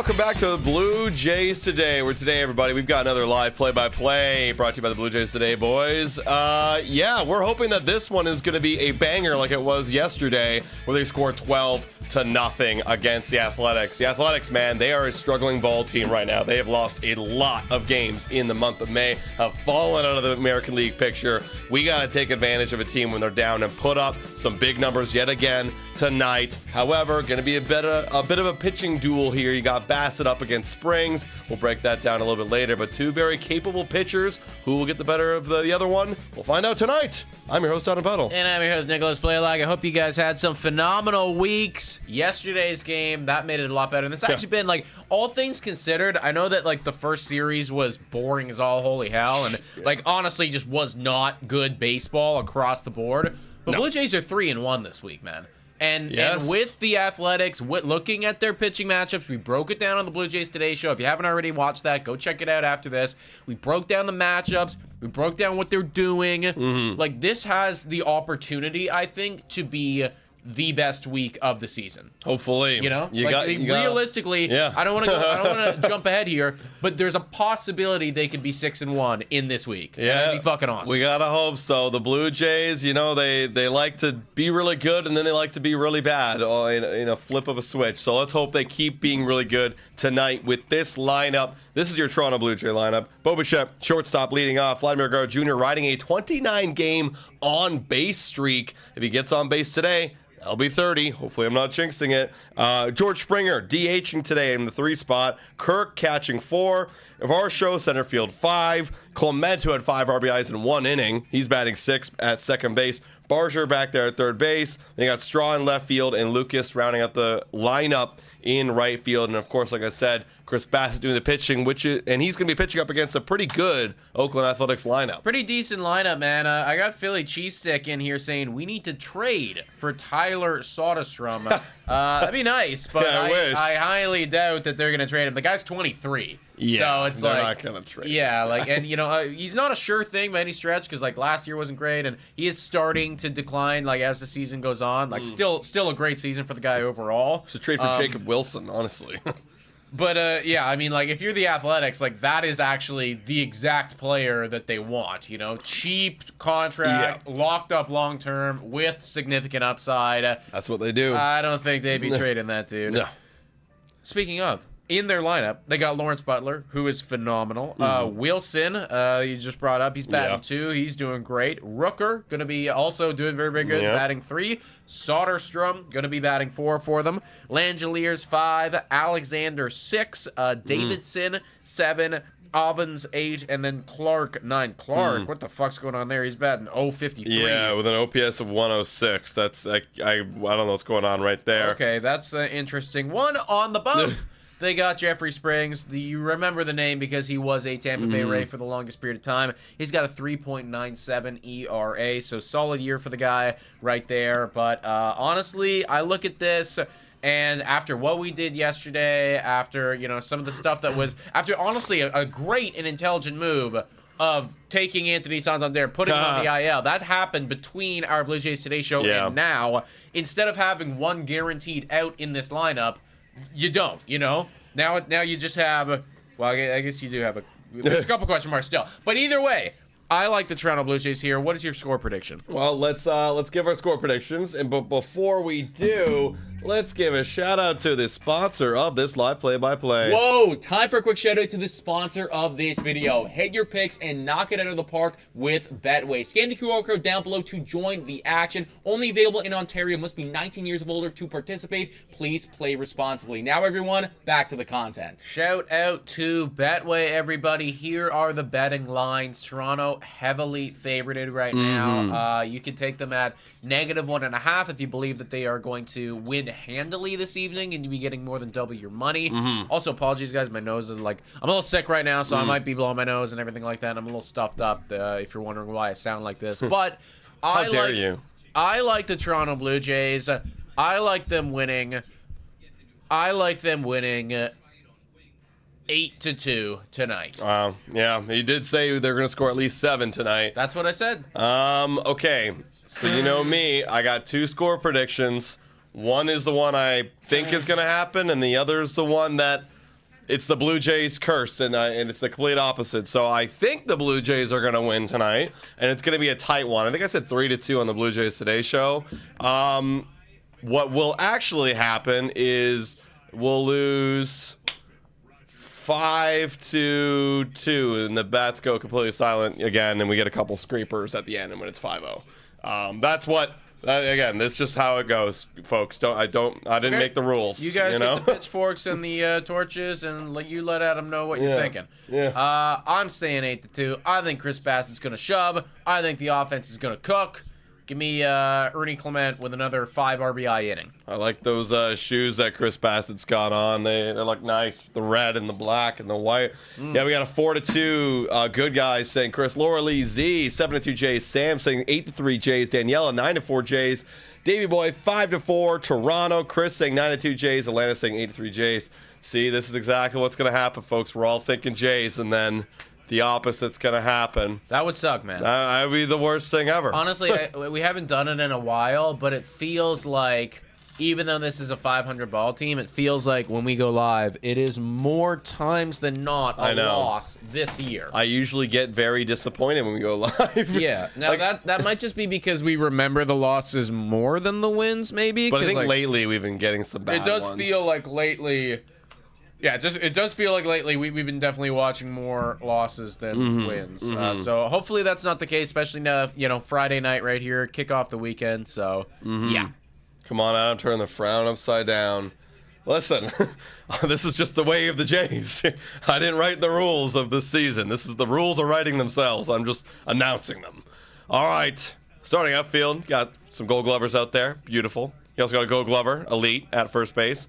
welcome back to the Blue Jays Today. Today, everybody, we've got another live play-by-play brought to you by the Blue Jays Today, boys. Yeah, we're hoping that this one is going to be a banger like it was yesterday, where they scored 12-0 against the Athletics. The Athletics, man, they are a struggling ball team right now. They have lost a lot of games in the month of May, have fallen out of the American League picture. We got to take advantage of a team when they're down and put up some big numbers yet again tonight. However, going to be a bit of a pitching duel here. You got Bassett up against Springs. We'll break that down a little bit later, but two very capable pitchers. Who will get the better of the other one? We'll find out tonight. I'm your host, Adam Peddle. And I'm your host, Nicholas Playlag. I hope you guys had some phenomenal weeks. Yesterday's game, that made it a lot better. And it's actually been, like, all things considered, I know that, like, the first series was boring as all holy hell. And, like, honestly, just was not good baseball across the board. But Blue Jays are 3-1 this week, man. And with the Athletics, looking at their pitching matchups, we broke it down on the Blue Jays Today show. If you haven't already watched that, go check it out after this. We broke down the matchups. We broke down what they're doing. Like, this has the opportunity, I think, to be the best week of the season. Hopefully. You know? Realistically, I don't want to jump ahead here, but there's a possibility they could be 6-1 in this week. Yeah. That'd be fucking awesome. We gotta hope so. The Blue Jays, you know, they like to be really good and then they like to be really bad in a flip of a switch. So let's hope they keep being really good tonight with this lineup. This is your Toronto Blue Jay lineup. Bo Bichette, shortstop, leading off. Vladimir Guerrero Jr. riding a 29-game on-base streak. If he gets on base today, that'll be 30. Hopefully I'm not jinxing it. George Springer, DHing today in the 3 spot. Kirk catching 4. Varsho, center field 5. Clement, who had 5 RBIs in 1 inning. He's batting 6 at second base. Barger back there at third base. Then you got Straw in left field and Lucas rounding out the lineup in right field. And of course, like I said, Chris Bassett doing the pitching, and he's going to be pitching up against a pretty good Oakland Athletics lineup. Pretty decent lineup, man. I got Philly Cheesesteak in here saying we need to trade for Tyler Soderstrom. That'd be nice, but I highly doubt that they're going to trade him. The guy's 23. Yeah, so it's they're not going to trade him. Yeah, like, and you know, he's not a sure thing by any stretch because like last year wasn't great, and he is starting to decline like as the season goes on. Like still a great season for the guy overall. Should trade for Jacob Wilson, honestly. But, yeah, I mean, like, if you're the Athletics, like, that is actually the exact player that they want, you know? Cheap contract, locked up long-term, with significant upside. That's what they do. I don't think they'd be trading that dude. No. Speaking of, in their lineup, they got Lawrence Butler, who is phenomenal. Wilson, you just brought up, he's batting 2. He's doing great. Rooker, going to be also doing very, very good, batting 3. Soderstrom, going to be batting 4 for them. Langeliers, 5. Alexander, 6. Davidson, 7. Ovens, 8. And then Clark, 9. Clark, what the fuck's going on there? He's batting 0.53. Yeah, with an OPS of 106. That's, I don't know what's going on right there. Okay, that's interesting. One on the bump. They got Jeffrey Springs. You remember the name because he was a Tampa Bay Ray for the longest period of time. He's got a 3.97 ERA, so solid year for the guy right there. But honestly, I look at this, and after what we did yesterday, after, you know, some of the stuff that was, after honestly a great and intelligent move of taking Anthony Santander, putting him on the IL, that happened between our Blue Jays Today show and now. Instead of having one guaranteed out in this lineup, you don't, you know? Now you just have, well, I guess you do have there's a couple question marks still. But either way, I like the Toronto Blue Jays here. What is your score prediction? Well, let's give our score predictions. But before we do, let's give a shout out to the sponsor of this live play-by-play. Whoa, time for a quick shout out to the sponsor of this video. Hit your picks and knock it out of the park with Betway. Scan the QR code down below to join the action. Only available in Ontario. Must be 19 years of older to participate. Please play responsibly. Now, everyone, back to the content. Shout out to Betway, everybody. Here are the betting lines. Toronto heavily favorited right now. You can take them at -1.5 if you believe that they are going to win handily this evening and you'll be getting more than double your money. Also, apologies, guys. My nose is like, I'm a little sick right now, so I might be blowing my nose and everything like that. I'm a little stuffed up if you're wondering why I sound like this. But How dare you? I like the Toronto Blue Jays. I like them winning. 8-2 tonight. Yeah, he did say they're going to score at least 7 tonight. That's what I said. Okay. So you know me, I got 2 score predictions. One is the one I think is going to happen, and the other is the one that it's the Blue Jays curse, and it's the complete opposite. So I think the Blue Jays are going to win tonight, and it's going to be a tight one. I think I said 3-2 on the Blue Jays Today show. What will actually happen is we'll lose 5-2, and the bats go completely silent again, and we get a couple scrapers at the end, and when it's 5-0. That's what. Again, this is just how it goes, folks. I didn't make the rules. You guys know? get the pitchforks and the torches, and you let Adam know what you're thinking. Yeah. I'm saying 8-2. I think Chris Bassett's going to shove. I think the offense is going to cook. Give me Ernie Clement with another 5 RBI inning. I like those shoes that Chris Bassett's got on. They look nice. The red and the black and the white. Yeah, we got a 4-2 good guys saying Chris. Laura Lee Z, 7-2 Jays. Sam saying 8-3 Jays. Daniela, 9-4 Jays. Davey Boy, 5-4 Toronto. Chris saying 9-2 Jays. Atlanta saying 8-3 Jays. See, this is exactly what's going to happen, folks. We're all thinking Jays, and then the opposite's going to happen. That would suck, man. That would be the worst thing ever. Honestly, we haven't done it in a while, but it feels like, even though this is a 500 ball team, it feels like when we go live, it is more times than not a loss this year. I usually get very disappointed when we go live. Yeah. Now, that might just be because we remember the losses more than the wins, maybe. But I think lately we've been getting some bad ones. It does feel like lately... Yeah, it does feel like lately we've been definitely watching more losses than wins. So hopefully that's not the case, especially now, Friday night right here, kick off the weekend. So, yeah. Come on, Adam, turn the frown upside down. Listen, this is just the way of the Jays. I didn't write the rules of this season. The rules are writing themselves. I'm just announcing them. All right, starting outfield, got some Gold Glovers out there. Beautiful. You also got a Gold Glover, elite, at first base.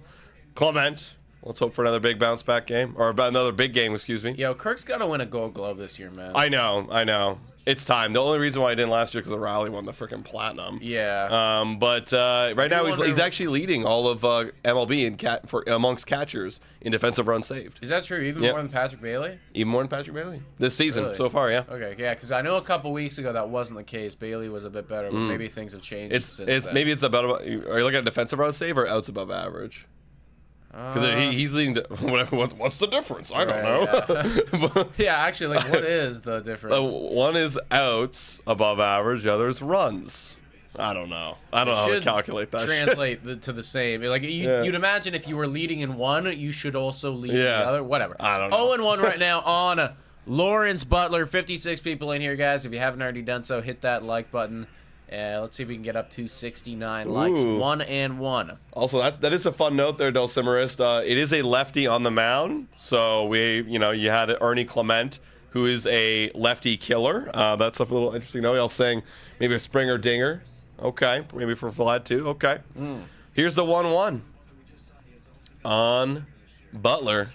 Clement. Let's hope for another big bounce back game, or another big game, excuse me. Yo, Kirk's got to win a Gold Glove this year, man. I know. It's time. The only reason why I didn't last year because Riley won the freaking platinum. Yeah. But right now he's actually leading all of MLB amongst catchers in defensive runs saved. Is that true? Even more than Patrick Bailey? Even more than Patrick Bailey this season so far, yeah. Okay, yeah, because I know a couple weeks ago that wasn't the case. Bailey was a bit better, but maybe things have changed. Since then. Maybe it's about. Are you looking at defensive runs saved or outs above average? Because he's leading to what's the difference? I don't know. Yeah, actually, what is the difference? One is outs above average, the other is runs. I don't know. I don't know how to calculate that. Translate to the same. Like you'd imagine if you were leading in one, you should also lead in the other. Whatever. I don't know. 0-1 right now on Lawrence Butler. 56 people in here, guys. If you haven't already done so, hit that like button. Let's see if we can get up to 69 likes. 1-1. Also, that is a fun note there, Del Cimarist. It is a lefty on the mound. So you had Ernie Clement, who is a lefty killer. That's a little interesting note. I was saying maybe a Springer dinger. Okay. Maybe for Vlad too. Okay. Here's the 1-1 on Butler.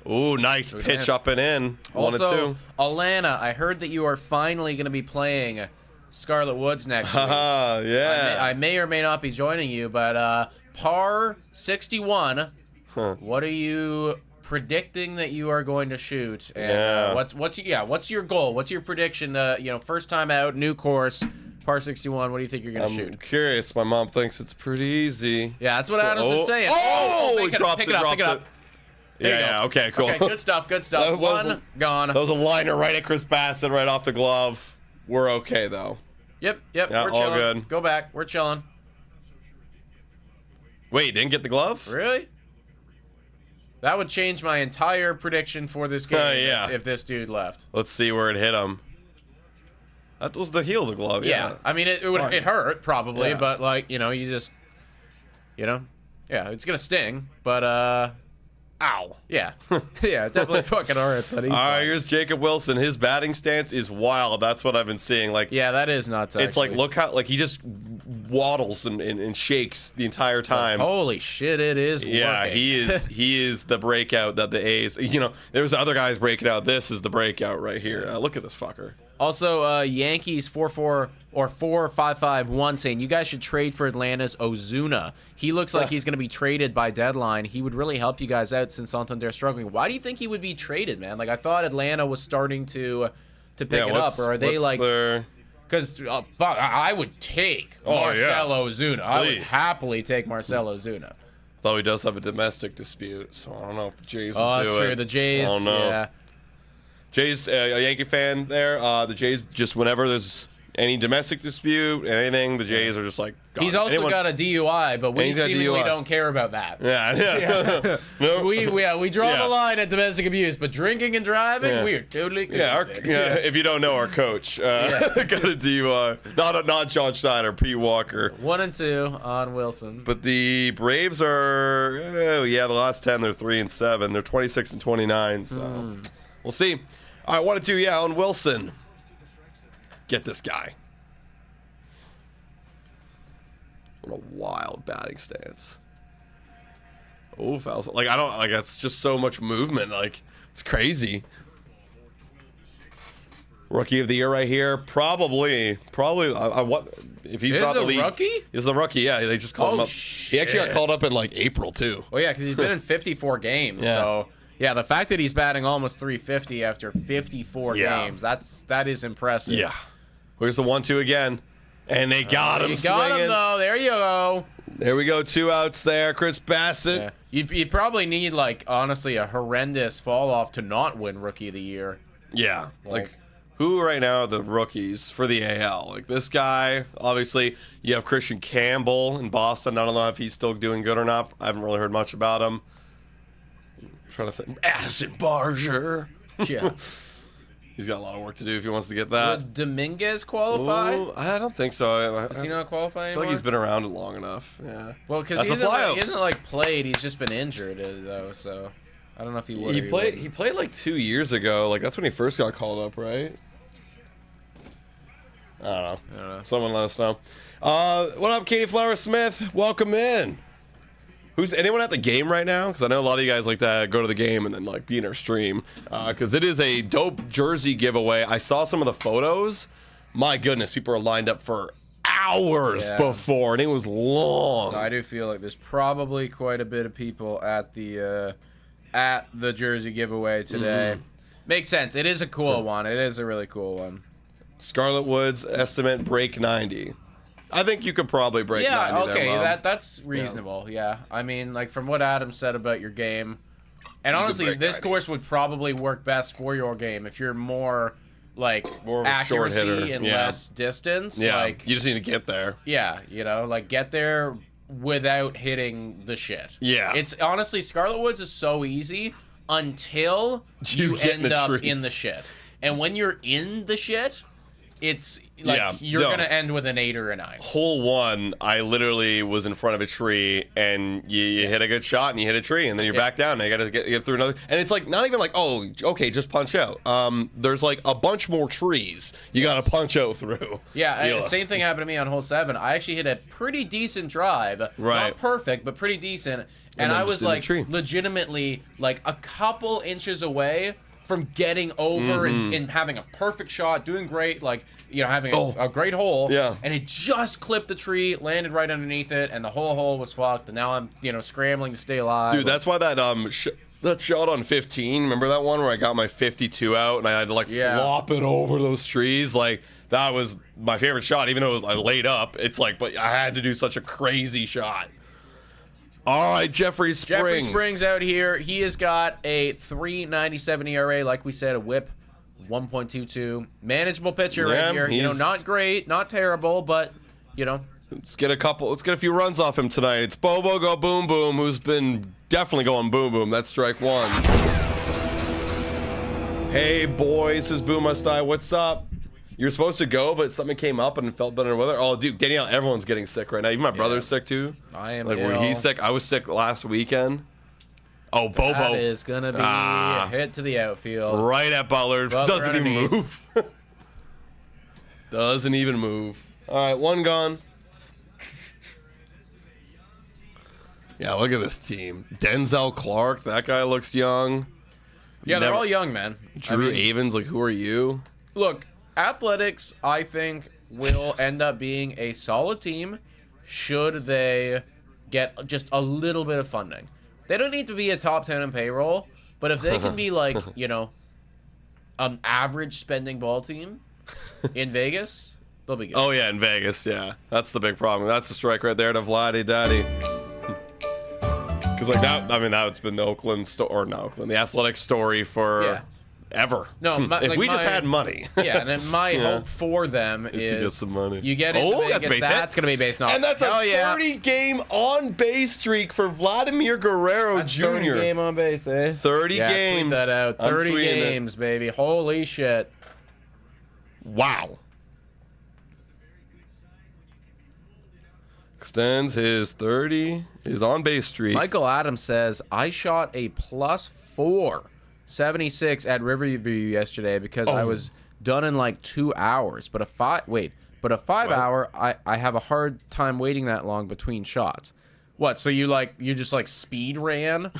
Ooh, nice pitch up and in. Also, 1-2. Alana, I heard that you are finally going to be playing Scarlet Woods next week. Yeah. I may or may not be joining you, but par 61. What are you predicting that you are going to shoot? And what's your goal? What's your prediction? First time out, new course, par 61. What do you think you're going to shoot? I'm curious. My mom thinks it's pretty easy. Yeah, that's what Adam's been saying. He drops it. Yeah, okay, cool. Okay, good stuff. One gone. That was a liner right at Chris Bassett, right off the glove. We're okay, though. Yep, yeah, we're chilling. All good. Go back. We're chilling. Wait, didn't get the glove? Really? That would change my entire prediction for this game if this dude left. Let's see where it hit him. That was the heel of the glove, yeah. I mean, it hurt, probably, but, you just, yeah, it's going to sting, but, ow. Yeah. Yeah, definitely fucking hurt. But all right, here's Jacob Wilson. His batting stance is wild. That's what I've been seeing. Yeah, that is nuts. It's like, look how, he just waddles and shakes the entire time. Holy shit, it is working. Yeah, he is the breakout that the A's, there's other guys breaking out. This is the breakout right here. Look at this fucker. Also, Yankees 4551 saying you guys should trade for Atlanta's Ozuna. He looks like he's going to be traded by deadline. He would really help you guys out since Santander's struggling. Why do you think he would be traded, man? I thought Atlanta was starting to pick it up, or are they Because I would take Marcell Ozuna. I would happily take Marcell Ozuna. Though he does have a domestic dispute, so I don't know if the Jays will Oh, do sure. it. The Jays. I don't know. Yeah. Jays, a Yankee fan there. The Jays, just whenever there's any domestic dispute, anything, the Jays are just like. God. He's also got a DUI, but we He's got seemingly DUI. don't care about that. Yeah. No. We draw Yeah. the line at domestic abuse, but drinking and driving, Yeah. we are totally good. Yeah, if you don't know, our coach got a DUI. Not John Schneider, Pete Walker. 1 and 2 on Wilson. But the Braves are, the last 10, they're 3 and 7. They're 26 and 29. So we'll see. All right, 1 and 2, on Wilson. Get this guy. What a wild batting stance. Oh, foul. Like, I don't, like, it's just so much movement. Like, it's crazy. Rookie of the year right here. Probably. What if he's Is not the a lead? rookie? He's the rookie. Yeah, they just called him up. He actually got shit. called up in like April too. Well, yeah, because he's been in 54 games. Yeah. So, yeah, the fact that he's batting almost 350 after 54 Yeah. games, that is impressive. Yeah. Here's the 1-2 again, and they got him. You got him, swinging. though. There you go. There we go. 2 outs there. Chris Bassett. Yeah. You'd probably need, like, honestly, a horrendous fall off to not win Rookie of the Year. Yeah. Well- Like, who right now are the rookies for the AL? Like, this guy, obviously, you have Christian Campbell in Boston. I don't know if he's still doing good or not. I haven't really heard much about him. I'm trying to think. Addison Barger. Yeah. He's got a lot of work to do if he wants to get that. Would Dominguez qualify? Ooh, I don't think so. Does he not qualify I anymore? feel like he's been around it long enough. Yeah. Well, because That's he a flyout. hasn't like played. He's just been injured, though. So I don't know if he would. He or played. wouldn't. He played like 2 years ago. Like that's when he first got called up, right? I don't know. Someone let us know. What up, Katie Flower Smith? Welcome in. Who's anyone at the game right now? Because I know a lot of you guys like to go to the game and then like be in our stream. Because it is a dope jersey giveaway. I saw some of the photos. My goodness, people are lined up for hours Yeah. before, and it was long. I do feel like there's probably quite a bit of people at the jersey giveaway today. Makes sense. It is a cool one. It is a really cool one. Scarlet Woods estimate break 90. I think you could probably break 90 Yeah, okay, there, Mom. that's reasonable. Yeah, I mean, like from what Adam said about your game, and honestly, break this 90. course would probably work best for your game if you're more like More of a short accuracy hitter, and yeah. less distance. Yeah, Like, you just need to get there. yeah, like get there without hitting the shit. Yeah. It's honestly, Scarlet Woods is so easy until You you get in end the up trees. in the shit. And when you're in the shit, it's like Yeah, you're no. gonna end with an 8 or a 9. Hole 1, I literally was in front of a tree, and you hit a good shot, and you hit a tree, and then you're back down, and you got to get through another. And it's like not even like, oh, okay, just punch out. There's like a bunch more trees you got to punch out through. Yeah, same thing happened to me on hole 7. I actually hit a pretty decent drive, Right. not perfect, but pretty decent, And and then I just was in the like tree. legitimately like a couple inches away from getting over and having a perfect shot, doing great, like having a great hole. Yeah. And it just clipped the tree, landed right underneath it, and the whole hole was fucked. And now I'm scrambling to stay alive. Dude, that's why that that shot on 15. Remember that one where I got my 52 out, and I had to like flop it over those trees? Like that was my favorite shot, even though I laid up. It's like, but I had to do such a crazy shot. All right, Jeffrey Springs. Jeffrey Springs out here. He has got a 3.97 ERA, like we said, a WHIP 1.22. Manageable pitcher right here. he's- Not great, not terrible, but Let's get a few runs off him tonight. It's Bobo Go Boom Boom, who's been definitely going boom boom. That's strike 1. Hey boys, this is Boom Must Die. What's up? You're supposed to go, but something came up and felt better weather. Oh, dude, Danielle, everyone's getting sick right now. Even my brother's sick too. I am like ill. when he's sick. I was sick last weekend. Oh, Bobo. that is going to be a hit to the outfield. Right at Butler. Butler Doesn't even underneath. move. Doesn't even move. All right, one gone. Yeah, look at this team. Denzel Clark, that guy looks young. Yeah, they're all young, man. Drew Avens, like, who are you? Look, Athletics, I think, will end up being a solid team should they get just a little bit of funding. They don't need to be a top 10 in payroll, but if they can be like, an average spending ball team in Vegas, they'll be good. Oh, yeah, in Vegas, yeah. That's the big problem. That's the strike right there to Vladdy Daddy. Because like that, I mean, that's been the Oakland or not Oakland, the Athletic story for ever. No, if we just had money. Yeah, and then my hope for them is to get some money. You get into Vegas, that's going to be base knock. And that's a 30-game on-base streak for Vladimir Guerrero Jr. 30 game on base, eh? 30 games. Tweet that out. 30 games, baby. Holy shit. Wow. Extends his 30, his on-base streak. Michael Adams says, I shot a +4 76 at Riverview yesterday because I was done in like 2 hours. But a 5 hour, I have a hard time waiting that long between shots. What? So you just like speed ran?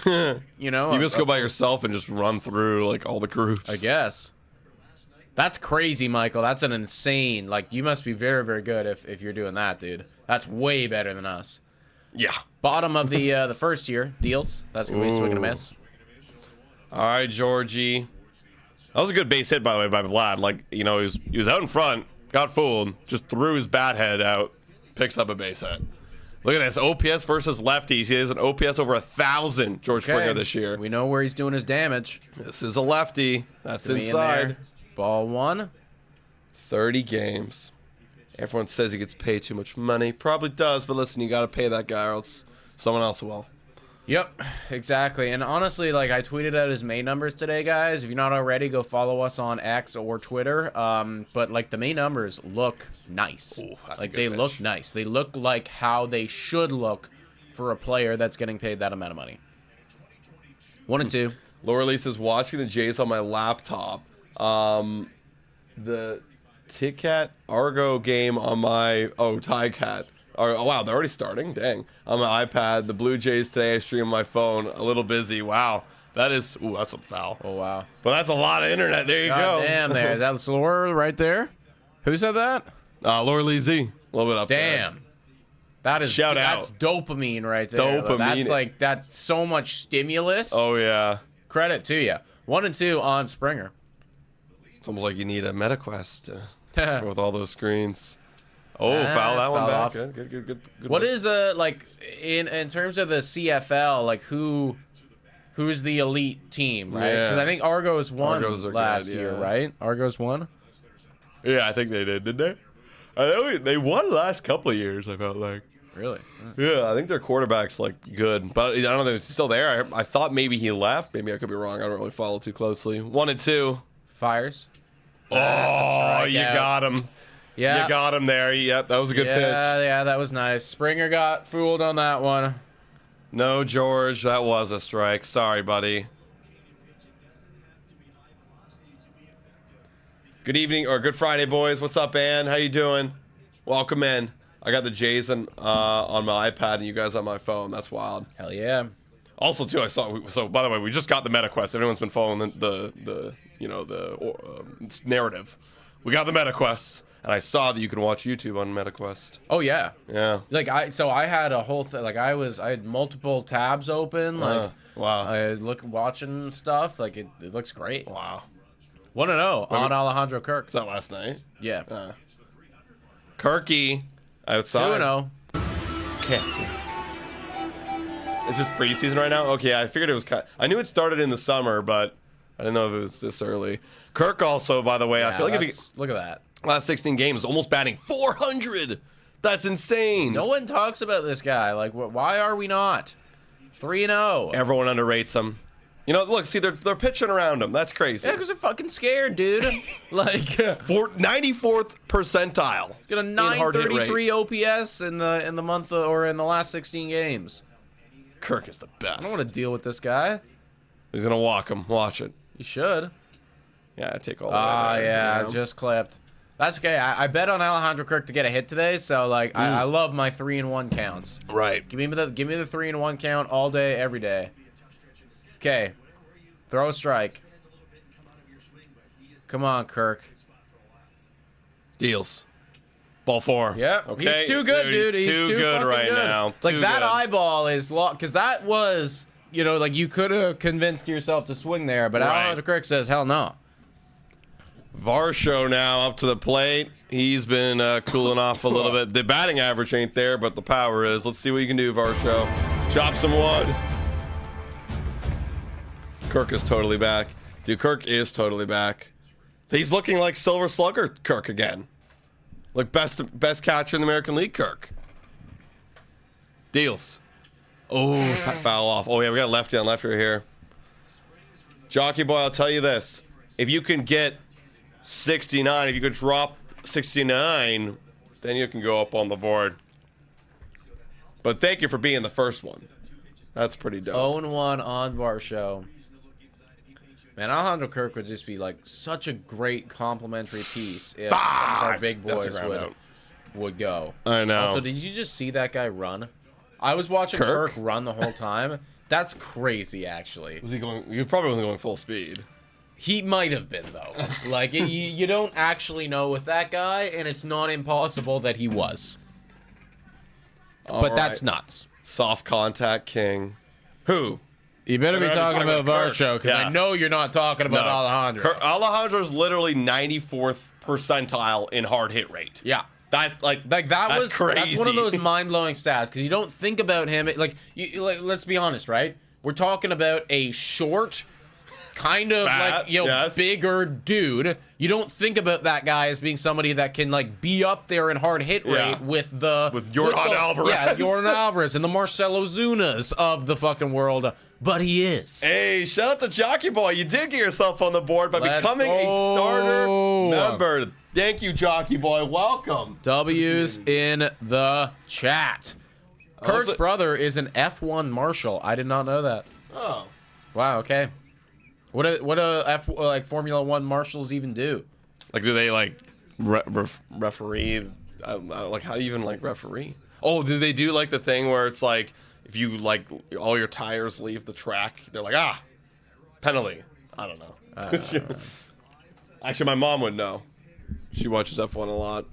You know? You just go by yourself and just run through like all the groups. I guess. That's crazy, Michael. That's an insane. Like, you must be very, very good if you're doing that, dude. That's way better than us. Yeah. Bottom of the first year deals. That's gonna be a swing and a miss. All right, Georgie. That was a good base hit, by the way, by Vlad. Like, you know, he was out in front, got fooled, just threw his bat head out, picks up a base hit. Look at this, OPS versus lefties. He has an OPS over 1,000, George Springer, this year. We know where he's doing his damage. This is a lefty. That's inside. Ball 1. 30 games. Everyone says he gets paid too much money. Probably does, but listen, you got to pay that guy or else someone else will. Yep, exactly. And honestly, like, I tweeted out his May numbers today, guys. If you're not already, go follow us on X or Twitter. But like, the May numbers look nice. Ooh, like, they look nice. They look like how they should look for a player that's getting paid that amount of money. 1 and 2. Laura Lee says, watching the Jays on my laptop. The Tickat Argo game on my Tickat. Oh wow, they're already starting. Dang, on my iPad. The Blue Jays today. I stream on my phone. A little busy. Wow, that's a foul. Oh wow, but that's a lot of internet. There you go. Damn, there. Is that Laura right there? Who said that? Laura Lee Z. A little bit up there. Damn. That is that's dopamine right there. Dopamine. That's so much stimulus. Oh yeah. Credit to you. 1 and 2 on Springer. It's almost like you need a MetaQuest with all those screens. Oh, foul that one back. Good. What is like in terms of the CFL? Like who's the elite team, right? Because I think Argos won last year, right? Argos won. Yeah, I think they did. Did they? They won the last couple of years. I felt like. Really? Yeah, I think their quarterback's like good, but I don't know if he's still there. I thought maybe he left. Maybe I could be wrong. I don't really follow too closely. 1 and 2. Fires. Oh, you got him. Yeah. You got him there. Yep, that was a good pitch. Yeah, that was nice. Springer got fooled on that one. No, George, that was a strike. Sorry, buddy. Good evening, or good Friday, boys. What's up, Ann? How you doing? Welcome in. I got the Jays on my iPad and you guys on my phone. That's wild. Hell yeah. Also, too, I saw. So, by the way, we just got the MetaQuest. Everyone's been following the narrative. We got the MetaQuests, and I saw that you can watch YouTube on MetaQuest. Oh yeah. Yeah. Like I had a whole thing. Like I had multiple tabs open. Like wow. I was watching stuff. Like it looks great. Wow. 1-0 on Alejandro Kirk. Was that last night? Yeah. Kirky outside. 2-0. Captain. It's just preseason right now? Okay, I figured it was I knew it started in the summer, but I didn't know if it was this early. Kirk also, by the way, I feel like look at that. Last 16 games, almost batting 400. That's insane. No one talks about this guy. Like, why are we not? 3-0. Everyone underrates him. You know, look, see, they're pitching around him. That's crazy. Yeah, because they're fucking scared, dude. Like, 94th percentile. He's got a 933 OPS in the month or in the last 16 games. Kirk is the best. I don't want to deal with this guy. He's gonna walk him. Watch it. You should. Yeah, take all the way there, yeah, you know? just clipped. That's okay. I bet on Alejandro Kirk to get a hit today, so like I love my 3-1 counts. Right. Give me the 3-1 count all day, every day. Okay. Throw a strike. Come on, Kirk. Deals. Ball 4. Yeah. Okay. He's too good, dude. He's too good right good. now. Like that eyeball is locked because that was, you know, like you could have convinced yourself to swing there, but Alejandro Kirk says, hell no. Varsho now up to the plate. He's been cooling off a little bit. The batting average ain't there, but the power is. Let's see what you can do, Varsho. Chop some wood. Kirk is totally back. Dude, Kirk is totally back. He's looking like Silver Slugger Kirk again. Like best catcher in the American League, Kirk. Deals. Oh, foul off. Oh, yeah, we got lefty on lefty here. Jockey boy, I'll tell you this. If you can get 69, if you could drop 69, then you can go up on the board. But thank you for being the first one. That's pretty dope. 0-1 on Varsho. Man, Alejandro Kirk would just be like such a great complimentary piece if some of our big boys would go. I know. Also, did you just see that guy run? I was watching Kirk run the whole time. That's crazy, actually. Was he going? He probably wasn't going full speed. He might have been, though. Like, you don't actually know with that guy, and it's not impossible that he was. But that's nuts. Soft contact king. Who? You better be talking about Varsho, because I know you're not talking about Alejandro. Alejandro's literally 94th percentile in hard hit rate. Yeah. That's crazy. That's one of those mind-blowing stats, because you don't think about him. Like, let's be honest, right? We're talking about a short, kind of fat, bigger dude. You don't think about that guy as being somebody that can like be up there in hard hit rate with Jordan Alvarez. Yeah, Jordan Alvarez and the Marcelo Zunas of the fucking world. But he is. Hey, shout out to Jockey Boy. You did get yourself on the board by becoming a starter member. Thank you, Jockey Boy. Welcome. W's in the chat. Kirk's brother is an F1 marshal. I did not know that. Oh. Wow, okay. What do Formula 1 marshals even do? Like, do they like referee? Like, how do you even like referee? Oh, do they do like the thing where it's like if you like all your tires leave the track, they're like penalty. I don't know. Actually, my mom would know. She watches F1 a lot.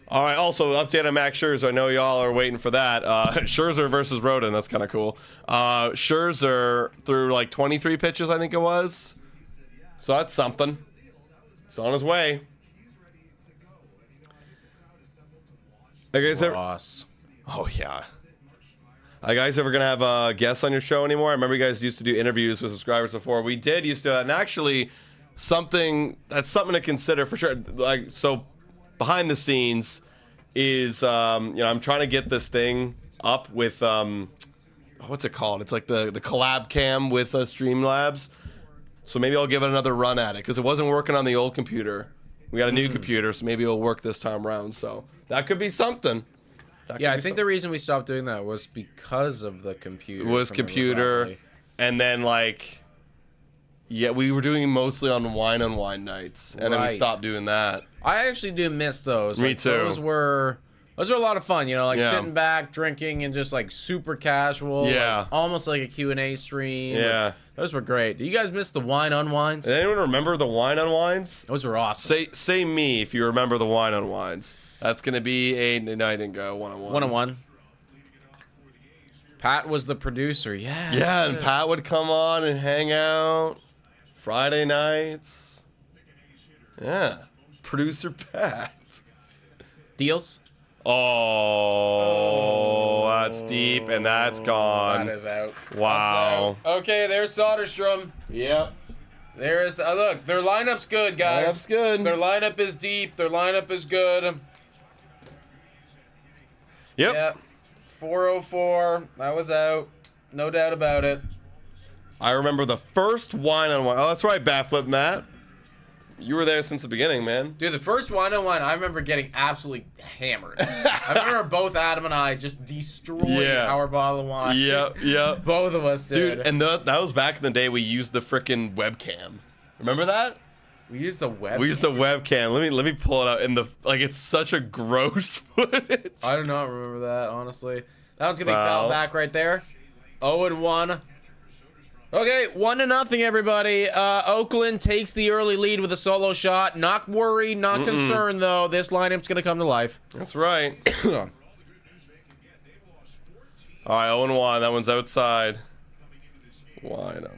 All right. Also, update on Max Scherzer. I know y'all are waiting for that. Scherzer versus Rodin. That's kind of cool. Scherzer threw like 23 pitches, I think it was. So that's something. He's on his way. Ross. Oh yeah. Are you guys ever gonna have guests on your show anymore? I remember you guys used to do interviews with subscribers before. We did used to, and actually, something to consider for sure. Like so. Behind the scenes is, I'm trying to get this thing up with, what's it called? It's like the collab cam with Streamlabs. So maybe I'll give it another run at it because it wasn't working on the old computer. We got a new computer, so maybe it'll work this time around. So that could be something. I think the reason we stopped doing that was because of the computer. It was computer, and then like, yeah, we were doing mostly on wine nights, and then we stopped doing that. I actually do miss those. Me too. Those were a lot of fun, sitting back, drinking, and just like super casual. Yeah. Like, almost like a Q&A stream. Yeah. Like, those were great. Do you guys miss the wine unwinds? Does anyone remember the wine unwinds? Those were awesome. Say me if you remember the wine unwinds. That's gonna be a night and go 1-on-1. 1-on-1. Pat was the producer. Yeah. Yeah, and Pat would come on and hang out Friday nights. Yeah. Producer Pat. Deals? Oh, that's deep, and that's gone. That is out. Wow. That's out. Okay, there's Soderstrom. Yep. There's look, their lineup's good, guys. Lineup's good. Their lineup is deep. Their lineup is good. Yep. 404. That was out. No doubt about it. I remember the first wine-on-wine. Oh, that's right, Batflip Matt. You were there since the beginning, man. Dude, the first wine-on-wine, I remember getting absolutely hammered. I remember both Adam and I just destroyed our bottle of wine. Yep. Both of us did. Dude, and that was back in the day we used the frickin' webcam. Remember that? We used the webcam? We used the webcam. Let me pull it out. It's such a gross footage. I do not remember that, honestly. That one's getting fouled back right there. 0-1. Okay, 1-0, everybody. Oakland takes the early lead with a solo shot. Not worried, not concerned, though. This lineup's going to come to life. That's right. All right, 0-1. That one's outside. Wine on wine.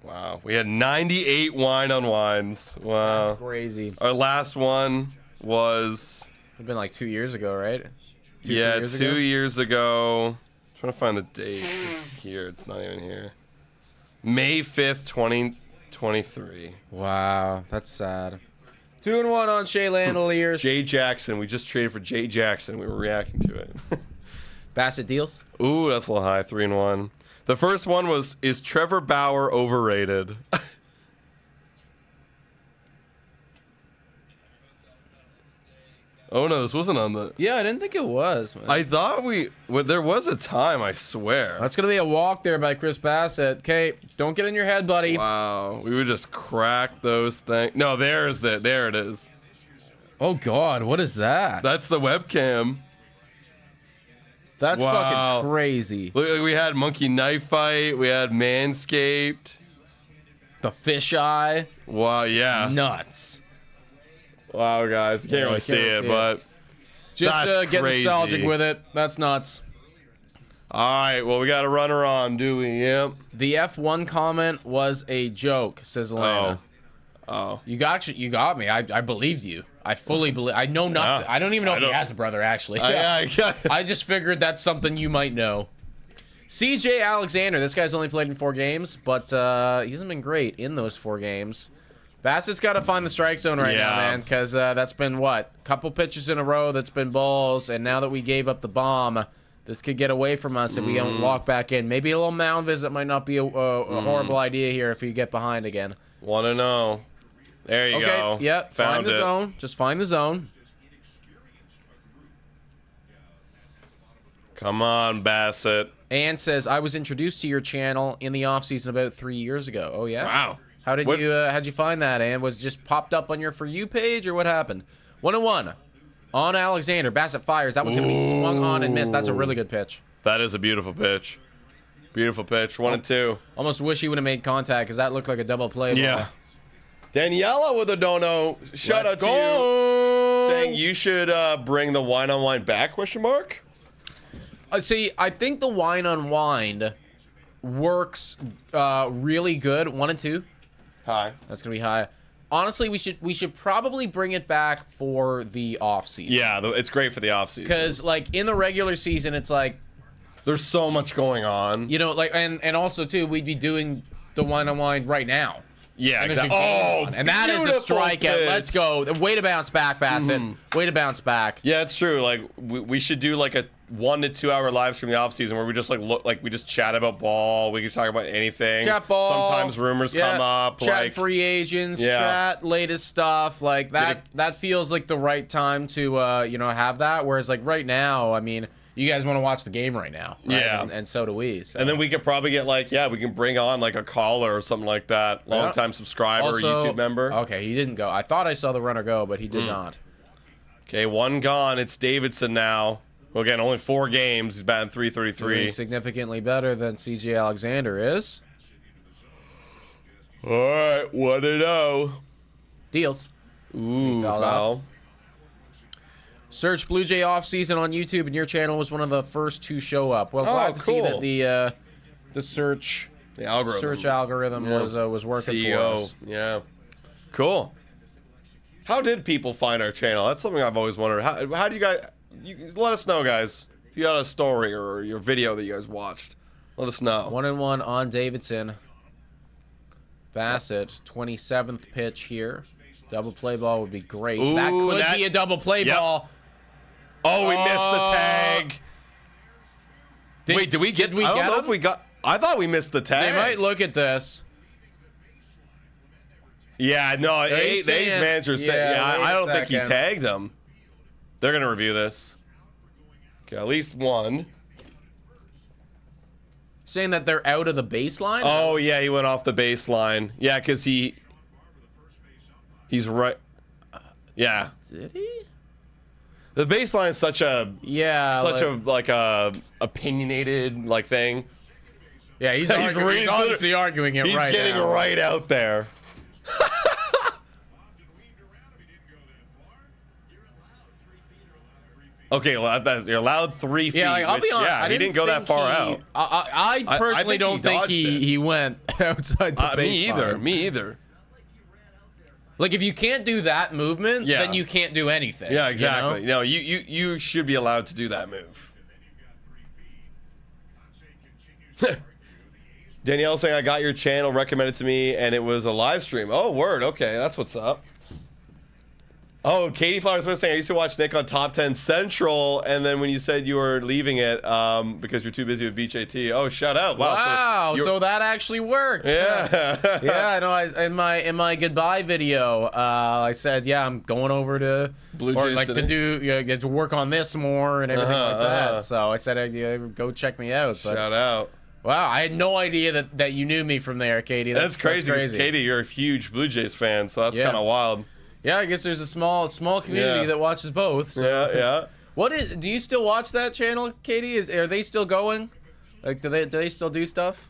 Wow, we had 98 wine-on-wines. Wow. That's crazy. Our last one was... It's been like 2 years ago, right? Yeah, 2 years 2 ago? years ago. I'm trying to find the date. It's here. It's not even here. May 5th, 2023. Wow, that's sad. 2-1 on Shea Landeliers. Jay Jackson. We just traded for Jay Jackson. We were reacting to it. Bassett deals. Ooh, that's a little high. 3-1. The first one was, is Trevor Bauer overrated? Oh no, this wasn't on the... Yeah, I didn't think it was, man. I thought there was a time, I swear. That's going to be a walk there by Chris Bassett. Okay, don't get in your head, buddy. Wow, we would just crack those things. No, there it is. Oh, God, what is that? That's the webcam. That's Wow. fucking crazy. Look, we had Monkey Knife Fight. We had Manscaped. The fisheye. Wow, yeah. Nuts. Wow, guys. You can't really see it, but Just that's get crazy. nostalgic with it. That's nuts. All right, well, we got a runner on, do we? Yep. The F1 comment was a joke, says Elena. Oh. You got me. I believed you. I fully believe. I know nothing. Yeah. I don't even know I if he don't- has a brother, actually. I I just figured that's something you might know. CJ Alexander. This guy's only played in 4 games, but he hasn't been great in those 4 games. Bassett's got to find the strike zone right now, Yeah. man, because that's been, what, couple pitches in a row that's been balls, and now that we gave up the bomb, this could get away from us if we don't walk back in. Maybe a little mound visit might not be a horrible idea here if you get behind again. 1-0. There you go. Okay, yeah, Found find the it. zone. Just find the zone. Come on, Bassett. And says, I was introduced to your channel in the offseason about 3 years ago. Oh, yeah? Wow. How'd What- you find that, and was it just popped up on your For You page, or what happened? 1-1 on Alexander. Bassett fires. That one's going to be swung on and missed. That's a really good pitch. That is a beautiful pitch. Beautiful pitch. 1-2. Almost wish he would have made contact, because that looked like a double play. Yeah. Daniela with a dono. Shout out to you. Saying you should bring the wine on wine back, question mark? See, I think the wine unwind works really good. 1-2. Hi. That's going to be high. Honestly, we should probably bring it back for the off season. Yeah, it's great for the offseason. Because, like, in the regular season, it's like, There's so much going on. you know, like, and also, too, we'd be doing the wine unwind right now. Yeah, And there's a exactly. game on. And that is a beautiful strikeout. pitch. Let's go. Way to bounce back, Bassett. Way to bounce back. Yeah, it's true. Like we should do like a 1 to 2 hour live stream in the off season where we just we just chat about ball. We can talk about anything. Chat ball. Sometimes rumors come up. Chat like free agents. Yeah. Chat latest stuff. Like that. That feels like the right time to have that. Whereas like right now, I mean, you guys want to watch the game right now. Right? Yeah. And so do we. So. And then we could probably get we can bring on like a caller or something like that. Longtime subscriber, Also- YouTube member. Okay, he didn't go. I thought I saw the runner go, but he did not. Okay, 1 gone. It's Davidson now. Well, again, only 4 games. He's batting .333. Doing significantly better than CJ Alexander is. All right, 1-0. Deals. Ooh, fouled foul. Search Blue Jay offseason on YouTube, and your channel was one of the first to show up. Well, glad to see cool. that the search The algorithm. search algorithm was working for us. Yeah. Cool. How did people find our channel? That's something I've always wondered. How do you guys... let us know, guys. If you got a story or your video that you guys watched, let us know. 1-1 on Davidson. Bassett, 27th pitch here. Double play ball would be great. Ooh, that could be a double play Yep. ball. Oh, we missed the tag. Wait, did we get... did we I don't get know him? if we got... I thought we missed the tag. They might look at this. Yeah, no, They A's saying- manager said... yeah, Yeah, wait I a don't think he second. tagged him. They're going to review this. Okay, at least one. Saying that they're out of the baseline? Oh, yeah, he went off the baseline. Yeah, because he's right. Yeah. Did he? The baseline is such a Yeah. a opinionated thing. Yeah, he's, He's he's obviously arguing it He's right getting now. right out there. Okay, well, you're allowed 3 feet. Yeah, I'll be honest. Yeah, he didn't go that far out. I personally think don't he think dodged it. he went outside the baseline. Me either. Look Like, if you can't do that movement, Yeah. then you can't do anything. Yeah, exactly. You know? No, you should be allowed to do that move. Danielle saying, I got your channel recommended to me, and it was a live stream. Oh, word. Okay, that's what's up. Oh, Katie Flowers Smith saying, I used to watch Nick on Top 10 Central, and then when you said you were leaving it because you're too busy with Beach AT. Oh, shout out. Wow, so that actually worked. Yeah. Yeah, I know. In my goodbye video, I said, yeah, I'm going over to Blue or Jays like today? to do get to work on this more and everything like that. So I said, yeah, go check me out. But, Shout out. wow, I had no idea that you knew me from there, Katie. That's crazy. 'Cause Katie, you're a huge Blue Jays fan, so that's Yeah. kind of wild. Yeah, I guess there's a small community Yeah. that watches both. So. Yeah, yeah. Do you still watch that channel, Katie? Are they still going? Like, do they still do stuff?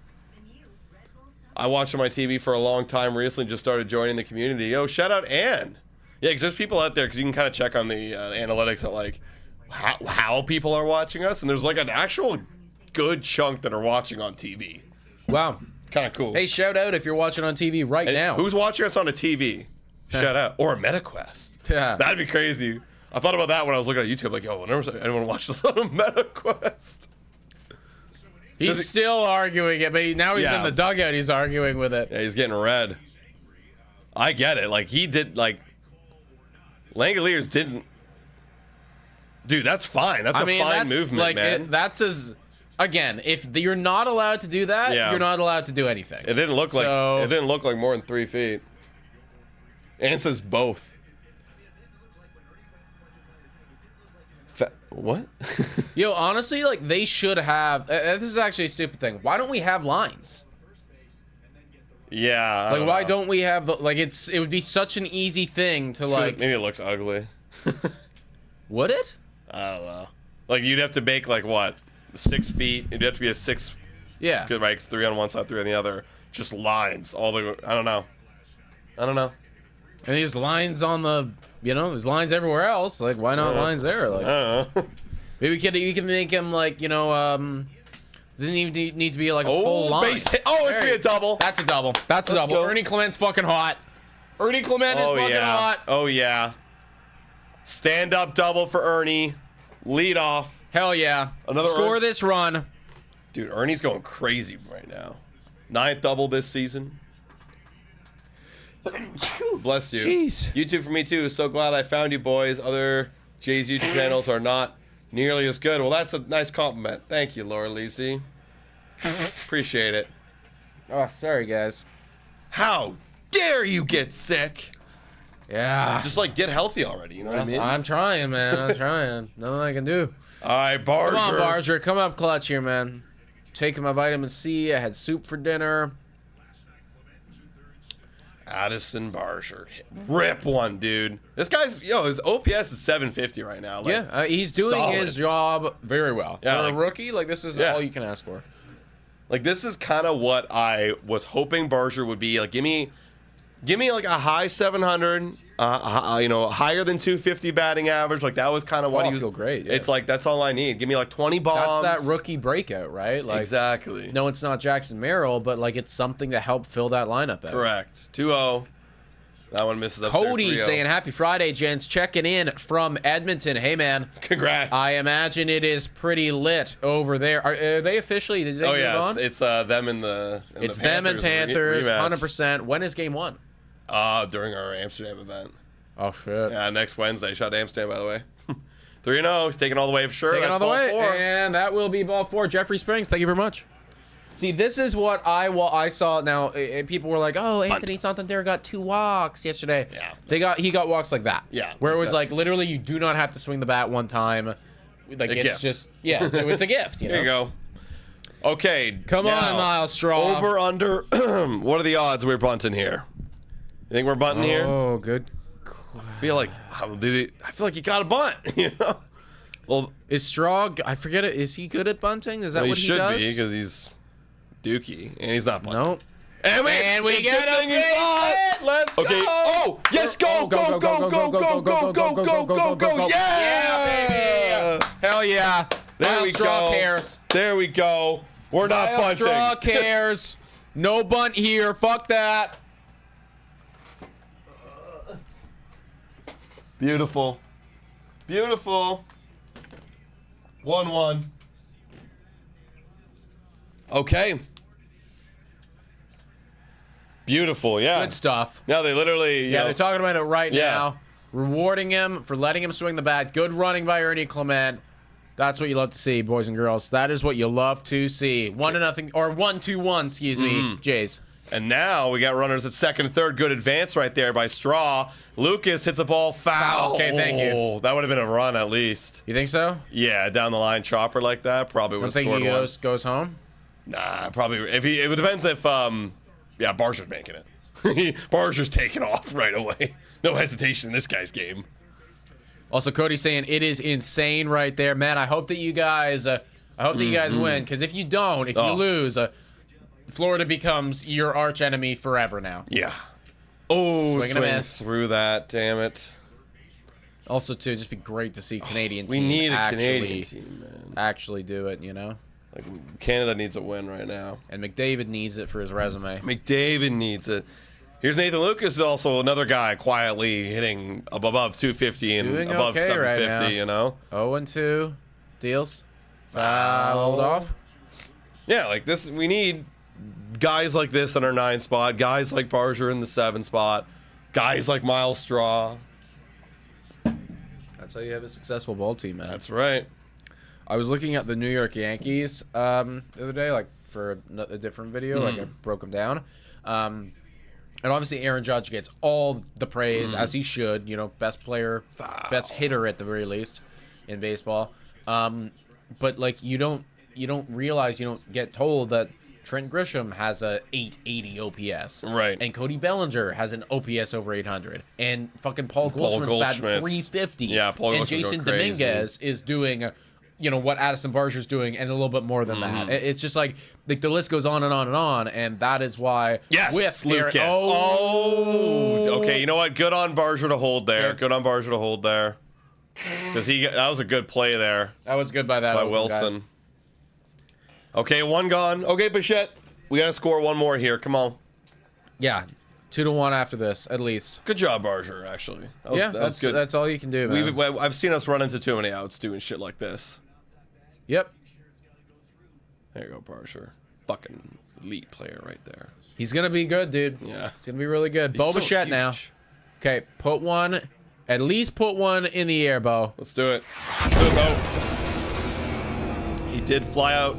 I watched on my TV for a long time. Recently, just started joining the community. Yo, shout out Ann. Yeah, because there's people out there. Because you can kind of check on the analytics at like how people are watching us, and there's like an actual good chunk that are watching on TV. Wow. Kind of cool. Hey, shout out if you're watching on TV right Hey, now. who's watching us on a TV? Shout out. Or a MetaQuest. Yeah. That'd be crazy. I thought about that when I was looking at YouTube. Like, yo, I'll never anyone watch this on a MetaQuest. He's still arguing it, but now he's Yeah. in the dugout. He's arguing with it. Yeah, he's getting red. I get it. Like, he did, like, Langoliers didn't. Dude, that's fine. That's a fine movement, like, man. that's as. Again, if you're not allowed to do that, Yeah. you're not allowed to do anything. It didn't look like more than 3 feet. And it says both. What? Yo, honestly, like, they should have. This is actually a stupid thing. Why don't we have lines? Yeah. Like, why don't we have like it would be such an easy thing to like. Maybe it looks ugly. Would it? I don't know. Like, you'd have to make, like, what? 6 feet? It'd have to be a 6. Yeah. Good, right? 'Cause 3 on one side, 3 on the other. Just lines. I don't know. And these lines on the, there's lines everywhere else. Like, why not lines there? Like, I don't know. maybe we can make him like, doesn't even need to be like a full line. Base hit. Oh, it's gonna be a double. That's a double. That's a Let's double. go. Ernie Clement's fucking hot. Ernie Clement is fucking hot. Oh, yeah. Stand up double for Ernie. Lead off. Hell yeah. Another Score this run. Dude, Ernie's going crazy right now. 9th double this season. Bless you. Jeez. YouTube for me too. So glad I found you, boys. Other Jay's YouTube channels are not nearly as good. Well, that's a nice compliment. Thank you, Laura Lisi. Appreciate it. Oh, sorry, guys. How dare you get sick? Yeah. Just like get healthy already. You know what I mean? I'm trying, man. I'm trying. Nothing I can do. All right, Barger. Come on, Barger. Come up clutch here, man. Taking my vitamin C. I had soup for dinner. Addison Barger. Rip one, dude. This guy's, his OPS is 750 right now. Like, Yeah, he's doing solid. his job very well. Yeah, For like- a rookie, like, this is Yeah. all you can ask for. Like, this is kind of what I was hoping Barger would be. Like, give me like a high 700, higher than 250 batting average. Like, that was kind of what Oh, he was. I feel great, yeah. It's like, that's all I need. Give me like 20 bombs. That's that rookie breakout, right? Like, Exactly. no, it's not Jackson Merrill, but, like, it's something to help fill that lineup out. Correct. 2-0. That one misses upstairs. Cody 3-0. saying, happy Friday, gents. Checking in from Edmonton. Hey, man. Congrats. I imagine it is pretty lit over there. Are they officially, did they Oh, move yeah. on? It's them and the It's the them and Panthers, rematch. 100%. When is game one? During our Amsterdam event. Oh, shit. Yeah, next Wednesday. Shout out to Amsterdam, by the way. 3-0. He's taking all the way for sure. Taking That's all the way. ball 4. And that will be ball 4. Jeffrey Springs, thank you very much. See, this is what I saw. Now, people were like, "Oh, Anthony Santander got 2 walks yesterday." Yeah. He got walks like that. Yeah, Where it like was that. like literally you do not have to swing the bat one time. Like A it's gift. just it's a gift. You know? There you go. Okay. Come on, now, Miles Straw. Over, under. What are the odds we're bunting here? You think we're bunting here? Oh, good. I feel like you got to bunt. You know. Well, Is Straw? I forget it. Is he good at bunting? Is that he what he should does? be because he's dookie and he's not bunting. Nope. And we Good get a thing big he's not. hit. Let's Okay. go. Oh, yes, go, go, go, go, go, go, go, go, go. Yeah, baby. Hell yeah. There Miles we Straw go. cares. There we go. We're not Miles bunting. Straw cares. No bunt here. Fuck that. Beautiful. Beautiful. 1-1. Okay. Beautiful, yeah. Good stuff. Yeah, they literally. Yeah, they're talking about it right Yeah. now. Rewarding him for letting him swing the bat. Good running by Ernie Clement. That's what you love to see, boys and girls. That is what you love to see. 1-0, or 1-2-1, excuse me, Jays. And now we got runners at second and third. Good advance right there by Straw. Lucas hits a ball foul. Okay, thank you. That would have been a run at least. You think so? Yeah, down the line chopper like that probably would Don't have think scored he one. goes home? Nah, probably. If he, it depends if yeah, Barger's making it. Barger's taking off right away. No hesitation in this guy's game. Also, Cody's saying it is insane right there, man. I hope that you guys, win, because if you don't, if you lose, Florida becomes your arch enemy forever now. Yeah. Oh, Swing and a miss. through that. Damn it. Also, too, just be great to see Canadian We team need a actually, Canadian team, man. actually do it, you know? Like Canada needs a win right now. And McDavid needs it for his resume. McDavid needs it. Here's Nathan Lucas, also another guy quietly hitting above 250 and Doing above okay right 750, now. you know? 0-2. Deals. Fouled off. Yeah, like this, we need guys like this in our 9 spot, guys like Barger in the 7 spot, guys like Miles Straw. That's how you have a successful ball team, man. That's right. I was looking at the New York Yankees the other day, like for a different video, like I broke them down. And obviously Aaron Judge gets all the praise, as he should, you know, best player, best hitter at the very least in baseball. But like you don't realize, you don't get told that Trent Grisham has a 880 OPS. Right. And Cody Bellinger has an OPS over 800. And fucking Paul Goldschmidt's batting 350. Yeah, Paul and Goldschmidt's Jason going crazy. Dominguez is doing, you know, what Addison Barger's doing and a little bit more than that. It's just like the list goes on and on and on, and that is why Yes, with Lucas. Okay, you know what? Good on Barger to hold there. Yeah. Good on Barger to hold there. Because that was a good play there that was good by that by Oakland Wilson. guy. Okay, 1 gone. Okay, Bichette, we got to score 1 more here. Come on. Yeah, 2-1 after this at least. Good job, Barger, actually. That was good. That's all you can do, man. I've seen us run into too many outs doing shit like this. Yep. There you go, Barger. Fucking elite player right there. He's gonna be good, dude. Yeah. He's gonna be really good. He's Bo so Bichette now. huge. Okay, at least put one in the air, Bo. Let's do it. Let's do it, Bo. He did fly out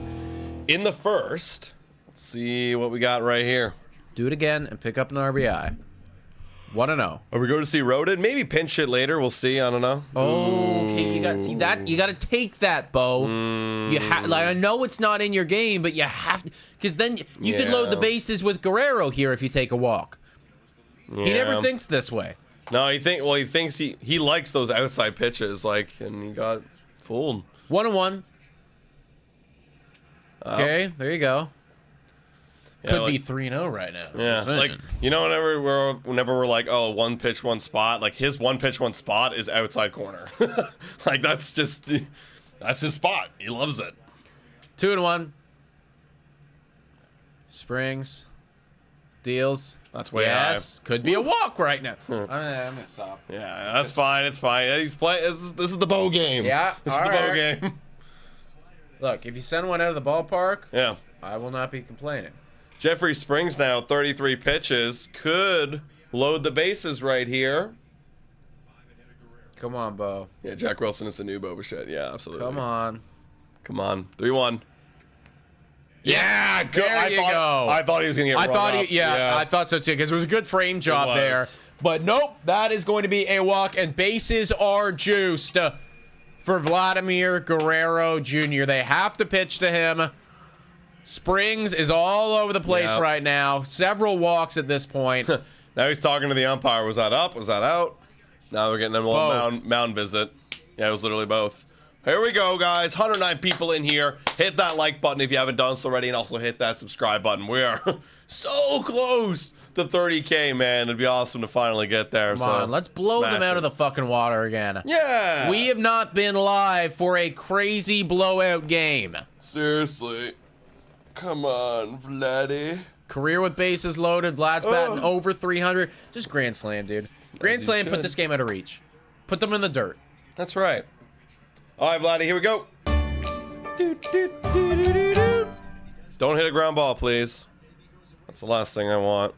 in the first. Let's see what we got right here. Do it again and pick up an RBI. 1-0. Are we going to see Rodin? Maybe pinch it later. We'll see. I don't know. Oh, okay. You got to take that, Bo. You like I know it's not in your game, but you have to, because then you could load the bases with Guerrero here if you take a walk. Yeah. He never thinks this way. No, he thinks he likes those outside pitches, like, and he got fooled. 1-1. Okay, there you go. Yeah, Could like- be 3-0 right now. Yeah, Just saying. like, you know, whenever we're like, oh, 1 pitch, 1 spot, like his 1 pitch, 1 spot is outside corner. Like that's his spot. He loves it. 2-1. Springs. Deals. That's way yes. Could be a walk right now. I'm gonna stop. Yeah, that's fine. It's fine. He's playing. This is the Bo game. Yeah, this is the Bo alright. game. Look, if you send one out of the ballpark, Yeah. I will not be complaining. Jeffrey Springs now 33 pitches, could load the bases right here. Come on, Bo. Yeah, Jack Wilson is the new Bo Bichette. Yeah, absolutely. Come on. 3-1. Yeah, good. There you go. I thought he was gonna get. I run thought up. I thought so too, because it was a good frame job was. there. But nope, that is going to be a walk, and bases are juiced for Vladimir Guerrero Jr. They have to pitch to him. Springs is all over the place Yep. right now. Several walks at this point. Now he's talking to the umpire. Was that up? Was that out? Now they're getting a little Both. mound visit. Yeah, it was literally both. Here we go, guys. 109 people in here. Hit that like button if you haven't done so already, and also hit that subscribe button. We are so close to 30K, man. It'd be awesome to finally get there. Come on, let's blow them out of the fucking water again. Yeah. We have not been live for a crazy blowout game. Seriously. Come on, Vladdy. Career with bases loaded. Vlad's batting over 300. Just grand slam, dude. Grand he slam put should. this game out of reach. Put them in the dirt. That's right. All right, Vladdy, here we go. Don't hit a ground ball, please. That's the last thing I want.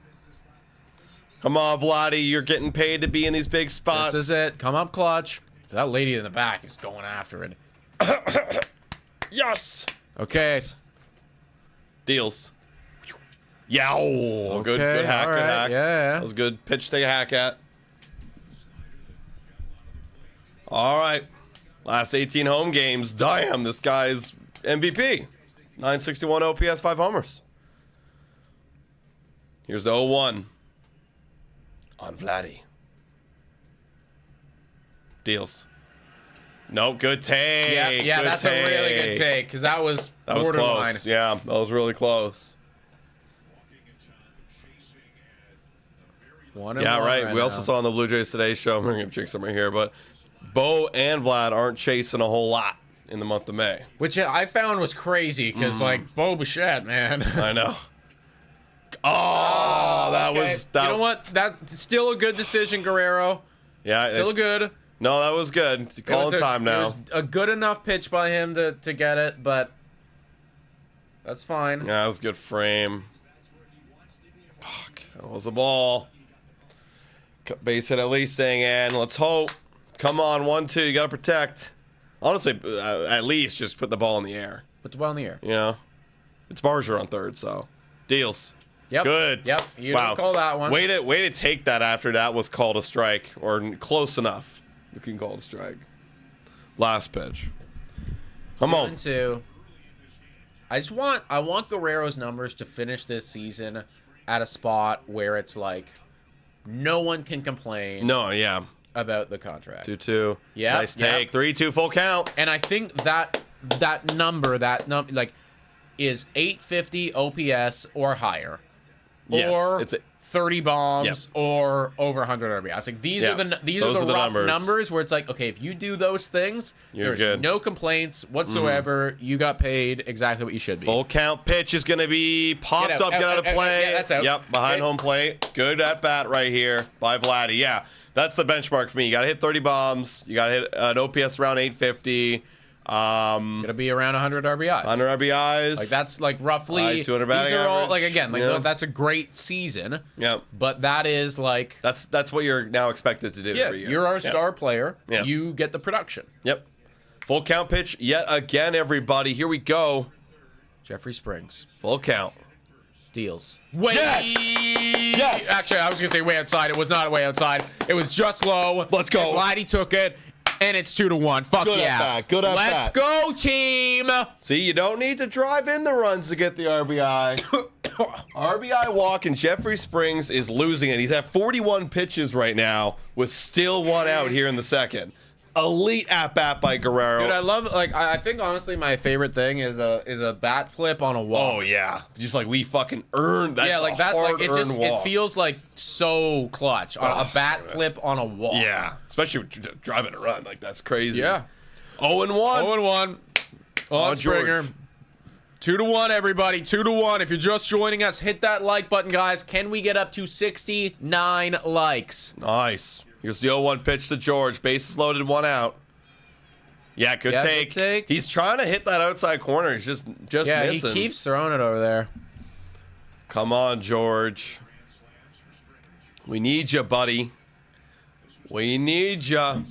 Come on, Vladdy. You're getting paid to be in these big spots. This is it. Come up clutch. That lady in the back is going after it. Yes. Okay. Deals. Yeah. Oh, good hack, all right, good hack. yeah. That was a good pitch to hack at. All right. Last 18 home games. Damn, this guy's MVP. 961 OPS, 5 homers. Here's the 0-1 on Vladdy. Deals. No, good take. Yeah, good that's take. a really good take because that was borderline. Close. Yeah, that was really close. Yeah, right. We also saw on the Blue Jays Today show, I'm going to jinx them right here, but Bo and Vlad aren't chasing a whole lot in the month of May. Which I found was crazy because, like, Bo Bichette, man. I know. Oh, that Okay. was... That, you know what? That's still a good decision, Guerrero. Yeah. Still good. No, that was good. Calling time now. It was a good enough pitch by him to get it, but that's fine. Yeah, that was a good frame. Fuck, that was a ball. Base hit at least saying, and let's hope. Come on, 1-2. You got to protect. Honestly, at least just put the ball in the air. Put the ball in the air. You know? It's Barger on third, so. Deals. Yep. Good. Yep. You didn't call that one. Way to take that after that was called a strike, or close enough. You can call it a strike. Last pitch. Come on. 2-2. I want Guerrero's numbers to finish this season at a spot where it's like no one can complain No, yeah. about the contract. 2-2. Yeah. Nice take. 3-2 full count. And I think that number like is 850 OPS or higher. Yes, Or it's 30 bombs Yep. or over 100 RBIs. Like these Yeah, are the those are the rough numbers. numbers where it's like, okay, if you do those things, You're there's good. no complaints whatsoever. You got paid exactly what you should be. Full count pitch is going to be popped Get up, out, get out of play. yeah, that's out. Yep, behind Okay. home plate. Good at bat right here by Vladdy. Yeah, that's the benchmark for me. You got to hit 30 bombs. You got to hit an OPS around 850. Gonna be around 100 RBIs. 100 RBIs. Like that's like roughly. 200 batting these are all average. like again like Yeah. that's a great season. Yep. But that is like That's what you're now expected to do every year. you're our Yep. star player. Yeah. You get the production. Yep. Full count pitch yet again, everybody. Here we go. Jeffrey Springs Full count. deals. Way. Yes! Actually, I was gonna say way outside. It was not way outside. It was just low. Let's go. Vladdy took it, and it's 2-1. Fuck Good at yeah! bat. Good at Let's bat. go, team. See, you don't need to drive in the runs to get the RBI. RBI walk, and Jeffrey Springs is losing it. He's at 41 pitches right now with still one out here in the second. Elite at-bat by Guerrero. Dude, I love I think honestly my favorite thing is a bat flip on a walk. Oh, yeah. Just like we fucking earned that. Yeah, like that. Like it just walk. it feels like so clutch. A bat flip on a walk. Yeah, especially with driving a run. Like, that's crazy. Yeah. 0-1. 0-1 on Springer. George. 2-1, everybody. 2-1. If you're just joining us, hit that like button, guys. Can we get up to 69 likes? Nice. Here's the 0-1 pitch to George. Bases loaded, one out. Yeah, good take. good take. He's trying to hit that outside corner. He's just Yeah, missing. he keeps throwing it over there. Come on, George. We need you, buddy. We need you.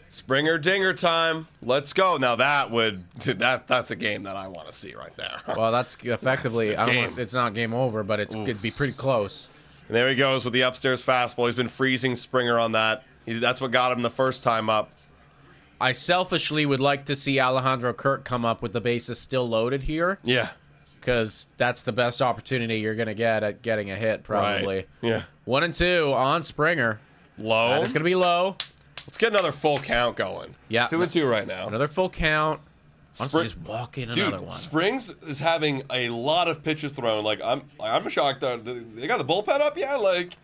Springer dinger time. Let's go. Now that's a game that I want to see right there. Well, that's effectively. It's I don't game. wanna, it's not game over, but it'd be pretty close. And there he goes with the upstairs fastball. He's been freezing Springer on that. That's what got him the first time up. I selfishly would like to see Alejandro Kirk come up with the bases still loaded here, Yeah. because that's the best opportunity you're gonna get at getting a hit, probably. Right. Yeah. 1-2 on Springer. Low. That is gonna be low. Let's get another full count going. Yeah. 2-2 right now. Another full count. Honestly, Spring- just walk in Dude, another one. Springs is having a lot of pitches thrown. Like I'm shocked that they got the bullpen up. Yeah, like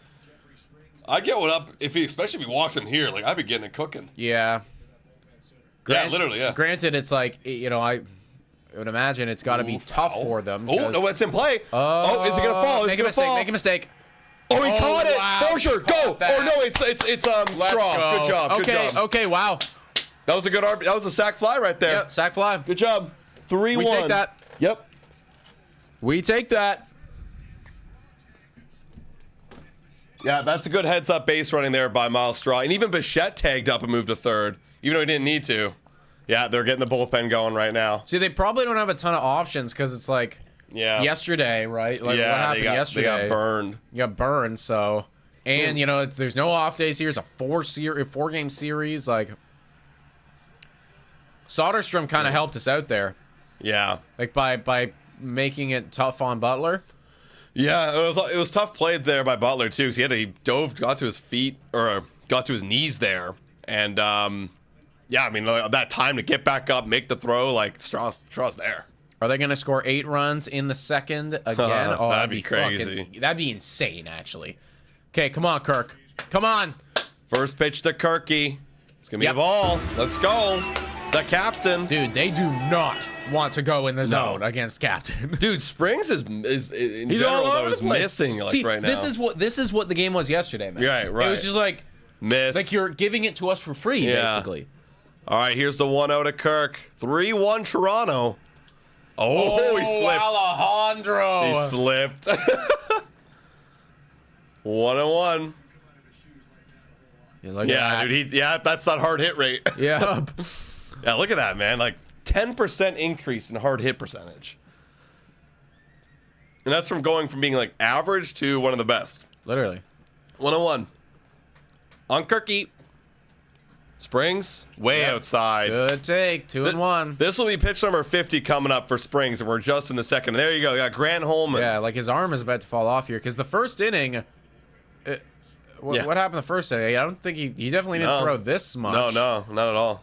I'd get one up especially if he walks in here. Like I'd be getting it cooking. Yeah. Yeah, literally. Yeah. Granted, it's like, I would imagine it's got to be tough Foul. for them. Oh 'cause- no, it's in play. Oh, is it gonna fall? Is it Make a gonna mistake. fall? Make a mistake. Oh, he caught it! Wow, For sure, go! that. Or no, it's Straw. Go. Good job, good Okay, job. okay, wow. That was a good that was a sack fly right there. Yeah, sack fly. Good job. 3-1. We take that. Yep. We take that. Yeah, that's a good heads-up base running there by Miles Straw. And even Bichette tagged up and moved to third, even though he didn't need to. Yeah, they're getting the bullpen going right now. See, they probably don't have a ton of options because it's like yesterday, right? Like what happened yesterday? They got burned. You got burned, so. And, you know, there's no off days here. It's a four-game series. Like, Soderstrom kind of helped us out there. Yeah. Like, by making it tough on Butler. Yeah, it was tough played there by Butler, too, because he got to his feet, or got to his knees there. And, yeah, I mean, that time to get back up, make the throw, like, Straw's there. Are they going to score 8 runs in the second again? Oh, that'd be crazy. That'd be insane, actually. Okay, come on, Kirk. Come on. First pitch to Kirky. It's going to be a ball. Let's go. The captain. Dude, they do not want to go in the zone against captain. Dude, Springs is in He's general, all though, over is the place. missing like See, right now. This is what the game was yesterday, man. Right. It was just like miss. like you're giving it to us for free, basically. All right, here's the 1-0 to Kirk. 3-1 Toronto. Oh, he slipped. Alejandro. He slipped. 1-1. Yeah, dude. That's that hard hit rate. Yeah. Yeah, look at that, man. Like 10% increase in hard hit percentage. And that's from going from being like average to one of the best. Literally. 1-1. On Kirky. Springs, way outside. Good take. 2-1. This will be pitch number 50 coming up for Springs, and we're just in the second. There you go. You got Grant Holman. Yeah, like his arm is about to fall off here because the first inning. What happened the first inning? I don't think he definitely didn't throw this much. No, not at all.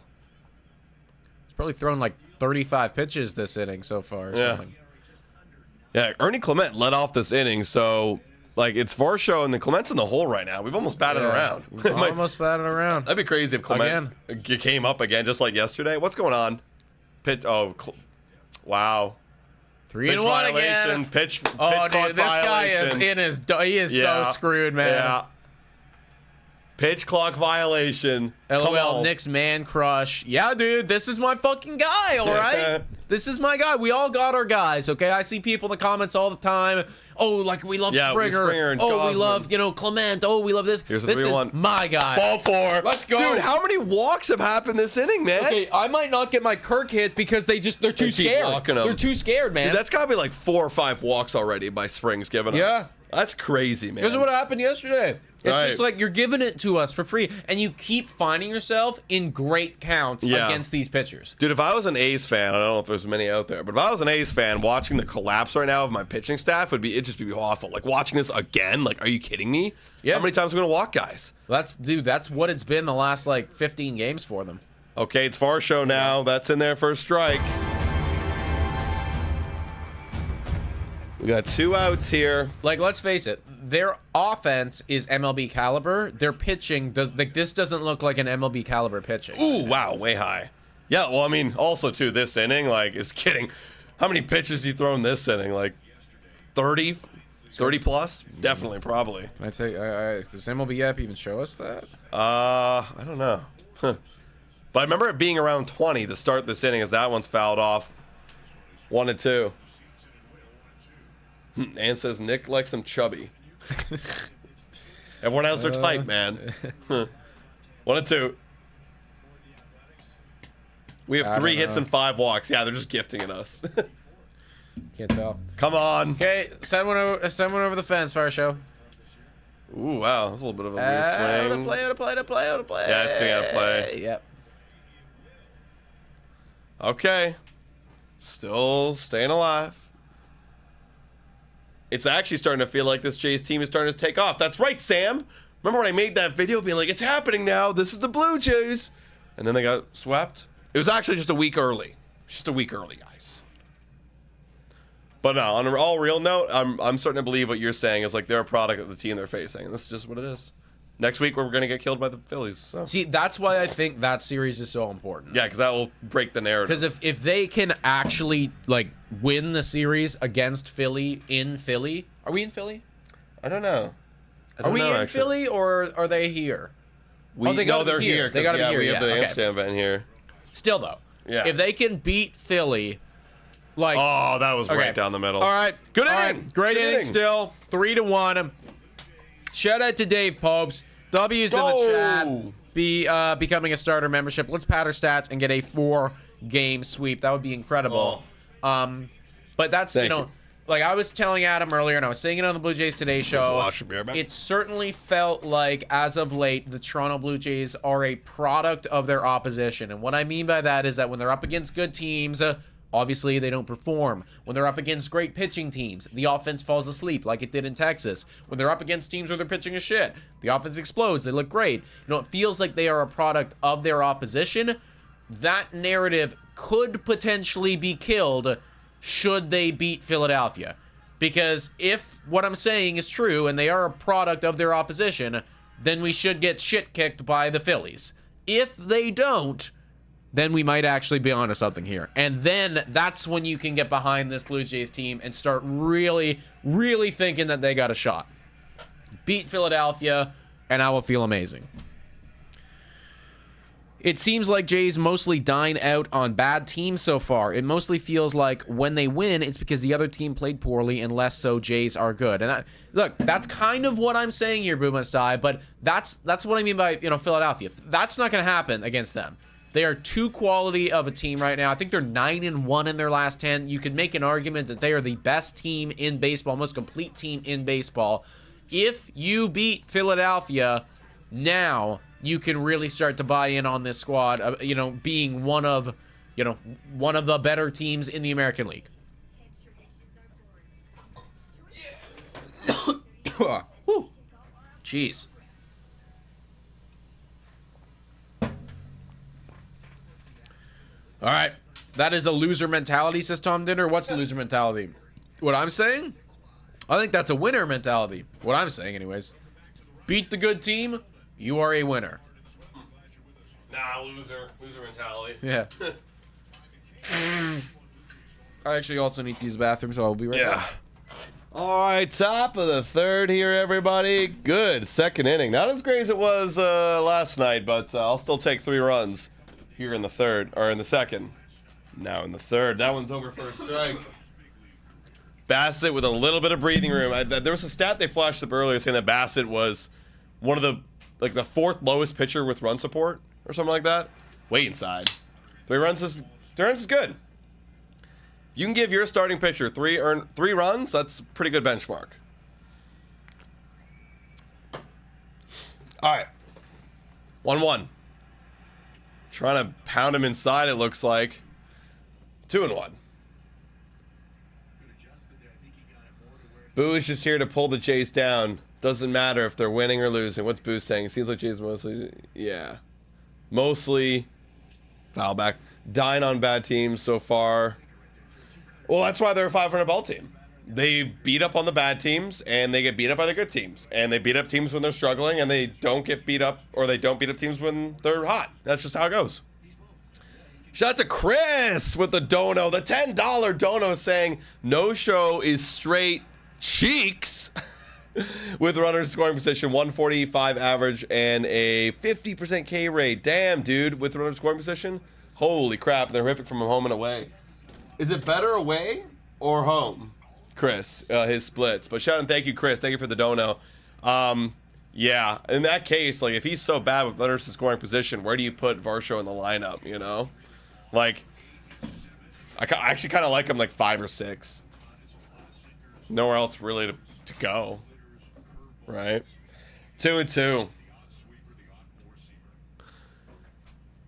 He's probably thrown like 35 pitches this inning so far. Or something. Yeah, Ernie Clement led off this inning, so like it's Varsho and the Clement's in the hole right now. We've almost batted around. We've almost batted around. That'd be crazy if Clement came up again just like yesterday. What's going on? Pitch. Oh, wow. 3-1 again. Pitch dude, clock this guy is violation. in his. He is so screwed, man. Yeah. Pitch clock violation. LOL, Nick's man crush. Yeah, dude, this is my fucking guy, all right? This is my guy. We all got our guys, okay? I see people in the comments all the time. Oh, like, we love Springer. And oh, Gosman. we love, Clement. Oh, we love this. Here's the this 3-1. is my guy. Ball 4. Let's go. Dude, how many walks have happened this inning, man? Okay, I might not get my Kirk hit because they're too scared. They're too scared, man. Dude, that's got to be like 4 or 5 walks already by Springs giving up. Yeah. That's crazy, man. This is what happened yesterday. It's Right. just like you're giving it to us for free, and you keep finding yourself in great counts against these pitchers. Dude, if I was an A's fan, I don't know if there's many out there, but if I was an A's fan, watching the collapse right now of my pitching staff it'd just be awful. Like watching this again, like, are you kidding me? Yeah. How many times are we gonna walk guys? That's what it's been the last like 15 games for them. Okay, it's Varsho now. That's in there for a strike. We got 2 outs here. Like, let's face it, their offense is MLB caliber. Their pitching this doesn't look like an MLB caliber pitching. Ooh, wow, way high. Yeah, well, I mean, also too, this inning, like, is kidding. How many pitches do you throw in this inning? Like 30 plus? Definitely, probably. Can I say, does MLB app even show us that? I don't know. But I remember it being around 20 to start this inning as that one's fouled off. 1-2. Ann says Nick likes him chubby. Everyone has their type, man. 1-2. We have 3 hits and 5 walks. Yeah, they're just gifting it us. Can't tell. Come on. Okay, send one over the fence, Fire Show. Ooh, wow. That's a little bit of a weird swing. Out of play. Yeah, it's going to play. Yep. Okay. Still staying alive. It's actually starting to feel like this Jays team is starting to take off. That's right, Sam. Remember when I made that video being like, it's happening now. This is the Blue Jays. And then they got swept. It was actually just a week early. Just a week early, guys. But no, on an all real note, I'm starting to believe what you're saying is like they're a product of the team they're facing. And this is just what it is. Next week, we're going to get killed by the Phillies. So. See, that's why I think that series is so important. Yeah, because that will break the narrative. Because if they can actually like win the series against Philly in Philly, are we in Philly? I don't know. Are we know, in actually. Philly or are they here? We, they no, gotta they're be here. here. They gotta be here, We have yeah, the okay. Amsterdam event here. Still though, Yeah. if they can beat Philly, like Oh, that was okay. right down the middle. All right, Good all inning. right. Great Good inning still. 3-1. Shout out to Dave Popes. W's in the Go. chat. Becoming a starter membership. Let's pad our stats and get a 4-game sweep. That would be incredible. But that's Thank you know. you. Like I was telling Adam earlier, and I was saying it on the Blue Jays Today show, wash your beer back. it certainly felt like, as of late, the Toronto Blue Jays are a product of their opposition. And what I mean by that is that when they're up against good teams, obviously they don't perform. When they're up against great pitching teams, the offense falls asleep like it did in Texas. When they're up against teams where they're pitching a shit, the offense explodes. They look great. You know, it feels like they are a product of their opposition. That narrative could potentially be killed should they beat Philadelphia. Because if what I'm saying is true and they are a product of their opposition, then we should get shit kicked by the Phillies. If they don't, then we might actually be onto something here. And then that's when you can get behind this Blue Jays team and start really, really thinking that they got a shot. Beat Philadelphia, and I will feel amazing. It seems like Jays mostly dine out on bad teams so far. It mostly feels like when they win, it's because the other team played poorly, and less so Jays are good. And look, that's kind of what I'm saying here, Boo Must Die, but that's what I mean by, you know, Philadelphia. That's not going to happen against them. They are too quality of a team right now. I think they're 9-1 in their last 10. You could make an argument that they are the best team in baseball, most complete team in baseball. If you beat Philadelphia now, you can really start to buy in on this squad, you know, being one of the better teams in the American League. Whew. Jeez. All right. That is a loser mentality, says Tom Dinner. What's the loser mentality? What I'm saying? I think that's a winner mentality. What I'm saying, anyways. Beat the good team. You are a winner. Nah, loser mentality. Yeah. I actually also need to use the bathroom, so I'll be right back. All right, top of the third here, everybody. Good second inning. Not as great as it was last night, but I'll still take 3 runs here in the third, or in the second. Now in the third. That one's over for a strike. Bassett with a little bit of breathing room. There was a stat they flashed up earlier saying that Bassett was one of the 4th lowest pitcher with run support or something like that. Way inside. 3 runs is good. You can give your starting pitcher 3 runs, that's a pretty good benchmark. All right. 1-1. Trying to pound him inside, it looks like. 2-1. Boo is just here to pull the Jays down. Doesn't matter if they're winning or losing. What's Boo saying? It seems like Jays mostly, yeah. Mostly foul back. Dying on bad teams so far. Well, that's why they're a 500 ball team. They beat up on the bad teams, and they get beat up by the good teams. And they beat up teams when they're struggling, and they don't get beat up, or they don't beat up teams when they're hot. That's just how it goes. Shout out to Chris with the dono. The $10 dono saying, no show is straight cheeks. With runners scoring position, 145 average, and a 50% K rate. Damn, dude, with runners scoring position? Holy crap, they're horrific from home and away. Is it better away or home? Chris, his splits. But shout out and thank you, Chris. Thank you for the dono. Yeah, in that case, like, if he's so bad with runners scoring position, where do you put Varsho in the lineup, you know? Like, I actually kind of like him like 5 or 6. Nowhere else really to go. Right? 2-2.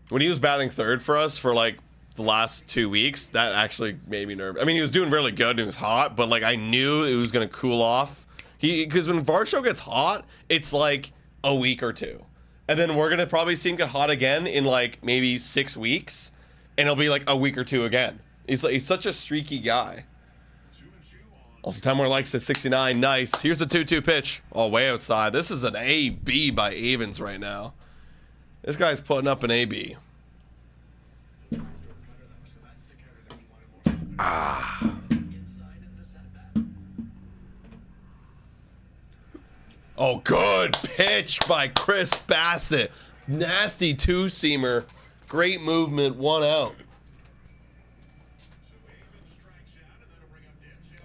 When he was batting third for us for like the last 2 weeks, that actually made me nervous. I mean, he was doing really good and he was hot, but like I knew it was gonna cool off. Because when Varsho gets hot, it's like a week or 2. And then we're gonna probably see him get hot again in like maybe 6 weeks, and it'll be like a week or 2 again. He's such a streaky guy. Also, Temler likes the 69. Nice. Here's the 2-2 pitch. Oh, way outside. This is an AB by Avens right now. This guy's putting up an AB. Oh, good pitch by Chris Bassett. Nasty two-seamer. Great movement, 1 out.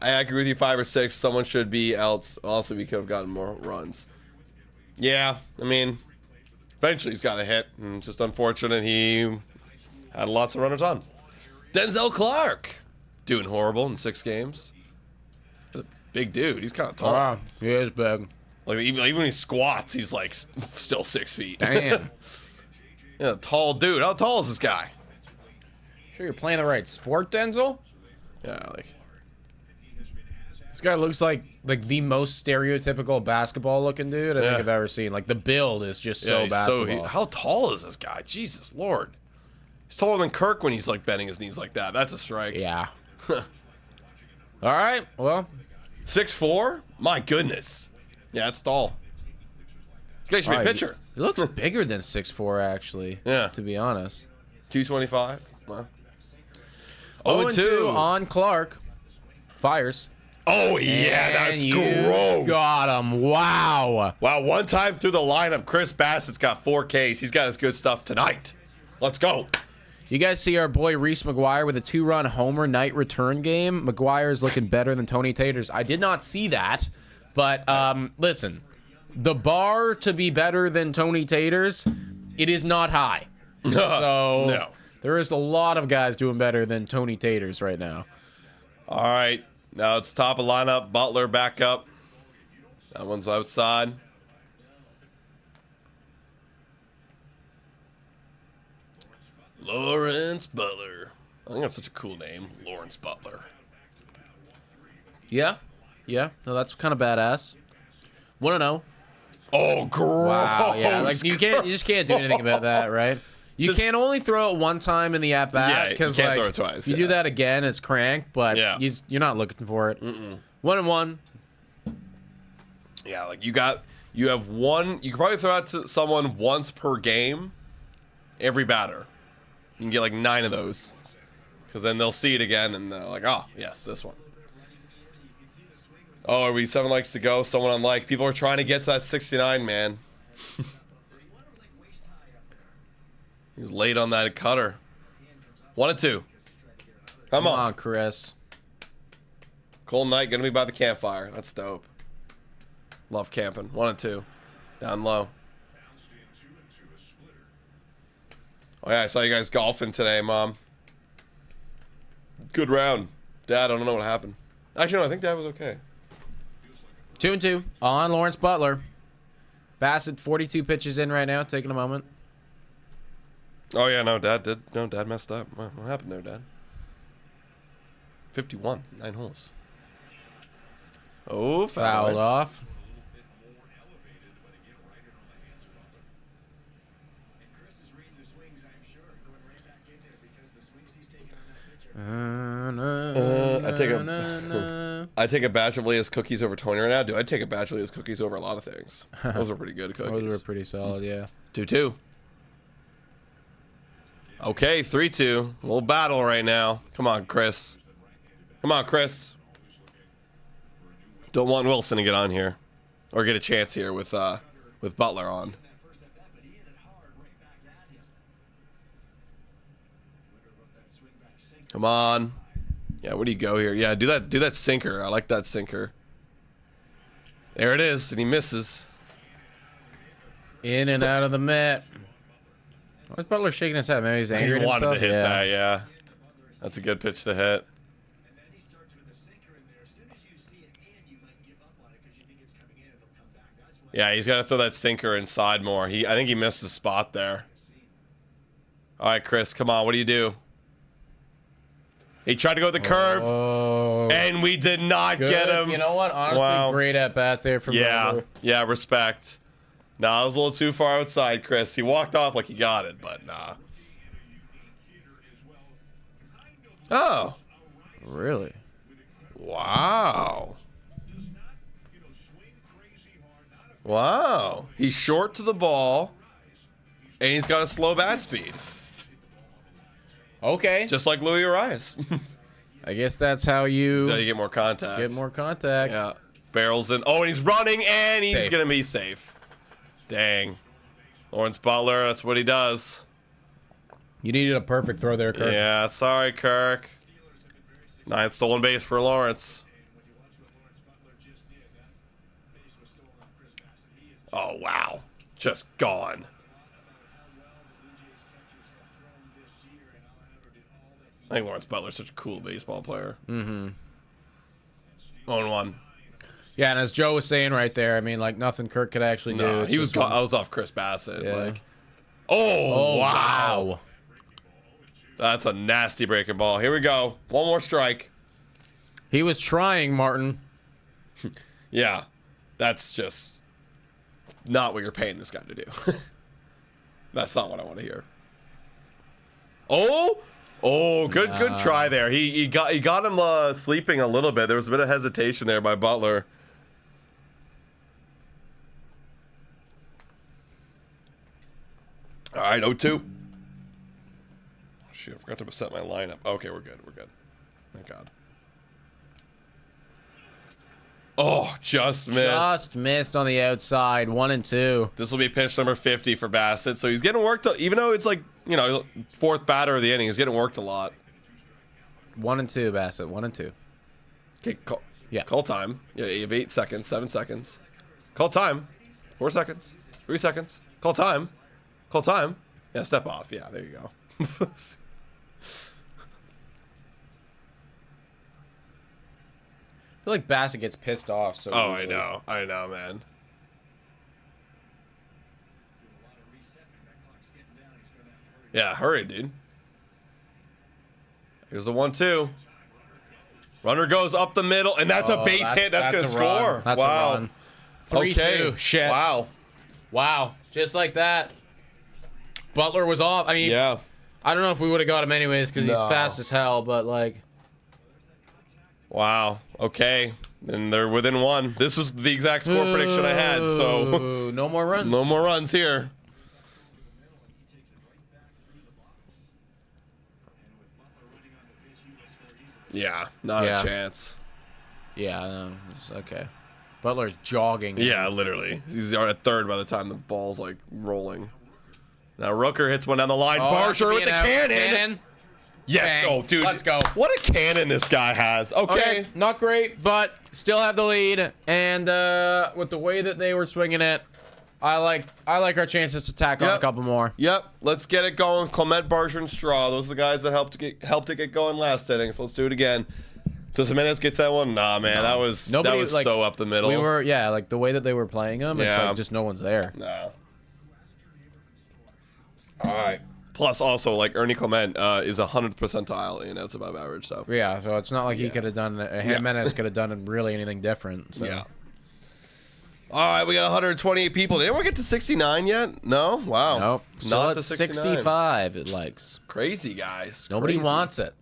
I agree with you, 5 or 6. Someone should be else. Also, we could have gotten more runs. Yeah, I mean, eventually he's got a hit. And it's just unfortunate he had lots of runners on. Denzel Clark doing horrible in 6 games. He's a big dude. He's kind of tall. Wow, he is big. Like even when he squats, he's like still 6 feet. Damn. Yeah, tall dude. How tall is this guy? Sure you're playing the right sport, Denzel? Yeah, like This guy looks like the most stereotypical basketball-looking dude I think I've ever seen. Like, the build is just so basketball. How tall is this guy? Jesus Lord. He's taller than Kirk when he's like bending his knees like that. That's a strike. Yeah. All right, well. 6'4"? My goodness. Yeah, it's tall. This guy should be a pitcher. He looks bigger than 6'4", actually. Yeah. To be honest. 225. Wow. 0-2 on Clark. Fires. Oh, yeah, that's you gross. Got him. Wow. Wow, one time through the lineup, Chris Bassett's got 4 Ks. He's got his good stuff tonight. Let's go. You guys see our boy Reese McGuire with a 2-run homer night return game. McGuire's looking better than Tony Taters. I did not see that, but listen, the bar to be better than Tony Taters, it is not high. So no. There is a lot of guys doing better than Tony Taters right now. All right. Now it's top of lineup. Butler back up. That one's outside. Lawrence Butler. I think that's such a cool name. Lawrence Butler. Yeah. Yeah. No, that's kind of badass. 1-0. Oh, gross. Wow. Yeah. Like you just can't do anything about that, right? You can only throw it one time in the at bat because you can't throw it twice. You do that again, it's cranked. But you're not looking for it. 1-1. Yeah, like you have one. You can probably throw out to someone once per game. Every batter, you can get like 9 of those, because then they'll see it again and they're like, oh yes, this one. Oh, are we 7 likes to go? Someone unlike. People are trying to get to that 69, man. He was late on that cutter. 1-2. Come on, Chris. Cold night, gonna be by the campfire. That's dope. Love camping. 1-2. Down low. Oh yeah, I saw you guys golfing today, Mom. Good round. Dad, I don't know what happened. Actually, no, I think Dad was okay. 2-2 on Lawrence Butler. Bassett 42 pitches in right now, taking a moment. Oh yeah, no, Dad messed up. What happened there, Dad? 51, 9 holes. Oh, fouled off. I take a batch of Leah's cookies over 20 right now. Dude, I'd take a batch of Leah's cookies over a lot of things. Those are pretty good cookies. Those were pretty solid, yeah. 2-2. Okay, 3-2. A little battle right now. Come on, Chris. Come on, Chris. Don't want Wilson to get on here, or get a chance here with Butler on. Come on. Yeah, where do you go here? Yeah, do that sinker. I like that sinker. There it is, and he misses. In and out of the mitt. Why is Butler shaking his head? Maybe he's angry at himself? He wanted to hit that, yeah. That's a good pitch to hit. Yeah, he's got to throw that sinker inside more. I think he missed a spot there. All right, Chris, come on. What do you do? He tried to go with the curve, and we did not get him. You know what? Honestly, great at bat there from Butler. Yeah, respect. Nah, it was a little too far outside, Chris. He walked off like he got it, but nah. Oh. Really? Wow. Wow. He's short to the ball, and he's got a slow bat speed. Okay. Just like Luis Arias. I guess that's how you get more contact. Get more contact. Yeah. barrels in. Oh, and he's running, and he's Safe. going to be safe. Dang. Lawrence Butler, that's what he does. You needed a perfect throw there, Kirk. Yeah, sorry, Kirk. 9th stolen base for Lawrence. Oh, wow. Just gone. I think Lawrence Butler's such a cool baseball player. Mm-hmm. 0-1. Yeah, and as Joe was saying right there, I mean, like, nothing Kirk could actually do. No, It's he was. just I was off Chris Bassett. Yeah. Like, oh, wow. wow. That's a nasty breaking ball. Here we go. One more strike. He was trying, Martin. Yeah, that's just not what you're paying this guy to do. That's not what I want to hear. Oh, good try there. He got him sleeping a little bit. There was a bit of hesitation there by Butler. All right, 0-2. Shoot, I forgot to set my lineup. Okay, we're good. We're good. Thank God. Oh, just missed. Just missed on the outside. 1-2. This will be pitch number 50 for Bassett. So he's getting worked, even though it's like, you know, 4th batter of the inning. He's getting worked a lot. 1-2, Bassett. 1-2. Okay, call, Yeah. call time. Yeah, you have 8 seconds, 7 seconds. Call time. 4 seconds. 3 seconds. Call time. Call time. Yeah, step off. Yeah, there you go. I feel like Bassett gets pissed off so Oh, easily. I know, man. Yeah, hurry, dude. Here's the 1-2. Runner goes up the middle, and that's a base hit. That's going to score. That's wow. a run. 3-2. Okay. Shit. Wow. Wow. Just like that. Butler was off. I mean, Yeah. I don't know if we would have got him anyways because he's No. fast as hell, but like. Wow. Okay. And they're within 1. This was the exact score prediction I had, so Ooh, no more runs. no more runs here. Yeah, not Yeah. a chance. Yeah, it's okay. Butler's jogging. Yeah, literally. He's at 3rd by the time the ball's like rolling. Now Rooker hits one down the line. Oh, that should Barsher be with the an out. cannon. Yes. Bang. Oh, dude. Let's go. What a cannon this guy has. Okay. Not great, but still have the lead. And with the way that they were swinging it, I like our chances to tack on a Yep. couple more. Yep. Let's get it going. Clement, Barsher, and Straw. Those are the guys that helped it get going last inning. So let's do it again. Does Jimenez get that one? Nah, man. That was Nobody, like, so up the middle. We were, yeah, like the way that they were playing them, it's Yeah. like just no one's there. No. All right. Plus, also, like, Ernie Clement is 100th percentile in outs above average. So Yeah, so it's not like he could have done, Jimenez could have done really anything different. So. yeah. All right, we got 128 people. Did anyone get to 69 yet? No. Wow. Nope. Still Not at to 69. 65, it likes. Crazy guys. Nobody Crazy. wants it.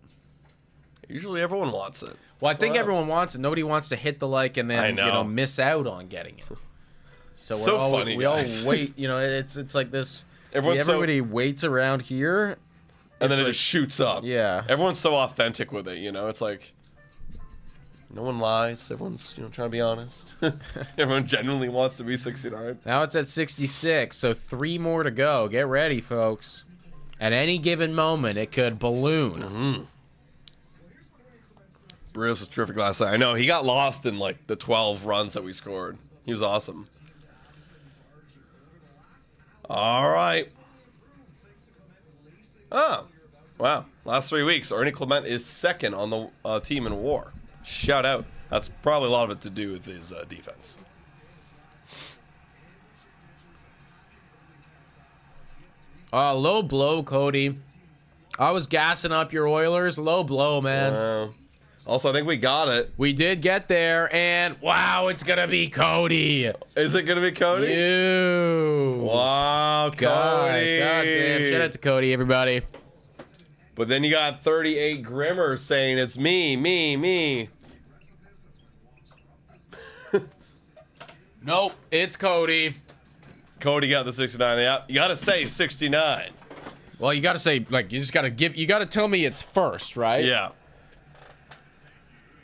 Usually, everyone wants it. Well, I think Wow. everyone wants it. Nobody wants to hit the like and then I know. miss out on getting it. So, So we're all, funny, we all guys. wait. It's like this. Everyone's Everybody waits around here. And then it like- just shoots up. Yeah. Everyone's so authentic with it, you know? It's like, no one lies. Everyone's, trying to be honest. Everyone genuinely wants to be 69. Now it's at 66, so 3 more to go. Get ready, folks. At any given moment, it could balloon. Brewhouse was terrific last night. I know, he got lost in, like, the 12 runs that we scored. He was awesome. All right. Oh, wow. Last 3 weeks, Ernie Clement is 2nd on the team in WAR. Shout out. That's probably a lot of it to do with his defense. Low blow, Cody. I was gassing up your Oilers. Low blow, man. Also, I think we got it. We did get there, and wow, it's going to be Cody. Is it going to be Cody? Ew. Wow, Cody. God damn. Shout out to Cody, everybody. But then you got 38 Grimmer saying it's me. Nope, it's Cody. Cody got the 69. Yeah, you got to say 69. Well, you got to say, like, you got to tell me it's first, right? Yeah.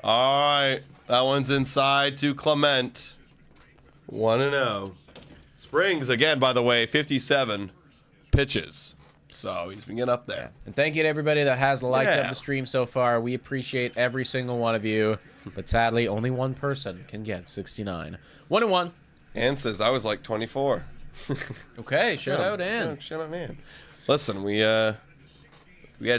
All right. That one's inside to Clement. 1-0. Springs, again, by the way, 57 pitches. So he's been getting up there. And thank you to everybody that has liked Yeah. up the stream so far. We appreciate every single one of you. But sadly, only one person can get 69. 1-1. Ann says, I was like 24. Okay, shout out, Ann. Shout out, Ann. Listen, we had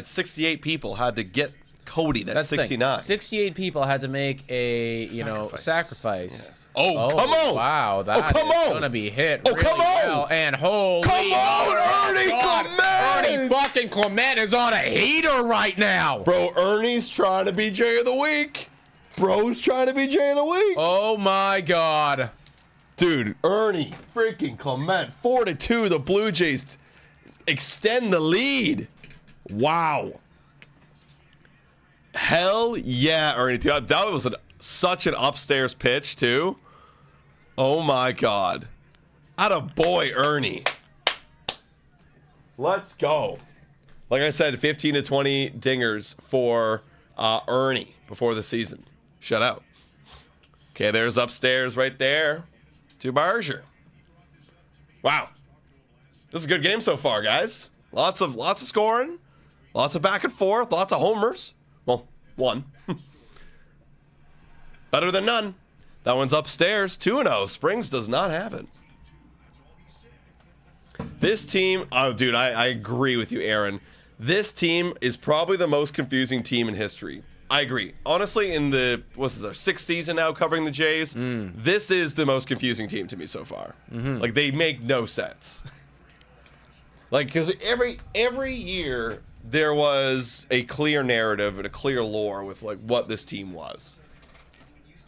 68 people had to get Cody. That's the thing. 69. 68 people had to make a, sacrifice. Yes. Oh, come on. Wow, that come is on. going to be hit Oh, really come on. well. And holy Come on, Ernie Clement. Ernie fucking Clement is on a heater right now. Bro, Ernie's trying to be Jay of the Week. Bro's trying to be Jay of the Week. Oh, my God. Dude, Ernie freaking Clement. 4-2. The Blue Jays extend the lead. Wow. Hell yeah, Ernie. Dude, that was such an upstairs pitch, too. Oh, my God. Attaboy, Ernie. Let's go. Like I said, 15 to 20 dingers for Ernie before the season. Shut out. Okay, there's upstairs right there to Barger. Wow. This is a good game so far, guys. Lots of scoring. Lots of back and forth. Lots of homers. Well, one. Better than none. That one's upstairs. 2-0. Springs does not have it. This team, oh, dude, I agree with you, Aaron. This team is probably the most confusing team in history. I agree. Honestly, in the, what's this, our 6th season now covering the Jays, this is the most confusing team to me so far. Like, they make no sense. Like, because every year there was a clear narrative and a clear lore with, like, what this team was.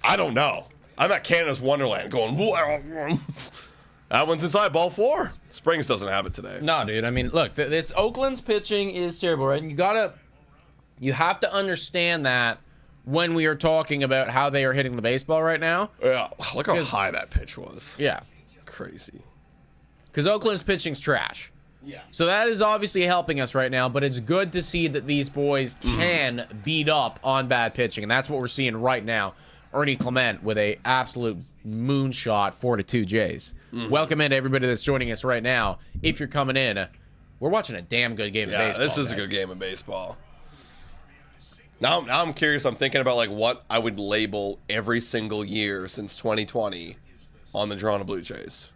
I don't know. I'm at Canada's Wonderland going, that one's inside, ball 4. Springs doesn't have it today. No, dude. I mean, look, it's Oakland's pitching is terrible, right? And you have to understand that when we are talking about how they are hitting the baseball right now. Yeah, look how high that pitch was. Yeah. Crazy. Because Oakland's pitching's trash. Yeah. So that is obviously helping us right now, but it's good to see that these boys can beat up on bad pitching, and that's what we're seeing right now. Ernie Clement with a absolute moonshot 4-2 Jays. Welcome in to everybody that's joining us right now. If you're coming in, we're watching a damn good game of baseball. This is a good game of baseball. Now I'm curious. I'm thinking about like what I would label every single year since 2020 on the Toronto Blue Jays.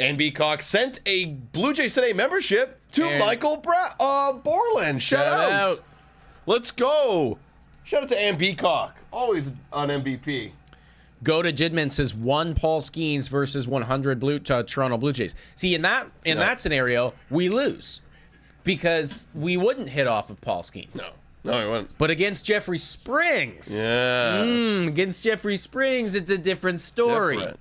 NB Cox sent a Blue Jays Today membership to Michael Borland. Shout out. Let's go. Shout out to NB Cox. Always on MVP. Go to Jidman says 1 Paul Skeens versus 100 Toronto Blue Jays. See, in that scenario, we lose because we wouldn't hit off of Paul Skeens. No, we wouldn't. But against Jeffrey Springs, against Jeffrey Springs, it's a different story. Different.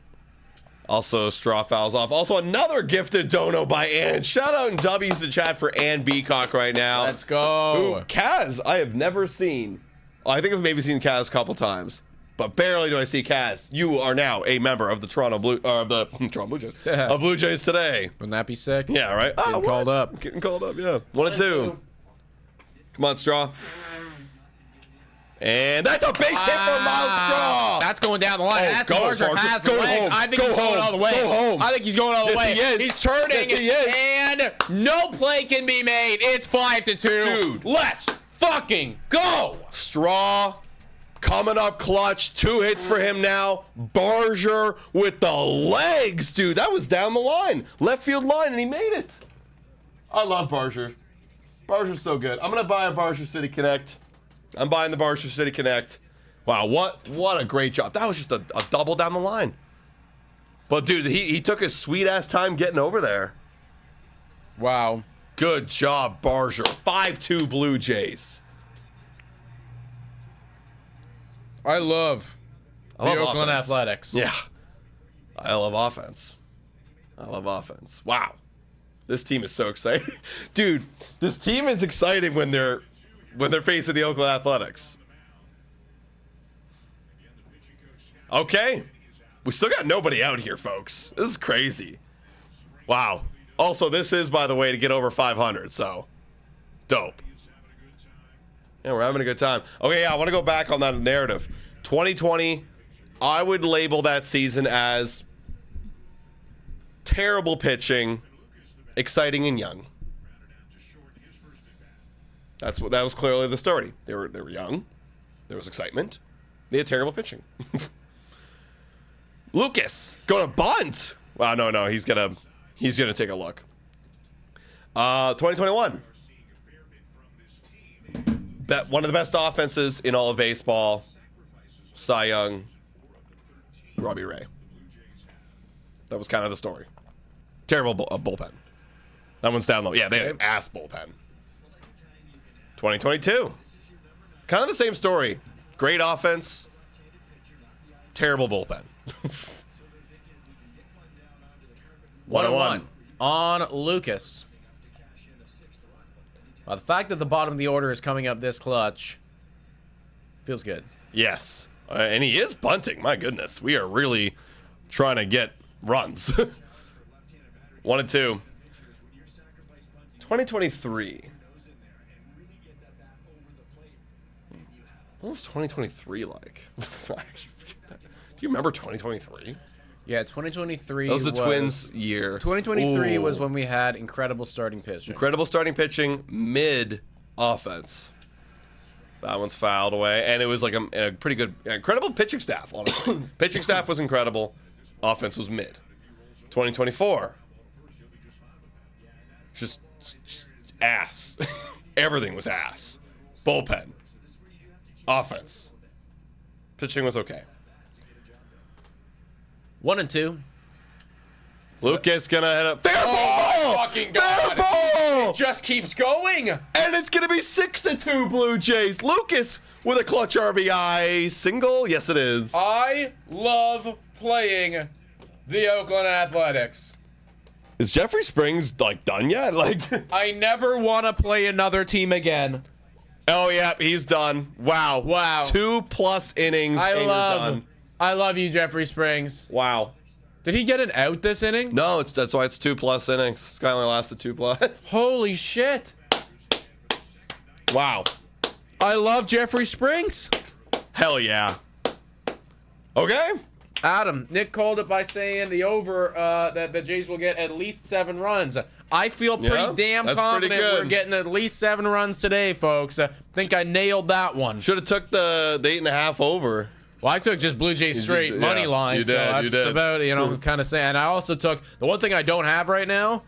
Also, straw fouls off. Also, another gifted dono by Ann. Shout out and W's to chat for Ann Beacock right now. Let's go. Who, Kaz, I have never seen. I think I've maybe seen Kaz a couple times, but barely do I see Kaz. You are now a member of the Toronto Blue Jays. Of Blue Jays Today. Wouldn't that be sick? Yeah, right. Getting called up. Getting called up. Yeah. 1-2. Come on, Straw. And that's a base hit for Miles Straw. That's going down the line. That's Barger. has Go legs. home. I think Go he's going home. all the way. Go home. I think he's going all the way. He is. He's turning. Yes, he is. And no play can be made. It's 5-2. Dude. Let's fucking go. Straw coming up clutch. 2 hits for him now. Barger with the legs, dude. That was down the line. Left field line, and he made it. I love Barger. Barger's so good. I'm going to buy a Barger City Connect. I'm buying the Barger City Connect. Wow, what a great job. That was just a double down the line. But, dude, he took his sweet-ass time getting over there. Wow. Good job, Barger. 5-2 Blue Jays. I love the Oakland offense. Athletics. Yeah. I love offense. Wow. This team is so exciting. Dude, this team is exciting when they're facing the Oakland Athletics. Okay. We still got nobody out here, folks. This is crazy. Wow. Also, this is, by the way, to get over 500, so dope. Yeah, we're having a good time. Okay, yeah, I want to go back on that narrative. 2020, I would label that season as terrible pitching, exciting and young. That was clearly the story. They were young. There was excitement. They had terrible pitching. Lucas going to bunt. Wow, no, he's gonna take a look. 2021. One of the best offenses in all of baseball. Cy Young, Robbie Ray. That was kind of the story. Terrible bullpen. That one's down low. Yeah, they had an ass bullpen. 2022. Kind of the same story. Great offense. Terrible bullpen. 1-1 on Lucas. The fact that the bottom of the order is coming up this clutch feels good. Yes. And he is bunting. My goodness. We are really trying to get runs. 1-2. 2023. What was 2023 like? Do you remember 2023? Yeah, 2023 That was the Twins year. 2023 was when we had incredible starting pitching. Incredible starting pitching, mid offense. That one's fouled away. And it was like a pretty good, incredible pitching staff, honestly. Pitching staff was incredible. Offense was mid. 2024. Just ass. Everything was ass. Bullpen. Offense. Pitching was okay. 1-2. Lucas gonna head up. Fair ball! Fucking Fair God. ball! It just keeps going. And it's gonna be 6-2 Blue Jays. Lucas with a clutch RBI single. Yes, it is. I love playing the Oakland Athletics. Is Jeffrey Springs like done yet? Like, I never want to play another team again. oh yeah, he's done. Wow. Wow. 2+ innings. and you're done. I love you, Jeffrey Springs. Wow. Did he get an out this inning? No, that's why it's 2+ innings. This guy only lasted 2+. Holy shit. Wow. I love Jeffrey Springs. Hell yeah. Okay. Adam, Nick called it by saying the over that the Jays will get at least 7 runs. I feel pretty Yeah, damn that's pretty confident good. we're getting at least 7 runs today, folks. I think I nailed that one. Should have took the 8.5 over. Well, I took just Blue Jays straight did, money yeah, line, you so did, that's you did. about, kind of saying. And I also took, the one thing I don't have right now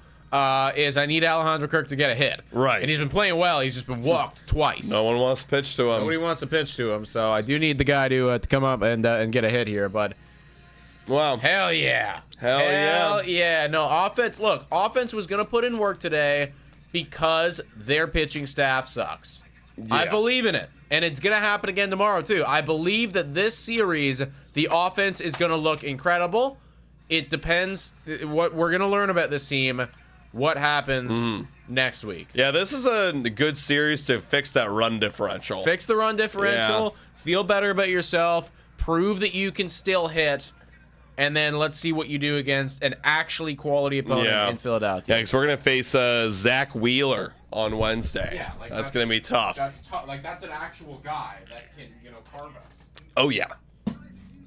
is I need Alejandro Kirk to get a hit. Right. And he's been playing well. He's just been walked twice. No one wants to pitch to him. Nobody wants to pitch to him, so I do need the guy to come up and get a hit here, but Wow. hell yeah. Hell Hell yeah. No, offense, look, offense was going to put in work today because their pitching staff sucks. I Yeah. believe in it. And it's going to happen again tomorrow, too. I believe that this series, the offense is going to look incredible. It depends what we're going to learn about this team, what happens next week. Yeah, this is a good series to fix that run differential. Fix the run differential, feel better about yourself, prove that you can still hit, and then let's see what you do against an actually quality opponent in Philadelphia. Yeah, because we're going to face Zach Wheeler on Wednesday. Yeah, like that's going to be tough. That's tough. Like, that's an actual guy that can, carve us. Oh, yeah.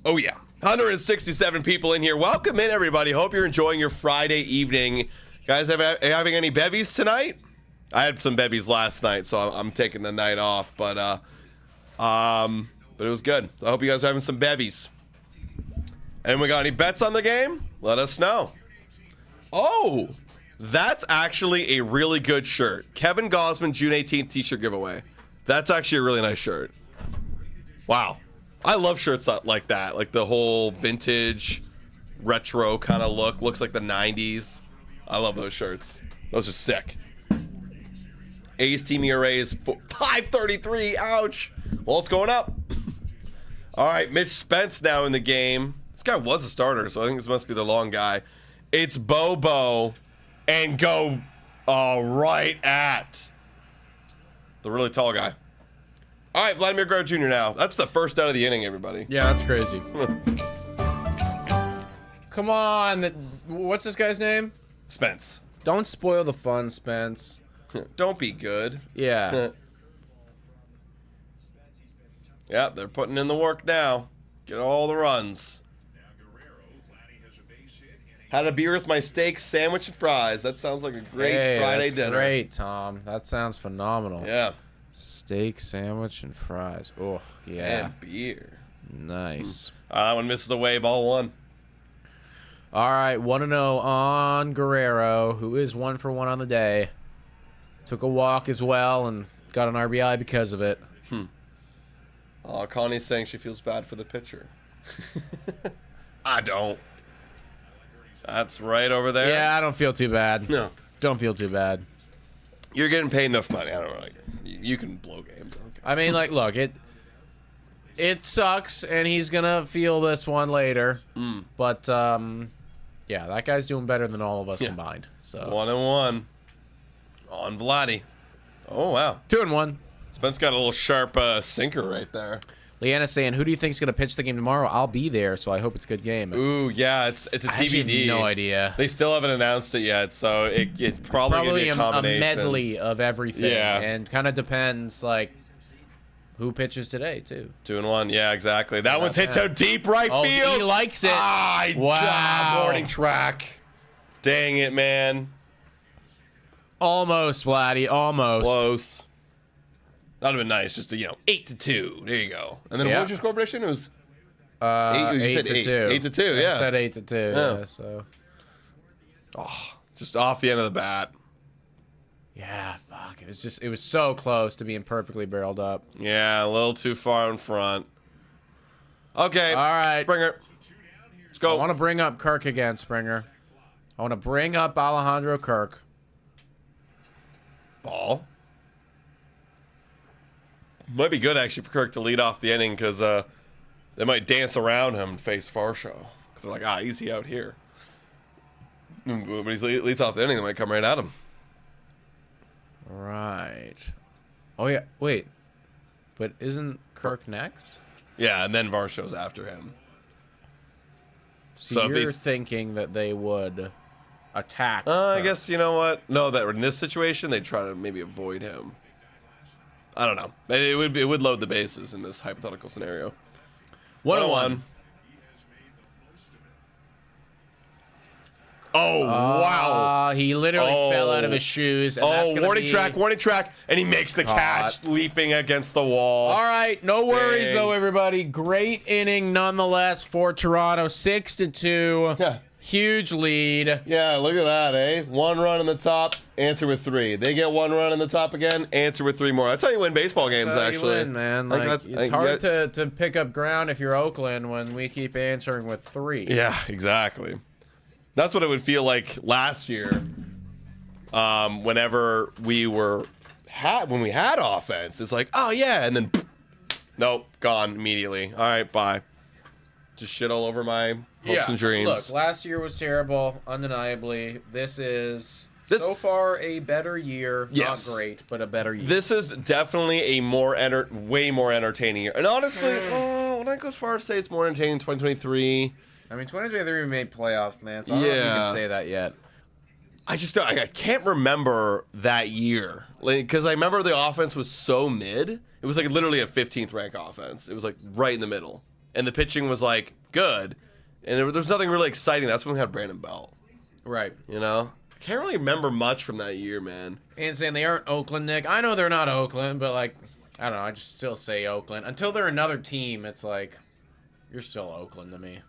Oh, yeah. 167 people in here. Welcome in, everybody. Hope you're enjoying your Friday evening. Guys, having any bevies tonight? I had some bevies last night, so I'm taking the night off. But it was good. I hope you guys are having some bevies. And we got any bets on the game? Let us know. Oh, that's actually a really good shirt. Kevin Gosman, June 18th t-shirt giveaway. That's actually a really nice shirt. Wow. I love shirts like that. Like the whole vintage, retro kind of look. Looks like the 90s. I love those shirts. Those are sick. A's team ERA is 5.33. Ouch. Well, it's going up. All right, Mitch Spence now in the game. This guy was a starter, so I think this must be the long guy. It's Bobo and go right at the really tall guy. All right, Vladimir Guerrero Jr. now. That's the first out of the inning, everybody. Yeah, that's crazy. Come on. What's this guy's name? Spence. Don't spoil the fun, Spence. Don't be good. Yeah. Yeah, they're putting in the work now. Get all the runs. Had a beer with my steak, sandwich, and fries. That sounds like a great Friday that's dinner. Great, Tom. That sounds phenomenal. Yeah. Steak, sandwich, and fries. Oh, yeah. And beer. Nice. That one misses away, ball one. All right, 1-0 on Guerrero, who is 1 for 1 on the day. Took a walk as well and got an RBI because of it. Connie's saying she feels bad for the pitcher. I don't. That's right over there. Yeah, I don't feel too bad. No. Don't feel too bad. You're getting paid enough money. I don't know. Like, you can blow games. I don't care. I mean, like, look, it sucks, and he's gonna feel this one later. But yeah, that guy's doing better than all of us combined. So 1-1 on Vladdy. Oh wow. 2-1. Spence got a little sharp sinker right there. Leanna's saying, "Who do you think's gonna pitch the game tomorrow?" I'll be there, so I hope it's a good game. Ooh, yeah, it's a I actually TBD. have no idea. They still haven't announced it yet, so it's probably gonna be a combination. medley of everything. Yeah. And kind of depends, like, who pitches today, too. 2-1, yeah, exactly. That one's hit to deep right Oh, field. he likes it. Wow. Warning track. Dang it, man. Almost, Vladdy, almost. Close. That'd have been nice, just to 8-2. There you go. And then what was your score prediction? It was 8 to 2. 8-2, I yeah. said 8 to 2. Yeah. Yeah, so. Just off the end of the bat. Yeah, fuck. It was so close to being perfectly barreled up. Yeah, a little too far in front. Okay. All right. Springer. Let's I go. want to bring up Kirk again, Springer. I want to bring up Alejandro Kirk. Ball. Might be good, actually, for Kirk to lead off the inning because they might dance around him and face Varsho. Because they're like, easy out here. But he leads off the inning, they might come right at him. Right. Oh, yeah. Wait. But isn't Kirk next? Yeah, and then Varsho's after him. So if you're he's- thinking that they would attack I Kirk. guess, you know what? No, that in this situation, they'd try to maybe avoid him. I don't know. It would load the bases in this hypothetical scenario. 101. Oh, wow. He literally fell out of his shoes. And that's gonna warning be track, and he makes the catch, leaping against the wall. All right, no worries Dang. though, everybody. Great inning nonetheless for Toronto, 6-2. Yeah. Huge lead. Yeah, look at that, eh? 1 run in the top, answer with 3. They get 1 run in the top again, answer with 3 more. That's how you win baseball games, That's how actually. you win, man. Like Like, that- it's like, hard to pick up ground if you're Oakland when we keep answering with 3. Yeah, exactly. That's what it would feel like last year. Whenever when we had offense, it's like, oh yeah, and then nope, gone immediately. All right, bye. Just shit all over my hopes and dreams. Look, last year was terrible, undeniably. This is so far a better year. Yes. Not great, but a better year. This is definitely a way more entertaining year. And honestly, would I go as far as say it's more entertaining than 2023? I mean, 2023 we made playoffs, man, so I don't know if you can say that yet. I can't remember that year. Because I remember the offense was so mid. It was like literally a 15th rank offense. It was like right in the middle. And the pitching was like good. And there's nothing really exciting. That's when we had Brandon Belt. Right. You know? I can't really remember much from that year, man. And saying they aren't Oakland, Nick. I know they're not Oakland, but like, I don't know. I just still say Oakland. Until they're another team, it's like, you're still Oakland to me.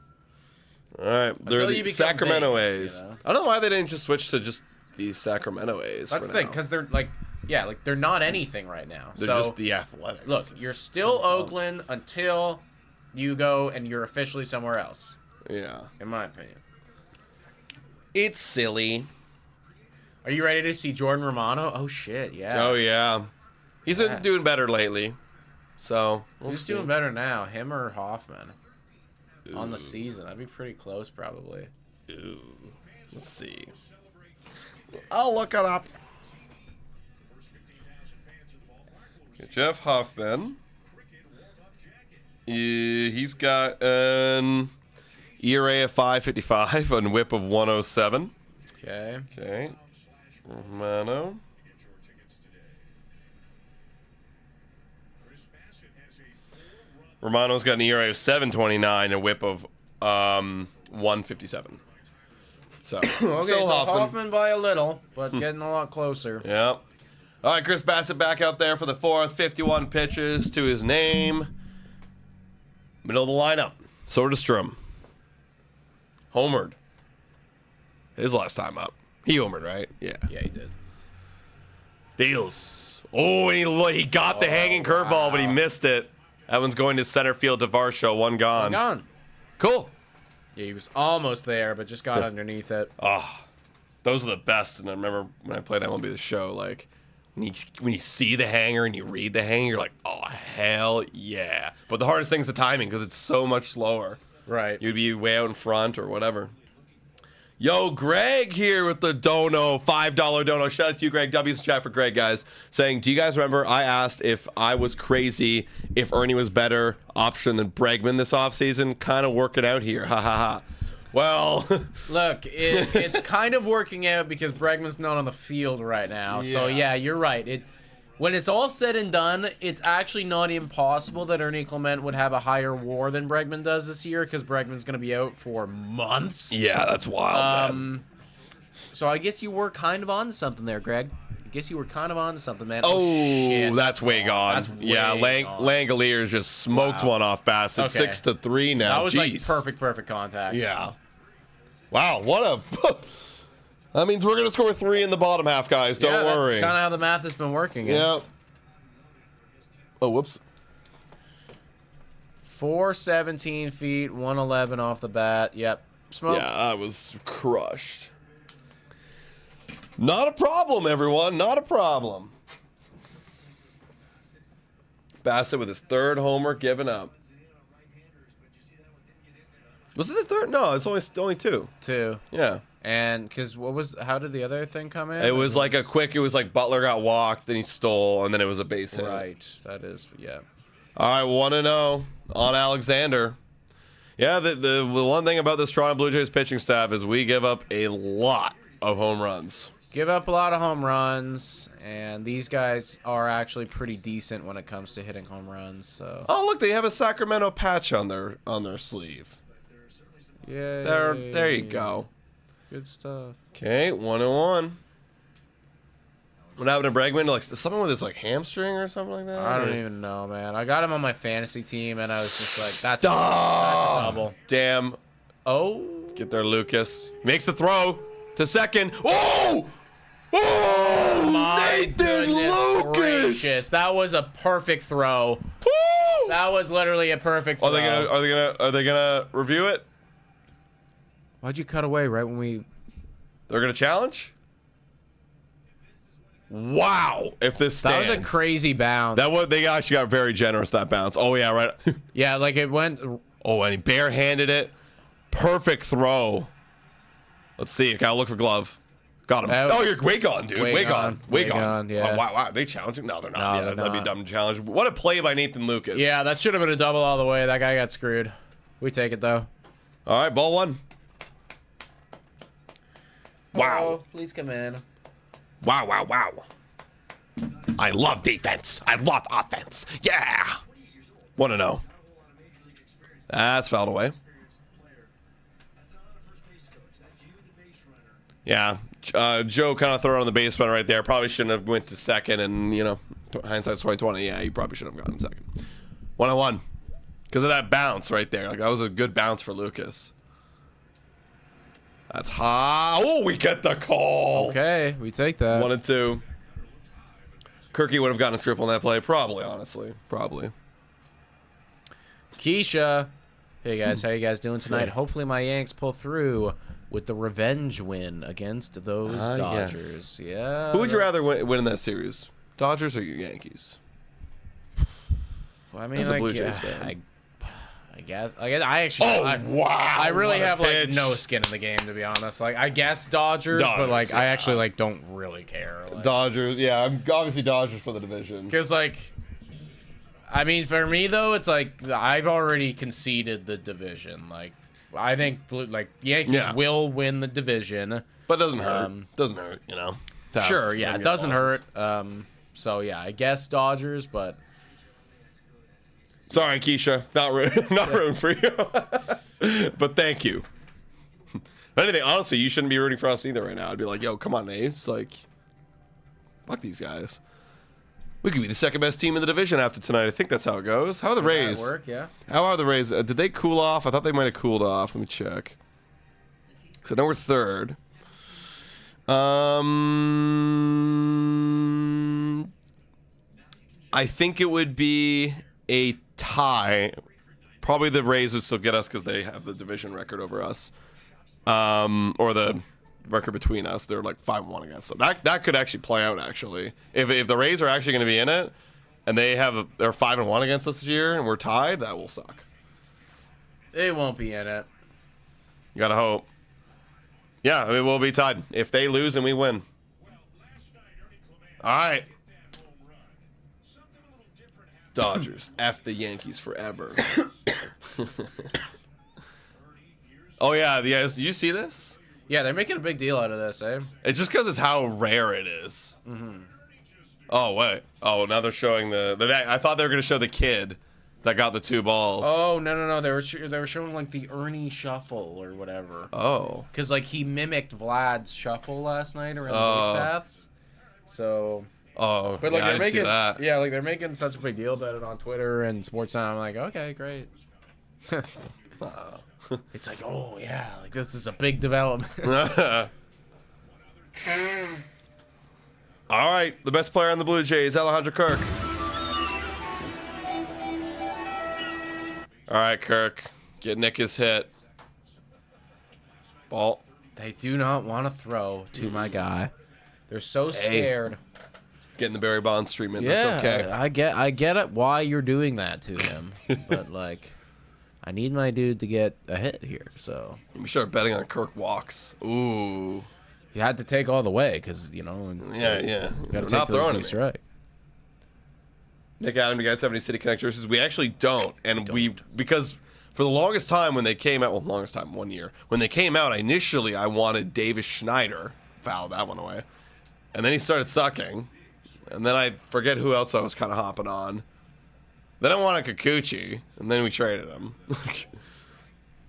All right. They're Until the you become Sacramento Vegas, A's. you know? I don't know why they didn't just switch to just the Sacramento A's. That's for the thing, now. because they're like, yeah, like they're not anything right now. They're so just the Athletics. look, you're still Oakland until you go and you're officially somewhere else, Yeah. in my opinion. It's silly. Are you ready to see Jordan Romano? Oh shit, yeah. Oh, yeah. He's been doing better lately. So, Who's see. doing better now, him or Hoffman? On the season, that'd be pretty close, probably. Ooh. Let's see. I'll look it up. Okay, Jeff Hoffman. He's got an ERA of 5.55 and WHIP of 107. Okay. Okay. Romano. Romano's got an ERA of 7.29 and a WHIP of 1.57. So Okay, still so Hoffman. Hoffman by a little, but getting a lot closer. Yep. All right, Chris Bassett back out there for the fourth. 51 pitches to his name. Middle of the lineup. Soderstrom. Homered. His last time up. He homered, right? Yeah. Yeah, he did. Deals. Oh, and he got the hanging curveball, but he missed it. That one's going to center field to Varsho. One gone. Gone. Cool. Yeah, he was almost there, but just got underneath it. Oh, those are the best. And I remember when I played MLB The Show, like, when you see the hanger and you read the hanger, you're like, oh, hell yeah. But the hardest thing is the timing because it's so much slower. Right. You'd be way out in front or whatever. Yo, Greg here with the dono, $5 dono. Shout out to you, Greg. W's in chat for Greg, guys. Saying, do you guys remember I asked if I was crazy if Ernie was better option than Bregman this offseason? Kind of working out here. Ha ha ha. Well, look, it's kind of working out because Bregman's not on the field right now. Yeah. So, yeah, you're right. When it's all said and done, it's actually not impossible that Ernie Clement would have a higher WAR than Bregman does this year because Bregman's going to be out for months. Yeah, that's wild, man. So I guess you were kind of on to something there, Greg. I guess you were kind of on to something, man. Oh, shit. that's way gone. That's way yeah, Langoliers just smoked one off Bassett. Okay. 6-3 now. That was Jeez. like perfect contact. Yeah. Wow, what a... That means we're going to score 3 in the bottom half, guys. Don't worry. That's kind of how the math has been working. Yeah. Oh, whoops. 417 feet, 111 off the bat. Yep. Smoked. Yeah, I was crushed. Not a problem, everyone. Not a problem. Bassett with his third homer given up. Was it the third? No, it's only 2. 2. Yeah. And because how did the other thing come in? It was like it was like Butler got walked, then he stole, and then it was a base hit. Right. That is, yeah. All right, 1-0 on Alexander. Yeah, the one thing about this Toronto Blue Jays pitching staff is we give up a lot of home runs. Give up a lot of home runs, and these guys are actually pretty decent when it comes to hitting home runs. So. Oh, look, they have a Sacramento patch on their sleeve. Yeah. There you go. Good stuff. Okay, 1-1. What happened to Bregman? Like someone with his like hamstring or something like that? I don't even know, man. I got him on my fantasy team, and I was just like, that's a double. Damn. Oh. Get there, Lucas. Makes the throw to second. Oh! Oh! My Nathan Lucas! Gracious. That was a perfect throw. Woo! That was literally a perfect throw. Are they gonna review it? Why'd you cut away right when we... They're gonna challenge? Wow! If this stands. That was a crazy bounce. They actually got very generous, that bounce. Oh yeah, right. Yeah, like it went... Oh, and he barehanded it. Perfect throw. Let's see. Gotta look for glove. Got him. You're way gone, dude. Way gone. Yeah. Oh, wow. Are they challenging? No, they're not. No, they're that'd not. be dumb to challenge. What a play by Nathan Lucas. Yeah, that should have been a double all the way. That guy got screwed. We take it, though. All right, ball 1. Wow. Oh, please come in. Wow. I love defense. I love offense. Yeah. 1-0. That's fouled away. Yeah. Joe kind of threw it on the base runner right there. Probably shouldn't have went to second, and, hindsight's 20/20. Yeah, he probably should have gone second. 1-1. Because of that bounce right there. Like, that was a good bounce for Lucas. That's high. Oh, we get the call. Okay, we take that. 1-2. Kirky would have gotten a triple in that play. Probably, honestly. Probably. Keisha. Hey, guys. How you guys doing tonight? Hopefully my Yanks pull through with the revenge win against those Dodgers. Yes. Yeah. Who would you rather win in that series? Dodgers or Yankees? I mean, as a Blue Jays fan. I guess I actually. Wow! I really have like no skin in the game, to be honest. Like, I guess Dodgers, but like I actually like don't really care. Like, Dodgers, yeah. I'm obviously Dodgers for the division. Because like, I mean, for me though, it's like I've already conceded the division. Like, I think Yankees will win the division, but it doesn't hurt. Doesn't hurt, Sure, yeah, it doesn't hurt. So yeah, I guess Dodgers, but. Sorry, Keisha. Not rooting for you. But thank you. If anything, honestly, you shouldn't be rooting for us either right now. I'd be like, yo, come on, A's. Like, fuck these guys. We could be the second best team in the division after tonight. I think that's how it goes. How are the Rays? That work, yeah. How are the Rays? Did they cool off? I thought they might have cooled off. Let me check. So now we're third. I think it would be a tie. Probably the Rays would still get us because they have the division record over us. Or the record between us. They're like 5-1 against them. That could actually play out, actually. If the Rays are actually going to be in it, and they're 5-1 against us this year, and we're tied, that will suck. They won't be in it. You gotta hope. Yeah, I mean, we'll be tied. If they lose and we win. All right. Dodgers. F the Yankees forever. Oh, yeah. You see this? Yeah, they're making a big deal out of this, eh? It's just because it's how rare it is. Mm-hmm. Oh, wait. Oh, now they're showing I thought they were going to show the kid that got the 2 balls. Oh, no. They were showing, like, the Ernie shuffle or whatever. Oh. Because, like, he mimicked Vlad's shuffle last night around the base paths. So... Oh, but like yeah, they're I didn't making, see that. yeah, like they're making such a big deal about it on Twitter and Sports Time. I'm like, okay, great. It's like, oh yeah, like this is a big development. All right, the best player on the Blue Jays, Alejandro Kirk. All right, Kirk, get Nick his hit. Ball. They do not want to throw to my guy. They're so scared. Getting the Barry Bonds treatment. Yeah, That's okay. I get it why you're doing that to him, but like, I need my dude to get a hit here. So We start betting on Kirk walks. Ooh. you had to take all the way because you know. Yeah. You got to Not take throwing the it. right. Nick, Adam, do you guys have any City Connect jerseys? We actually don't, and because for the longest time when they came out, 1 year when they came out, initially I wanted Davis Schneider. Fouled that one away, and then he started sucking. And then I forget who else I was kind of hopping on. Then I wanted Kikuchi, and then we traded him.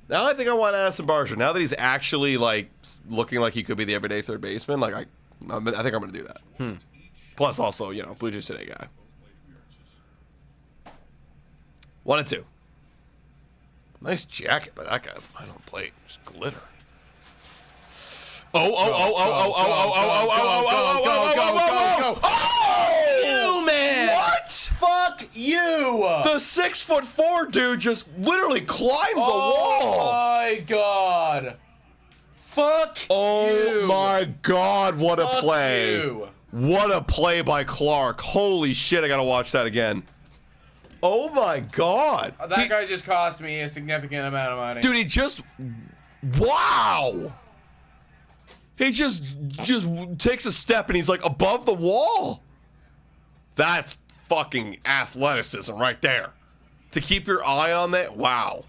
Now I think I want Addison Barger. Now that he's actually like looking like he could be the everyday third baseman, like I think I'm going to do that. Plus, also, you know, Blue Jays Today guy. 1 and 2. Nice jacket by that guy. I don't play. Just glitter. You man! What? Fuck you! The 6'4" dude just literally climbed the Oh wall. my god! Fuck Oh you! my god, what a Fuck play. you. What a play by Clark. Holy shit, I gotta watch that again. Oh my god. That guy just cost me a significant amount of money. Dude, he just... Wow. He just takes a step and he's like above the wall. That's fucking athleticism right there. To keep your eye on that. Wow.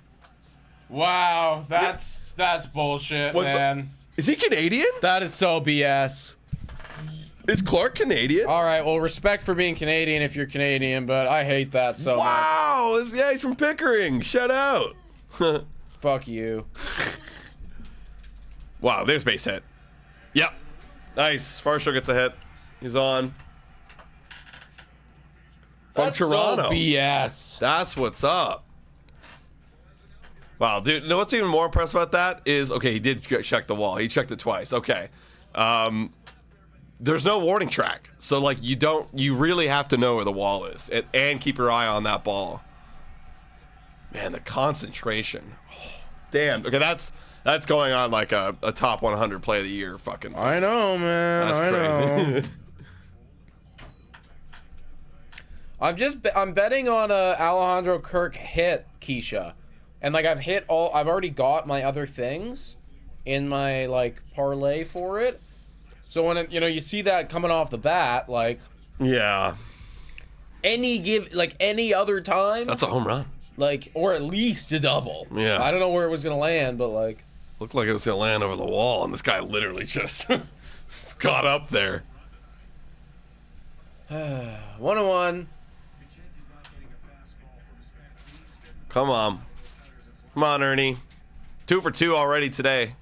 Wow, that's bullshit, man. Is he Canadian? That is so BS. Is Clark Canadian? All right, well, respect for being Canadian if you're Canadian, but I hate that so much. Wow. Yeah, he's from Pickering. Shout out. Fuck you. Wow, there's base hit. Yep. Nice. Farshaw gets a hit. He's on. From That's Toronto. so BS. That's what's up. Wow, dude. You know what's even more impressive about that is, okay, he did check the wall. He checked it twice. Okay. There's no warning track. So, like, you really have to know where the wall is and keep your eye on that ball. Man, the concentration. Oh, damn. Okay, that's going on like a top 100 play of the year fucking thing. I know, man. That's I crazy. know. I'm betting on a Alejandro Kirk hit, Keisha. And like I've already got my other things in my like parlay for it. So when you see that coming off the bat, like Yeah. any other time, That's a home run. like, or at least a double. Yeah. I don't know where it was gonna land, but like Looked like it was going to land over the wall, and this guy literally just got up there. 1-1. Come on. Come on, Ernie. 2 for 2 already today.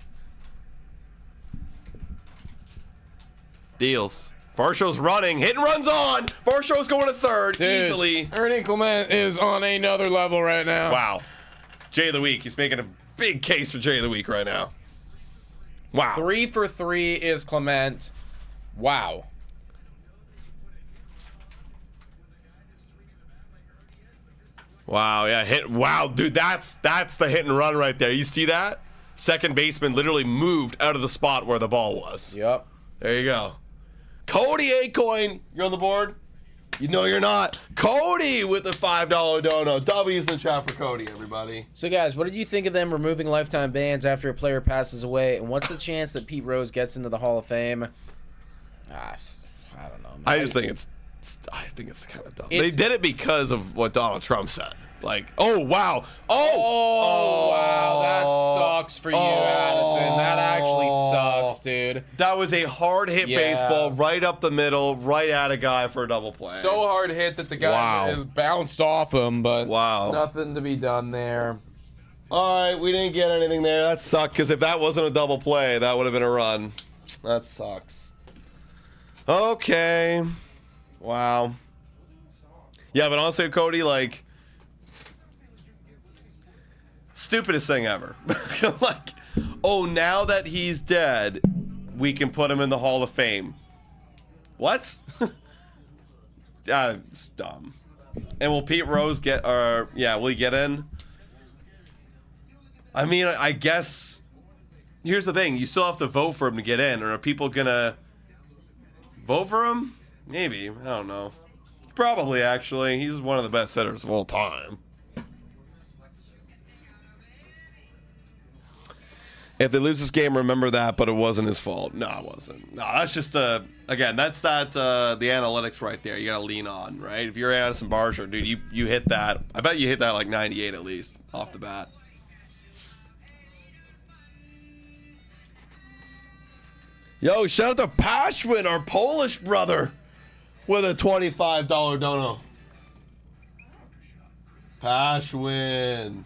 Deals. Varsho's running. Hit and runs on. Varsho's going to third. Dude, easily. Ernie Clement is on another level right now. Wow. Jay of the week. He's making a big case for Jay of the week right now. Wow. 3 for 3 is Clement. Wow. Wow, yeah, hit. Wow, dude, that's the hit and run right there. You see that? Second baseman literally moved out of the spot where the ball was. Yep. There you go. Cody Acoin, you're on the board? You know you're not. Cody with the $5 dono. W's in the chat for Cody, everybody. So, guys, what did you think of them removing lifetime bans after a player passes away? And what's the chance that Pete Rose gets into the Hall of Fame? I don't know. I just think it's kind of dumb. They did it because of what Donald Trump said. Like, oh, wow. Oh, wow. That sucks for you, Addison. That actually sucks, dude. That was a hard hit baseball right up the middle, right at a guy for a double play. So hard hit that the guy bounced off him, but nothing to be done there. All right, we didn't get anything there. That sucked, because if that wasn't a double play, that would have been a run. That sucks. Okay. Wow. Yeah, but honestly, Cody, like, stupidest thing ever. Like, oh, now that he's dead, we can put him in the Hall of Fame. What? That's dumb. And will Pete Rose get, will he get in? I mean, I guess, here's the thing. You still have to vote for him to get in, or are people gonna vote for him? Maybe. I don't know. Probably, actually. He's one of the best hitters of all time. If they lose this game, remember that, but it wasn't his fault. No, it wasn't. No, that's just, again, that's the analytics right there. You got to lean on, right? If you're Addison Barger, dude, you hit that. I bet you hit that like 98 at least off the bat. Yo, shout out to Pashwin, our Polish brother, with a $25 dono. Pashwin.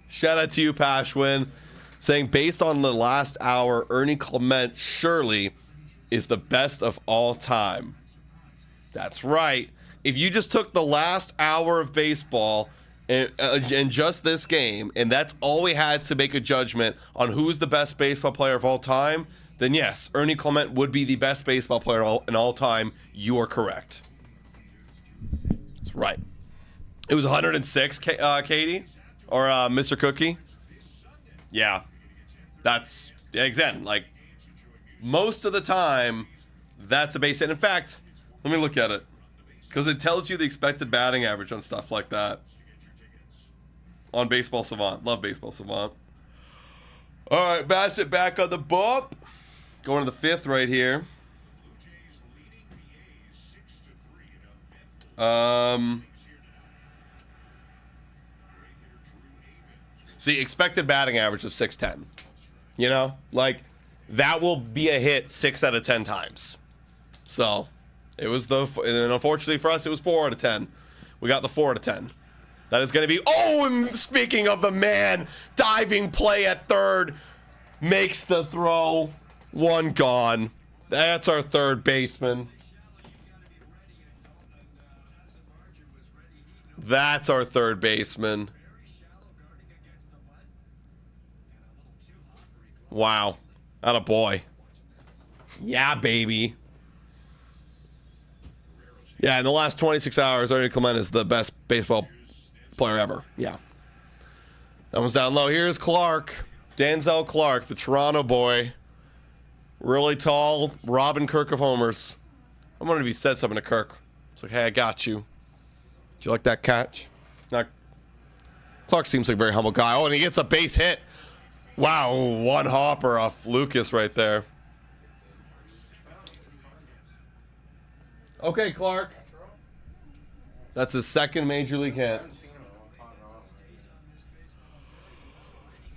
Shout out to you, Pashwin. Saying, based on the last hour, Ernie Clement surely is the best of all time. That's right. If you just took the last hour of baseball and just this game, and that's all we had to make a judgment on who's the best baseball player of all time, then yes, Ernie Clement would be the best baseball player in all time. You are correct. That's right. It was 106, Katie? Or Mr. Cookie? Yeah. That's, again, like, most of the time, that's a base hit. In fact, let me look at it. Because it tells you the expected batting average on stuff like that. On Baseball Savant. Love Baseball Savant. All right, Bassett back on the bump. Going to the fifth right here. See, expected batting average of 610. You know, like, that will be a hit 6 out of 10 times. So, it was and unfortunately for us, it was 4 out of 10. We got the 4 out of 10. That is going to be, oh, and speaking of the man, diving play at third, makes the throw, 1 gone. That's our third baseman. That's our third baseman. Wow. Atta boy. Yeah, baby. Yeah, in the last 26 hours, Ernie Clement is the best baseball player ever. Yeah. That one's down low. Here's Clark. Denzel Clark, the Toronto boy. Really tall. Robin Kirk of homers. I wondered if he said something to Kirk. It's like, hey, I got you. Did you like that catch? Now, Clark seems like a very humble guy. Oh, and he gets a base hit. Wow, 1 hopper off Lucas right there. Okay, Clark. That's his second major league hit.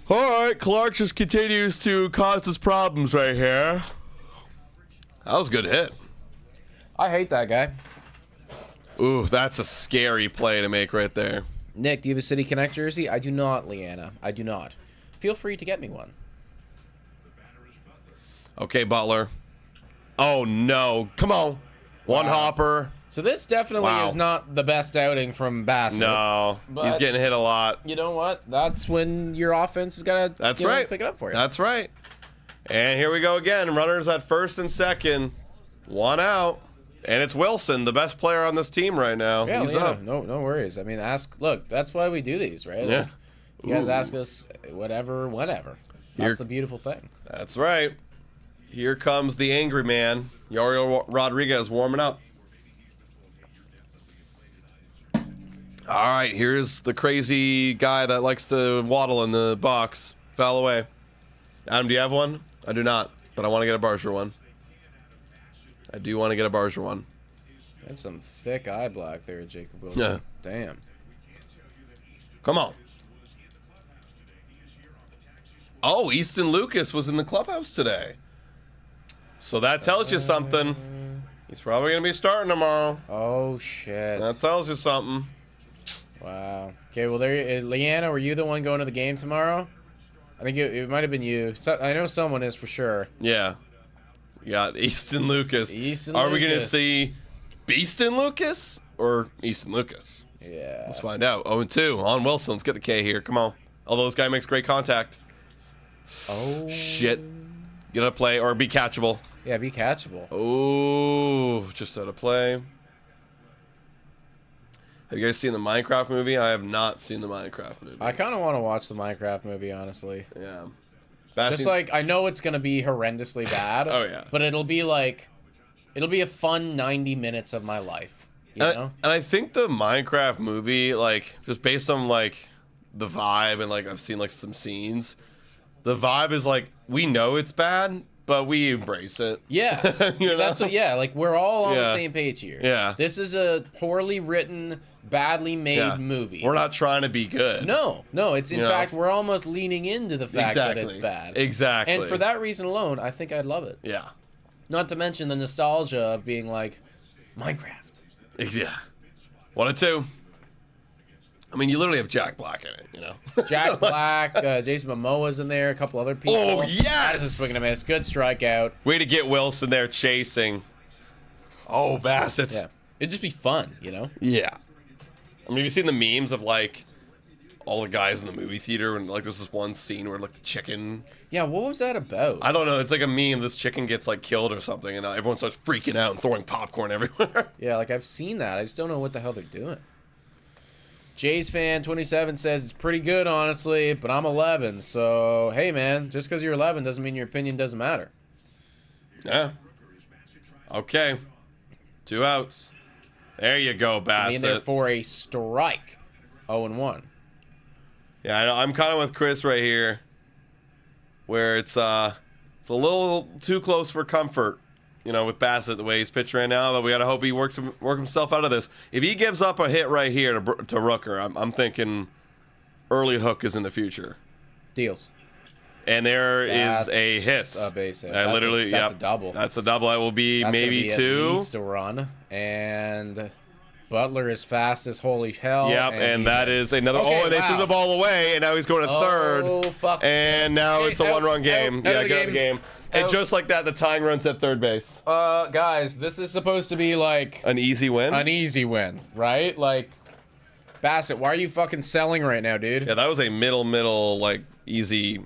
All right, Clark just continues to cause us problems right here. That was a good hit. I hate that guy. Ooh, that's a scary play to make right there. Nick, do you have a City Connect jersey? I do not, Leanna. I do not. Feel free to get me one. Okay, Butler. Oh, no. Come on. One hopper. So this definitely is not the best outing from Bassett. No. But He's getting hit a lot. you know what? That's when your offense has got to pick it up for you. That's right. And here we go again. Runners at first and second. One out. And it's Wilson, the best player on this team right now. Yeah, He's Leanna, up. no worries. I mean, look, that's why we do these, right? Yeah. Like, you guys ask us whatever, whenever. That's the beautiful thing. That's right. Here comes the angry man. Yariel Rodriguez warming up. All right, here's the crazy guy that likes to waddle in the box. Foul away. Adam, do you have one? I do not, but I want to get a Barger one. I do want to get a Barger one. That's some thick eye black there, Jacob Wilson. Yeah. Damn. Come on. Oh, Easton Lucas was in the clubhouse today. So that tells you something. He's probably going to be starting tomorrow. Oh, shit. That tells you something. Wow. Okay, well, Leanna, were you the one going to the game tomorrow? I think it might have been you. So, I know someone is for sure. Yeah. We got Easton Lucas. Easton Are we going to Lucas. see Beaston Lucas or Easton Lucas? Yeah. Let's find out. 0-2 on Wilson. Let's get the K here. Come on. Although this guy makes great contact. Oh. Shit. Get out of play or be catchable. Yeah, be catchable. Oh, just out of play. Have you guys seen the Minecraft movie? I have not seen the Minecraft movie. I kind of want to watch the Minecraft movie, honestly. Yeah. Just like, I know it's going to be horrendously bad. Oh, yeah. But it'll be a fun 90 minutes of my life. You know? And I think the Minecraft movie, like, just based on, like, the vibe and, like, I've seen, like, some scenes, the vibe is, like, we know it's bad, but we embrace it. Yeah. You know? That's what, yeah, like, we're all on the Yeah. same page here. Yeah. This is a poorly written, badly made Yeah. movie. We're not trying to be good. No, it's in You know? fact, we're almost leaning into the fact that it's bad. Exactly. And for that reason alone, I think I'd love it. Yeah. Not to mention the nostalgia of being like, Minecraft. Yeah. 1-2. I mean, you literally have Jack Black in it, you know? Jack Black, Jason Momoa's in there, a couple other people. Oh, yes! That is a swing and a miss. Good strikeout. Way to get Wilson there chasing. Oh, Bassett. Yeah. It'd just be fun, you know? Yeah. I mean, have you seen the memes of, like, all the guys in the movie theater and, like, there's this one scene where, like, the chicken... Yeah, what was that about? I don't know. It's like a meme. This chicken gets, like, killed or something, and everyone starts freaking out and throwing popcorn everywhere. Yeah, like, I've seen that. I just don't know what the hell they're doing. Jays fan 27 says it's pretty good, honestly, but I'm 11, so hey, man, just because you're 11 doesn't mean your opinion doesn't matter. Yeah. Okay. 2 outs. There you go, Bassett. In there for a strike. 0-1. Yeah, I know. I'm kind of with Chris right here, where it's a little too close for comfort, you know, with Bassett the way he's pitching right now. But we gotta hope he work himself out of this. If he gives up a hit right here to Rooker, I'm thinking early hook is in the future. Deals. And there is a hit. That's a base hit. That's a double. That's a double. That will be That's maybe gonna be 2. At least a run. And Butler is fast as holy hell. Yep, and that is another. Okay, and they threw the ball away, and now he's going to third. Oh, fuck. And now Hey, it's a one-run game. out of the Get out of the game. And Out. just like that, the tying run's at third base. Guys, this is supposed to be like An easy win. an easy win, right? Like, Bassett, why are you fucking selling right now, dude? Yeah, that was a middle, like easy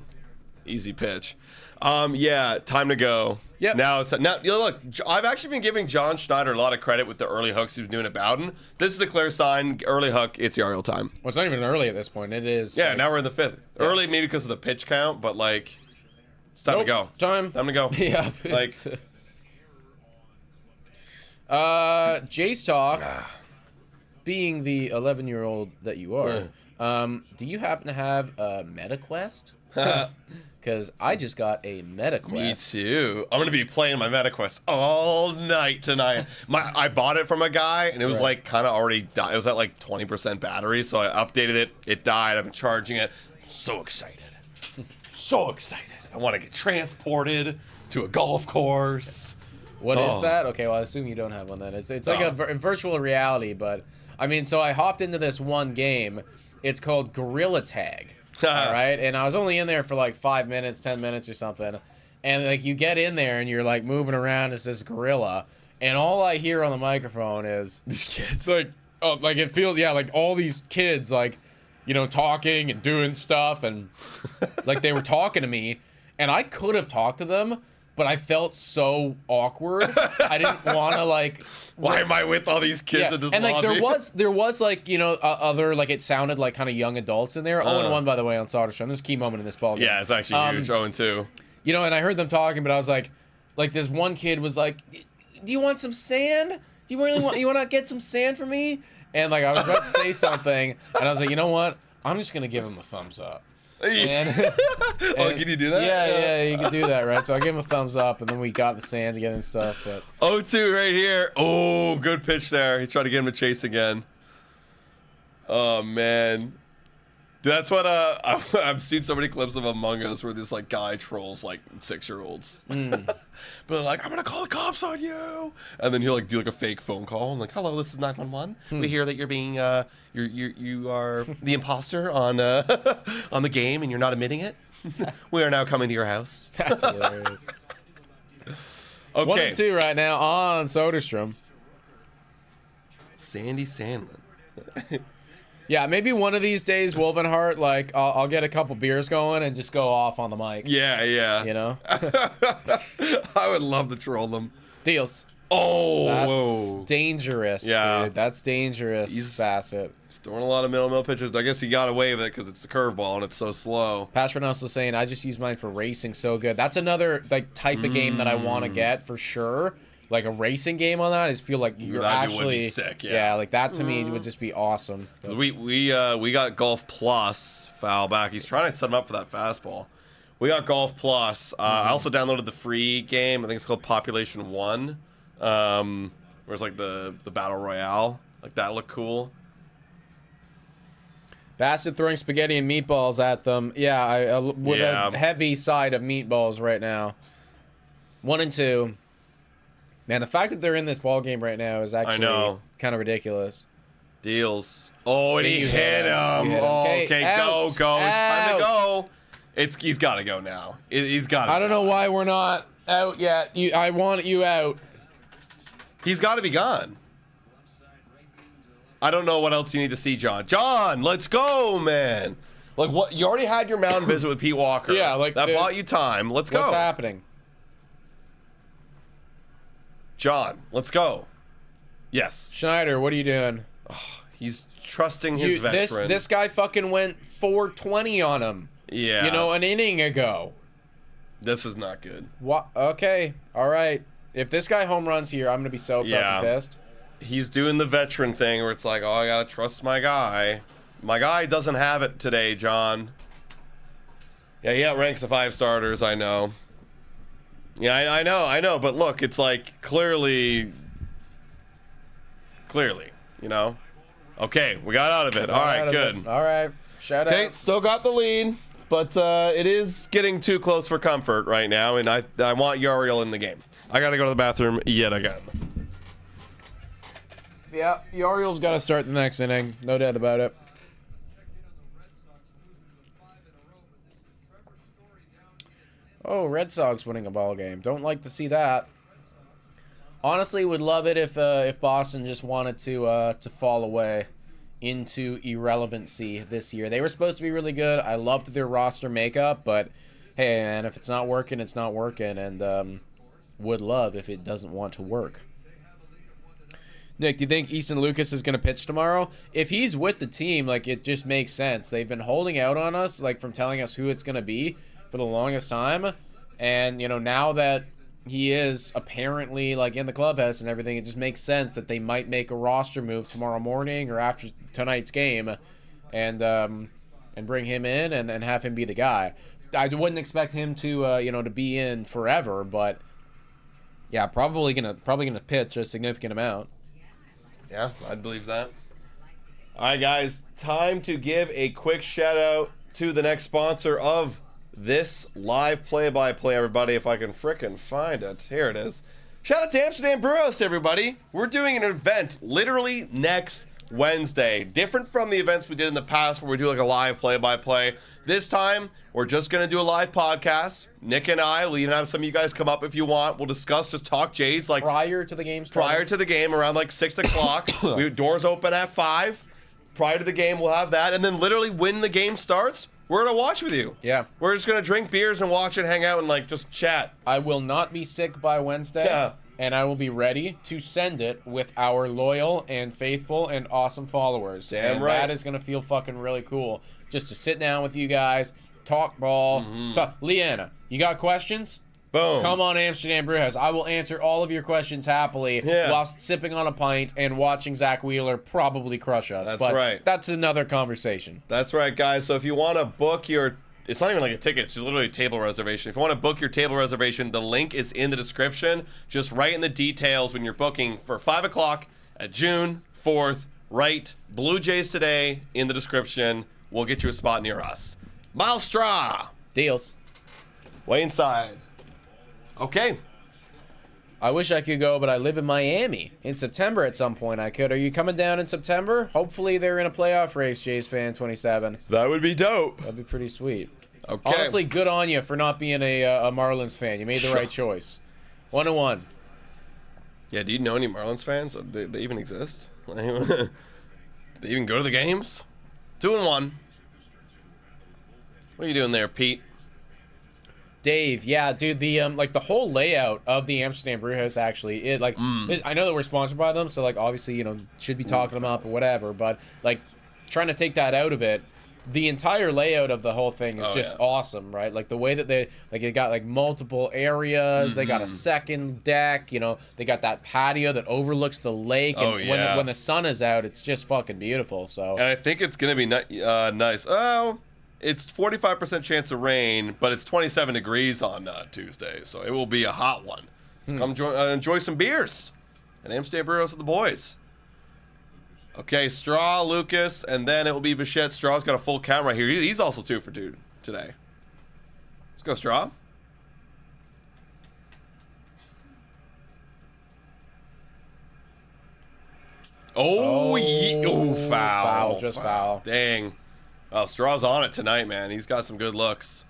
pitch. Yeah, time to go. Yep. Now look, I've actually been giving John Schneider a lot of credit with the early hooks he was doing at Bowden. This is a clear sign. Early hook, it's Yariel time. Well, it's not even early at this point. It is. Yeah, like, now we're in the 5th. Early maybe because of the pitch count, but like it's time to go. Time to go. Yeah. Like Jace talk. Being the 11-year-old that you are, do you happen to have a MetaQuest? Because I just got a MetaQuest. Me too. I'm gonna be playing my MetaQuest all night tonight. I bought it from a guy, and it was like kind of already died. It was at like 20% battery, so I updated it. It died. I've been charging it. So excited. So excited. I want to get transported to a golf course. What is that? Okay, well, I assume you don't have one then. It's like a virtual reality, but I mean, so I hopped into this one game. It's called Gorilla Tag. All right, and I was only in there for like 5 minutes, 10 minutes or something. And like you get in there and you're like moving around as this gorilla, and all I hear on the microphone is These kids. like, oh, like it feels, yeah, like all these kids, like, you know, talking and doing stuff, and like they were talking to me, and I could have talked to them, but I felt so awkward. I didn't want to like. Why am I with all these kids in this and like lobby? there was like, you know, other, like, it sounded like kind of young adults in there. 0-1, by the way, on Soderstrom. This is a key moment in this ball game. Yeah, it's actually huge. 0-2. You know, and I heard them talking, but I was like this one kid was like, "Do you want some sand? Do you really want? You want to get some sand for me?" And like I was about to say something, and I was like, you know what? I'm just gonna give him a thumbs up. And, Oh, can you do that? Yeah, you can do that, right? So I gave him a thumbs up, and then we got the sand again and stuff. But 0-2 right here. Oh, good pitch there. He tried to get him to chase again. Oh man, dude, that's what I've seen so many clips of Among Us where this like guy trolls like 6-year-olds. But like, I'm gonna call the cops on you, and then he'll like do like a fake phone call and like, hello, this is 911. We hear that you're being you are the imposter on on the game and you're not admitting it. We are now coming to your house. that's hilarious. Okay, 1-2 right now on Soderstrom. Sandy Sandlin. Yeah, maybe one of these days, Wolvenhart, like, I'll get a couple beers going and just go off on the mic. Yeah. You know? I would love to troll them. Deals. Oh, That's whoa. dangerous, Yeah. dude. That's dangerous, He's- Bassett. He's throwing a lot of middle pitches. I guess he got away with it because it's a curveball and it's so slow. Patron also saying, I just use mine for racing so good. That's another, like, type of game that I want to get for sure. Like, a racing game on that is feel like you're That would actually... be sick, yeah. like, that to me would just be awesome. 'Cause we got Golf Plus foul back. He's trying to set him up for that fastball. We got Golf Plus. I also downloaded the free game. I think it's called Population 1. Where it's like the Battle Royale. Like, that looked cool. Bassett throwing spaghetti and meatballs at them. Yeah, with Yeah. a heavy side of meatballs right now. 1-2. Man, the fact that they're in this ball game right now is actually know. kind of ridiculous. Deals. Oh, and he You hit him. You hit him. Oh, Okay, okay, out, go. It's time to out. go. He's got to go now. He's got to I don't know why we're not out yet. I want you out. He's got to be gone. I don't know what else you need to see, John. John, let's go, man. Like, what? You already had your mound visit with Pete Walker. Yeah, like, that dude, bought you time. Let's What's go, happening? John. Let's go. Yes, Schneider, what are you doing? he's trusting his veteran. This guy fucking went 420 on him. yeah, You know, an inning ago. this is not good. What? Okay, all right. If this guy home runs here, I'm gonna be so Yeah. fucking pissed. He's doing the veteran thing where it's like, oh, I gotta trust my guy. My guy doesn't have it today, John. Yeah, he outranks the 5 starters. I know. Yeah, I know. But look, it's like clearly, you know. Okay, we got out of it. All right, good. All right, shout Okay, out. still got the lead, but it is getting too close for comfort right now, and I want Yariel in the game. I gotta go to the bathroom yet again. Yeah, the Orioles got to start the next inning. No doubt about it. Oh, Red Sox winning a ball game. Don't like to see that. Honestly, would love it if Boston just wanted to fall away into irrelevancy this year. They were supposed to be really good. I loved their roster makeup, but hey, man, if it's not working, it's not working, and would love if it doesn't want to work. Nick, do you think Easton Lucas is going to pitch tomorrow? If he's with the team, like, it just makes sense. They've been holding out on us, like, from telling us who it's going to be for the longest time. And, you know, now that he is apparently, like, in the clubhouse and everything, it just makes sense that they might make a roster move tomorrow morning or after tonight's game and bring him in and have him be the guy. I wouldn't expect him to, you know, to be in forever, but, yeah, probably gonna pitch a significant amount. Yeah, I'd believe that. All right, guys, time to give a quick shout out to the next sponsor of this live play-by-play, everybody. If I can frickin' find it. Here it is. Shout out to Amsterdam BREWHOUSE, everybody. We're doing an event literally next Wednesday. Different from the events we did in the past where we do like a live play-by-play. This time, we're just going to do a live podcast. Nick and I will even have some of you guys come up if you want. We'll discuss, just talk Jays like Prior to the game starting. prior to the game around like 6 o'clock. Doors open at 5. Prior to the game, we'll have that. And then literally when the game starts, we're going to watch with you. Yeah. We're just going to drink beers and watch it, hang out, and like just chat. I will not be sick by Wednesday. Yeah. And I will be ready to send it with our loyal and faithful and awesome followers. Damn and right. that is going to feel fucking really cool. Just to sit down with you guys, talk ball. Talk. Leanna, you got questions? Boom. Come on, Amsterdam Brewhouse. I will answer all of your questions happily whilst sipping on a pint and watching Zach Wheeler probably crush us. That's but right. That's another conversation. That's right, guys. So if you want to book your... It's not even like a ticket. It's just literally a table reservation. If you want to book your table reservation, the link is in the description. Just write in the details when you're booking for 5 o'clock at June 4th. Write Blue Jays Today in the description. We'll get you a spot near us. Miles Straw. Deals. Way inside. Okay. I wish I could go, but I live in Miami. In September at some point I could. Are you coming down in September? Hopefully they're in a playoff race, Jays fan 27. That would be dope. That'd be pretty sweet. Okay. Honestly, good on you for not being a Marlins fan. You made the right choice. 1-1. Yeah, do you know any Marlins fans? They even exist? Do they even go to the games? 2-1. What are you doing there, Pete? Dave, yeah, dude, the like the whole layout of the Amsterdam Brewhouse actually, it like I know that we're sponsored by them, so like obviously, you know, should be talking them up or whatever, but like trying to take that out of it, the entire layout of the whole thing is just awesome, right? Like the way that they like it got like multiple areas, they got a second deck, you know, they got that patio that overlooks the lake, and when the sun is out, it's just fucking beautiful. So And I think it's gonna be nice. Oh, it's 45% chance of rain, but it's 27 degrees on Tuesday, so it will be a hot one. Come enjoy some beers at Amsterdam Brewhouse with the boys. Okay, Straw, Lucas, and then it will be Bichette. Straw's got a full count right here. He's also 2 for 2 today. Let's go, Straw. Oh, foul. Just foul. Dang. Well, Straw's on it tonight, man. He's got some good looks.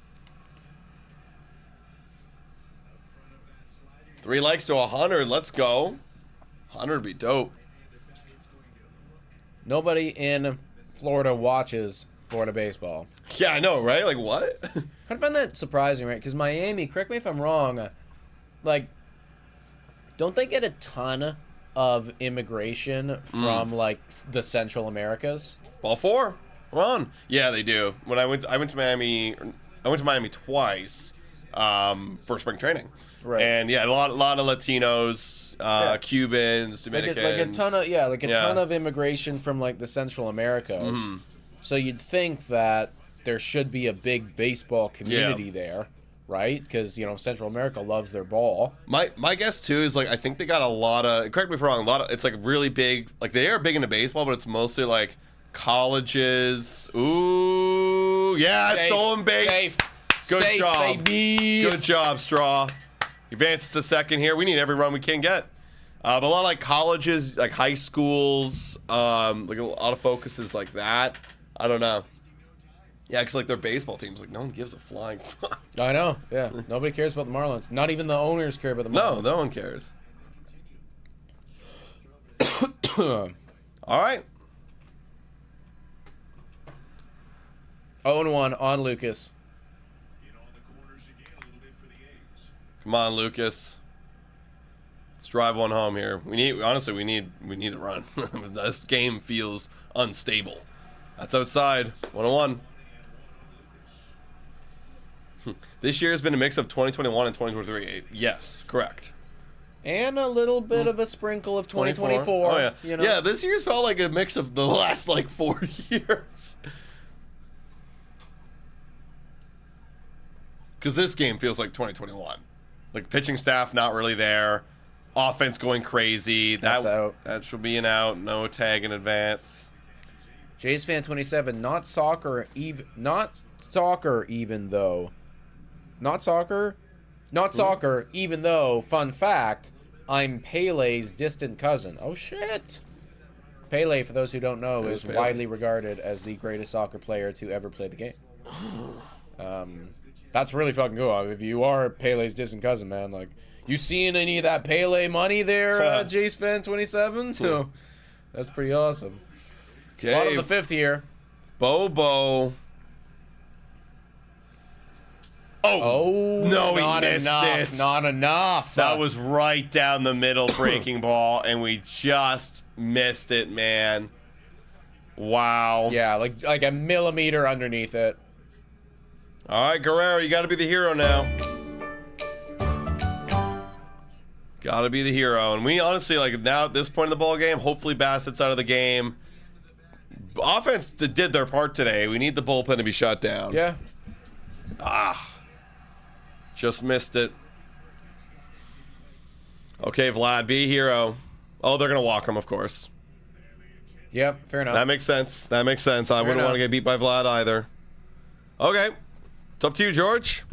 3 likes to 100. Let's go. 100 would be dope. Nobody in Florida watches Florida baseball. Yeah, I know, right? Like, what? I find that surprising, right? Because Miami, correct me if I'm wrong, like, don't they get a ton of immigration from like the Central Americas? Ball 4. We're on. Yeah, they do. When I went to Miami. I went to Miami twice for spring training. Right. And yeah, a lot of Latinos, Cubans, Dominicans. Like a ton of ton of immigration from like the Central Americas. So you'd think that there should be a big baseball community there, right? Because you know Central America loves their ball. My guess too is like I think they got a lot of. Correct me if I'm wrong. It's like really big. Like they are big into baseball, but it's mostly like colleges. Ooh, yeah, Safe, stolen base. safe, Good safe, job. baby. Good job, Straw. Advances to second here. We need every run we can get. But a lot of like colleges, like high schools, like a lot of focuses like that. I don't know. Yeah, because like their baseball teams, like no one gives a flying fuck. I know. Yeah, nobody cares about the Marlins. Not even the owners care about the Marlins. No one cares. All right. 0-1 on Lucas. Come on, Lucas. Let's drive one home here. We need a run. This game feels unstable. That's outside. 1-1. This year has been a mix of 2021 and 2023. Yes, correct. And a little bit of a sprinkle of 2024. Oh yeah. You know? Yeah, this year's felt like a mix of the last like 4 years. Because this game feels like 2021. Like pitching staff not really there, offense going crazy. That's out. That should be an out. No tag in advance. Jays fan 27. Not soccer even though. Not soccer even though. Fun fact: I'm Pele's distant cousin. Oh shit. Pele, for those who don't know, Who's is Pele? widely regarded as the greatest soccer player to ever play the game. That's really fucking cool. I mean, if you are Pele's distant cousin, man, like, you seeing any of that Pele money there, JAYS fan 27? So that's pretty awesome. Bottom Okay. of the 5th here. Bobo. Oh, no, he not missed enough. it. Not enough. That was right down the middle, breaking ball, and we just missed it, man. Wow. Yeah, like a millimeter underneath it. All right, Guerrero, you got to be the hero now. Got to be the hero. And we honestly, like, now at this point in the ball game, hopefully Bassett's out of the game. Offense did their part today. We need the bullpen to be shut down. Yeah. Just missed it. Okay, Vlad, be a hero. Oh, they're going to walk him, of course. Yep, fair enough. That makes sense. That makes sense. I wouldn't enough. want to get beat by Vlad either. Okay. It's up to you, George.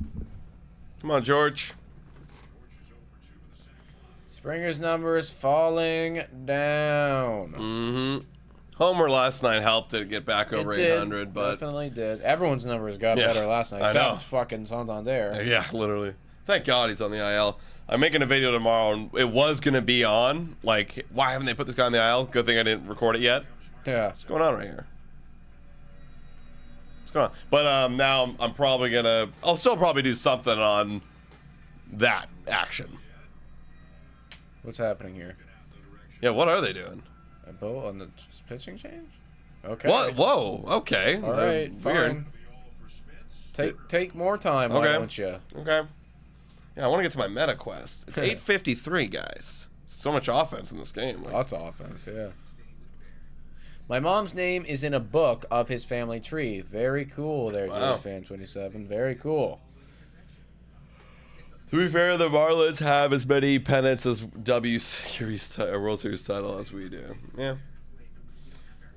Come on, George. Springer's number is falling down. Mm-hmm. Homer last night helped it get back over It did. 800, but Definitely did. Everyone's numbers got Yeah, better last night. I know. Except fucking Santander. yeah, literally. Thank God he's on the IL. I'm making a video tomorrow, and it was gonna be on. Like, why haven't they put this guy on the IL? Good thing I didn't record it yet. Yeah. What's going on right here? What's going on? But now I'm probably gonna. I'll still probably do something on that action. What's happening here? Yeah, what are they doing? A bull on the pitching change? Okay. What? Whoa. Okay. All right. Weird. Fine. Take more time, why Okay. don't you? Okay. Yeah, I want to get to my meta quest. It's 8:53, guys. So much offense in this game. Like, Lots of offense, yeah. My mom's name is in a book of his family tree. Very cool there, Wow. JAYS fan 27. Very cool. to be fair, the Marlins have as many pennants as World Series title as we do. Yeah.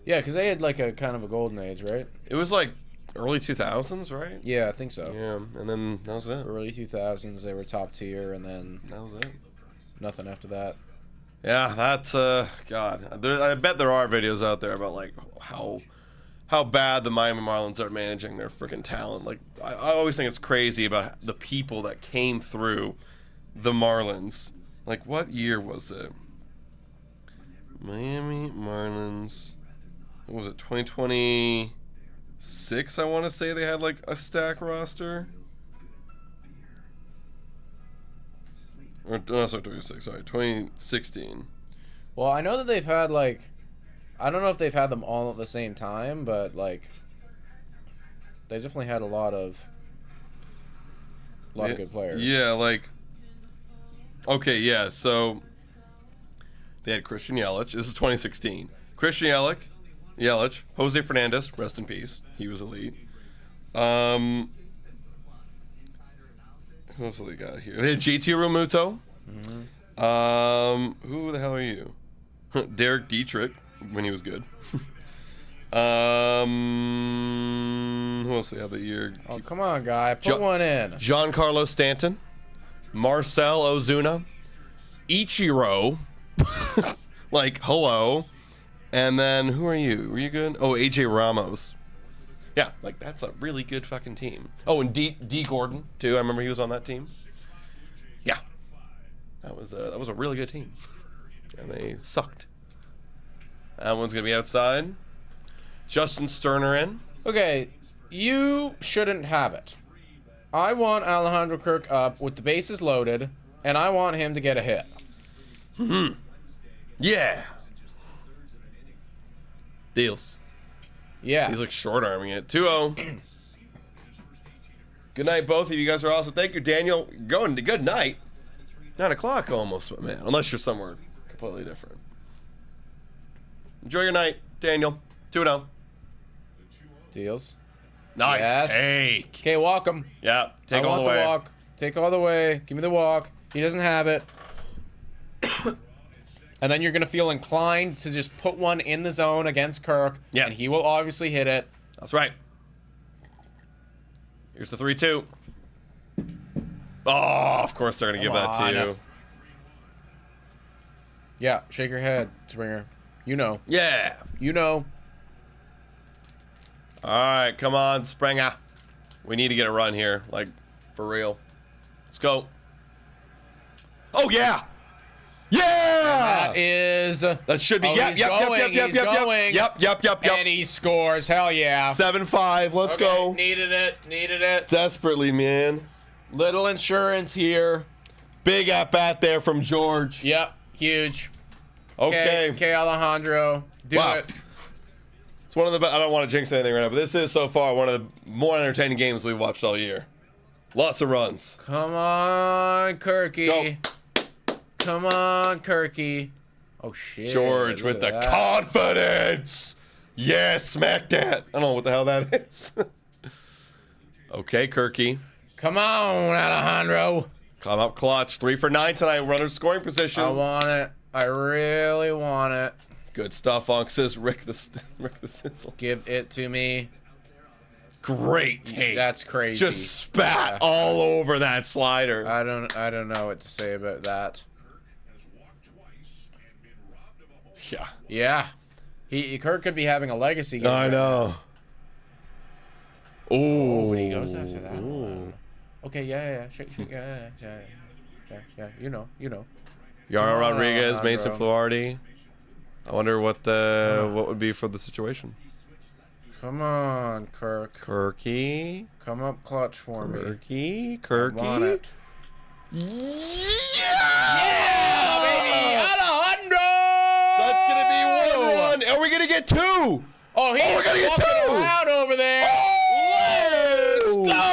Yeah, because they had like a kind of a golden age, right? It was like early 2000s, right? Yeah, I think so. Yeah, and then that was it. Early 2000s, they were top tier, and then That was it. nothing after that. Yeah, that's God. I bet there are videos out there about like how bad the Miami Marlins are managing their freaking talent. Like I always think it's crazy about the people that came through the Marlins. Like what year was it? Miami Marlins. What was it? 2026. I want to say they had like a stack roster. Or no, sorry, 26. Sorry, 2016. Well, I know that they've had like, I don't know if they've had them all at the same time, but like, they definitely had a lot of good players. Yeah, like. Okay, yeah. So they had Christian Yelich. This is 2016. Christian Yelich, Jose Fernandez, rest in peace. He was elite. Who else do they got here? They had JT Realmuto. Who the hell are you? Derek Dietrich when he was good. Who else they have that year? Oh, come on, guy. Put one in. Giancarlo Stanton, Marcel Ozuna, Ichiro, like hello, and then who are you? Were you good? Oh, AJ Ramos. Yeah, like that's a really good fucking team. Oh, and D Gordon too. I remember he was on that team. Yeah, that was a really good team, and they sucked. That one's gonna be outside. Justin Sterner in. Okay, you shouldn't have it. I want Alejandro Kirk up with the bases loaded, and I want him to get a hit. Yeah. Deals. Yeah. He's like short arming it. 2-0. Good night, both of you. You guys are awesome. Thank you, Daniel. Going to good night. 9 o'clock almost, but man. Unless you're somewhere completely different. Enjoy your night, Daniel. 2-0. Deals. Nice Yes. take. Okay, walk him. Yeah, take I all want the way. walk. Take all the way. Give me the walk. He doesn't have it. And then you're going to feel inclined to just put one in the zone against Kirk. Yeah. And he will obviously hit it. That's right. Here's the 3-2. Oh, of course they're going to give that to Come you. on. Yeah, shake your head, Springer. You know. Yeah. You know. All right, come on, Springer. We need to get a run here, like, for real. Let's go. Oh, yeah. Yeah! That is... That should be... Oh, yep, he's yep, going, yep, yep, he's yep, going. yep. And he scores. Hell yeah. 7-5. Let's Okay, go. Needed it. Desperately, man. Little insurance here. Big at-bat there from George. Yep, huge. Okay. Okay, Alejandro. Do Wow. it. It's one of the best. I don't want to jinx anything right now, but this is so far one of the more entertaining games we've watched all year. Lots of runs. Come on, Kirky. Go. Come on, Kirky. Oh, shit. George Look with the at that. confidence. Yeah, smack that. I don't know what the hell that is. Okay, Kirky. Come on, Alejandro. Come up clutch. 3 for 9 tonight. Runner scoring position. I want it. I really want it. Good stuff, Unks. Rick the Sizzle. Give it to me. Great take. That's crazy. Just spat all over that slider. I don't know what to say about that. Yeah. Yeah. Kirk could be having a legacy game. I right know. now. Ooh. But he goes after that one. Okay, yeah. Shake, yeah. You know. Yaro Come on, Rodriguez, Mason Alejandro. Fluharty. I wonder what would be for the situation. Come on, Kirk. Kirky. Come up clutch for me. Kirky. I want it. Yeah! Baby, Alejandro! That's gonna be 1 run. Are we gonna get 2? Oh, he's we're gonna get walking 2! around over there. Let's go!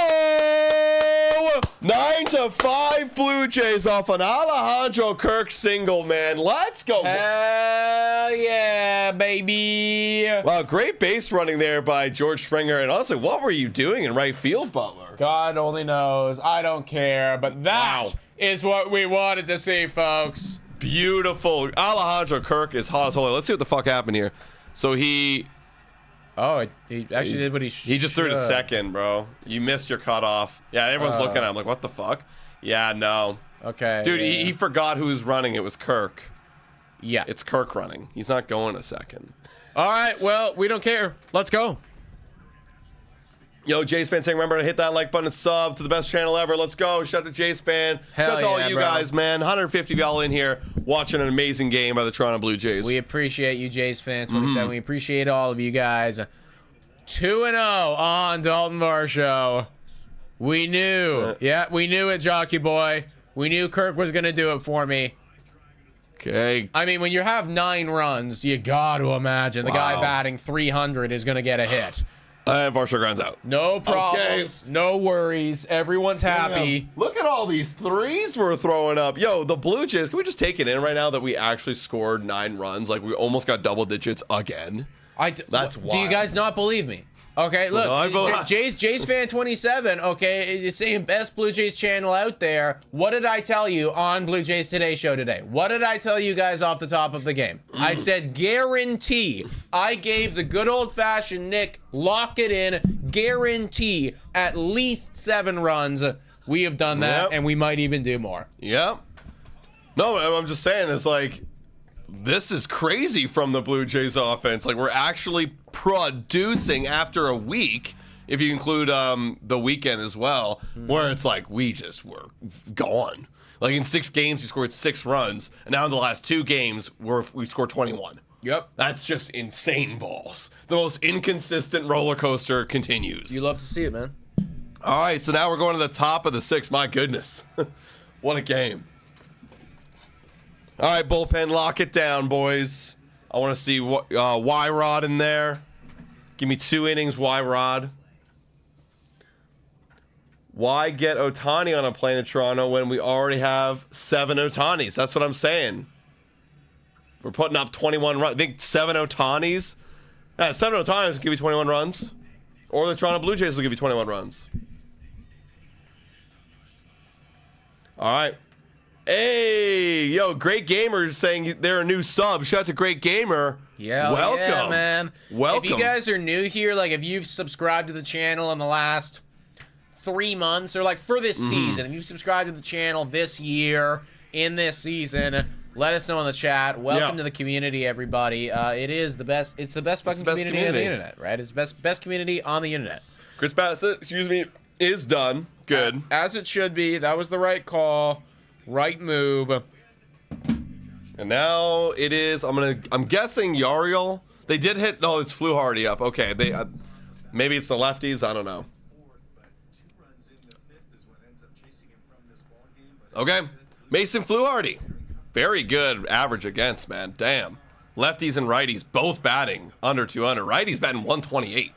9-5 Blue Jays off an Alejandro Kirk single, man. Let's go. Hell yeah, baby. Wow, great base running there by George Springer. And honestly, what were you doing in right field, Butler? God only knows. I don't care. But that Wow. is what we wanted to see, folks. Beautiful. Alejandro Kirk is hot as holy. Let's see what the fuck happened here. So he Oh, he actually did what he should. He just threw to second, bro. You missed your cutoff. Yeah, everyone's looking at him like, what the fuck? Yeah, no. Okay. Dude, yeah. he forgot who was running. It was Kirk. Yeah. It's Kirk running. He's not going a second. All right, well, we don't care. Let's go. Yo, Jays fan saying, remember to hit that like button and sub to the best channel ever. Let's go. Shout out to Jays fan. Hell Shout out to all yeah, you bro. guys, man. 150 of y'all in here watching an amazing game by the Toronto Blue Jays. We appreciate you, Jays fans. 27. We appreciate all of you guys. 2-0 on Dalton Varsho. We knew. Yeah, we knew it, Jockey Boy. We knew Kirk was going to do it for me. Okay. I mean, when you have 9 runs, you got to imagine the guy Wow. batting 300 is going to get a hit. And Varsho grounds out. No problems. No worries. Everyone's happy. Damn. Look at all these threes we're throwing up. Yo, the Blue Jays, can we just take it in right now that we actually scored 9 runs? Like, we almost got double digits again. That's Do you wild. guys not believe me? Okay, look, No, I believe- Jays fan 27. Okay, is saying best Blue Jays channel out there. What did I tell you on Blue Jays Today show today? What did I tell you guys off the top of the game? I said guarantee. I gave the good old fashioned Nick lock it in guarantee at least 7 runs. We have done that, Yep. and we might even do more. Yep. No, I'm just saying, it's like, this is crazy from the Blue Jays offense. Like, we're actually producing after a week, if you include the weekend as well, where it's like, we just were gone. Like, in 6 games, we scored 6 runs, and now in the last 2 games, we scored 21. Yep. That's just insane balls. The most inconsistent roller coaster continues. You love to see it, man. All right, so now we're going to the top of the 6th. My goodness. What a game. All right, bullpen, lock it down, boys. I want to see Y-Rod in there. Give me 2 innings, Y-Rod. Why get Ohtani on a plane in Toronto when we already have 7 Ohtanis? That's what I'm saying. We're putting up 21 runs. I think 7 Ohtanis. 7 Ohtanis will give you 21 runs. Or the Toronto Blue Jays will give you 21 runs. All right. Hey, yo, Great Gamer is saying they're a new sub. Shout out to Great Gamer. Yeah, welcome, yeah, man. Welcome. If you guys are new here, like if you've subscribed to the channel in the last 3 months, or like for this season, if you've subscribed to the channel this year, in this season, Let us know in the chat. Welcome to the community, everybody. It is the best. It's the best fucking community on the internet, right? It's best community on the internet. Chris Bassett, excuse me, is done. Good. As it should be. That was the right call. Right move. And now it is. I'm guessing Yariel. They did hit. No, it's Fluharty up. Okay. They maybe it's the lefties. I don't know. Okay. Mason Fluharty. Very good average against, man. Damn. Lefties and righties both batting under 200. Righties batting 128.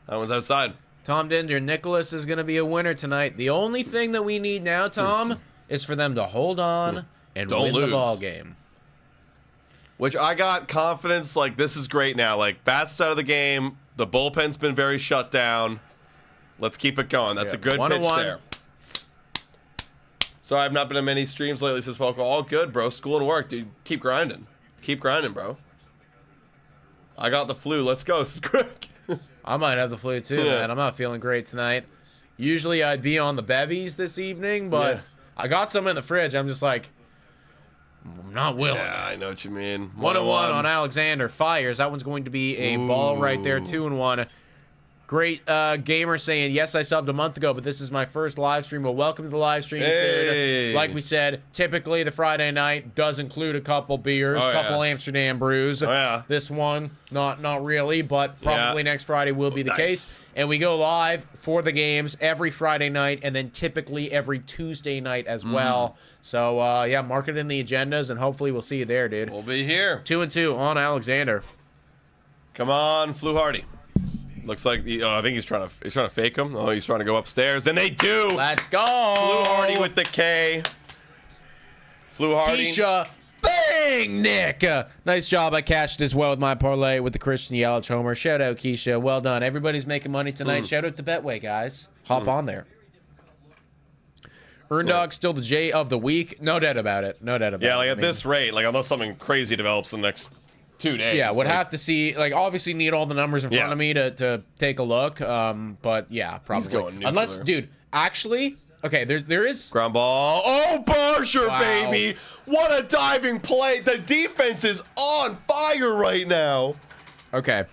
That one's outside. Tom Dinder, Nicholas is going to be a winner tonight. The only thing that we need now, Tom, is for them to hold on and win the ball game. Which I got confidence, like, this is great now. Like, Bats out of the game. The bullpen's been very shut down. Let's keep it going. That's a good pitch there. So I've not been in many streams lately, says Falco. All good, bro. School and work, dude. Keep grinding. Keep grinding, bro. I got the flu. Let's go. This is quick. I might have the flu, too, man. I'm not feeling great tonight. Usually I'd be on the bevies this evening, but I got some in the fridge. I'm just like, I'm not willing. Yeah, I know what you mean. 101 on Alexander. Fires. That one's going to be a ball right there. 2-1. Great gamer saying, yes, I subbed a month ago, but this is my first live stream. Well, welcome to the live stream, dude. Like we said, typically the Friday night does include a couple beers, a couple Amsterdam brews. This one, not really, but probably next Friday will be the case. And we go live for the games every Friday night and then typically every Tuesday night as well. So, yeah, mark it in the agendas, and hopefully we'll see you there, dude. We'll be here. 2-2 on Alexander. Come on, Fluharty. Looks like I think he's trying to fake him. Oh, he's trying to go upstairs, and they do. Let's go. Fluharty with the K. Fluharty. Keisha. Bang, Nick. Nice job. I cashed as well with my parlay with the Christian Yelich homer. Shout out, Keisha. Well done. Everybody's making money tonight. Shout out to Betway, guys. Hop on there. Earndog still the J of the week. No doubt about it. No doubt about it. Yeah, like at this rate, like unless something crazy develops in the next 2 days. Yeah, would have to see, like, obviously need all the numbers in front of me to take a look. But yeah, probably. He's going nuclear. Unless, dude, actually, okay, there is ground ball. Oh, Barsher, baby! What a diving play! The defense is on fire right now. Okay,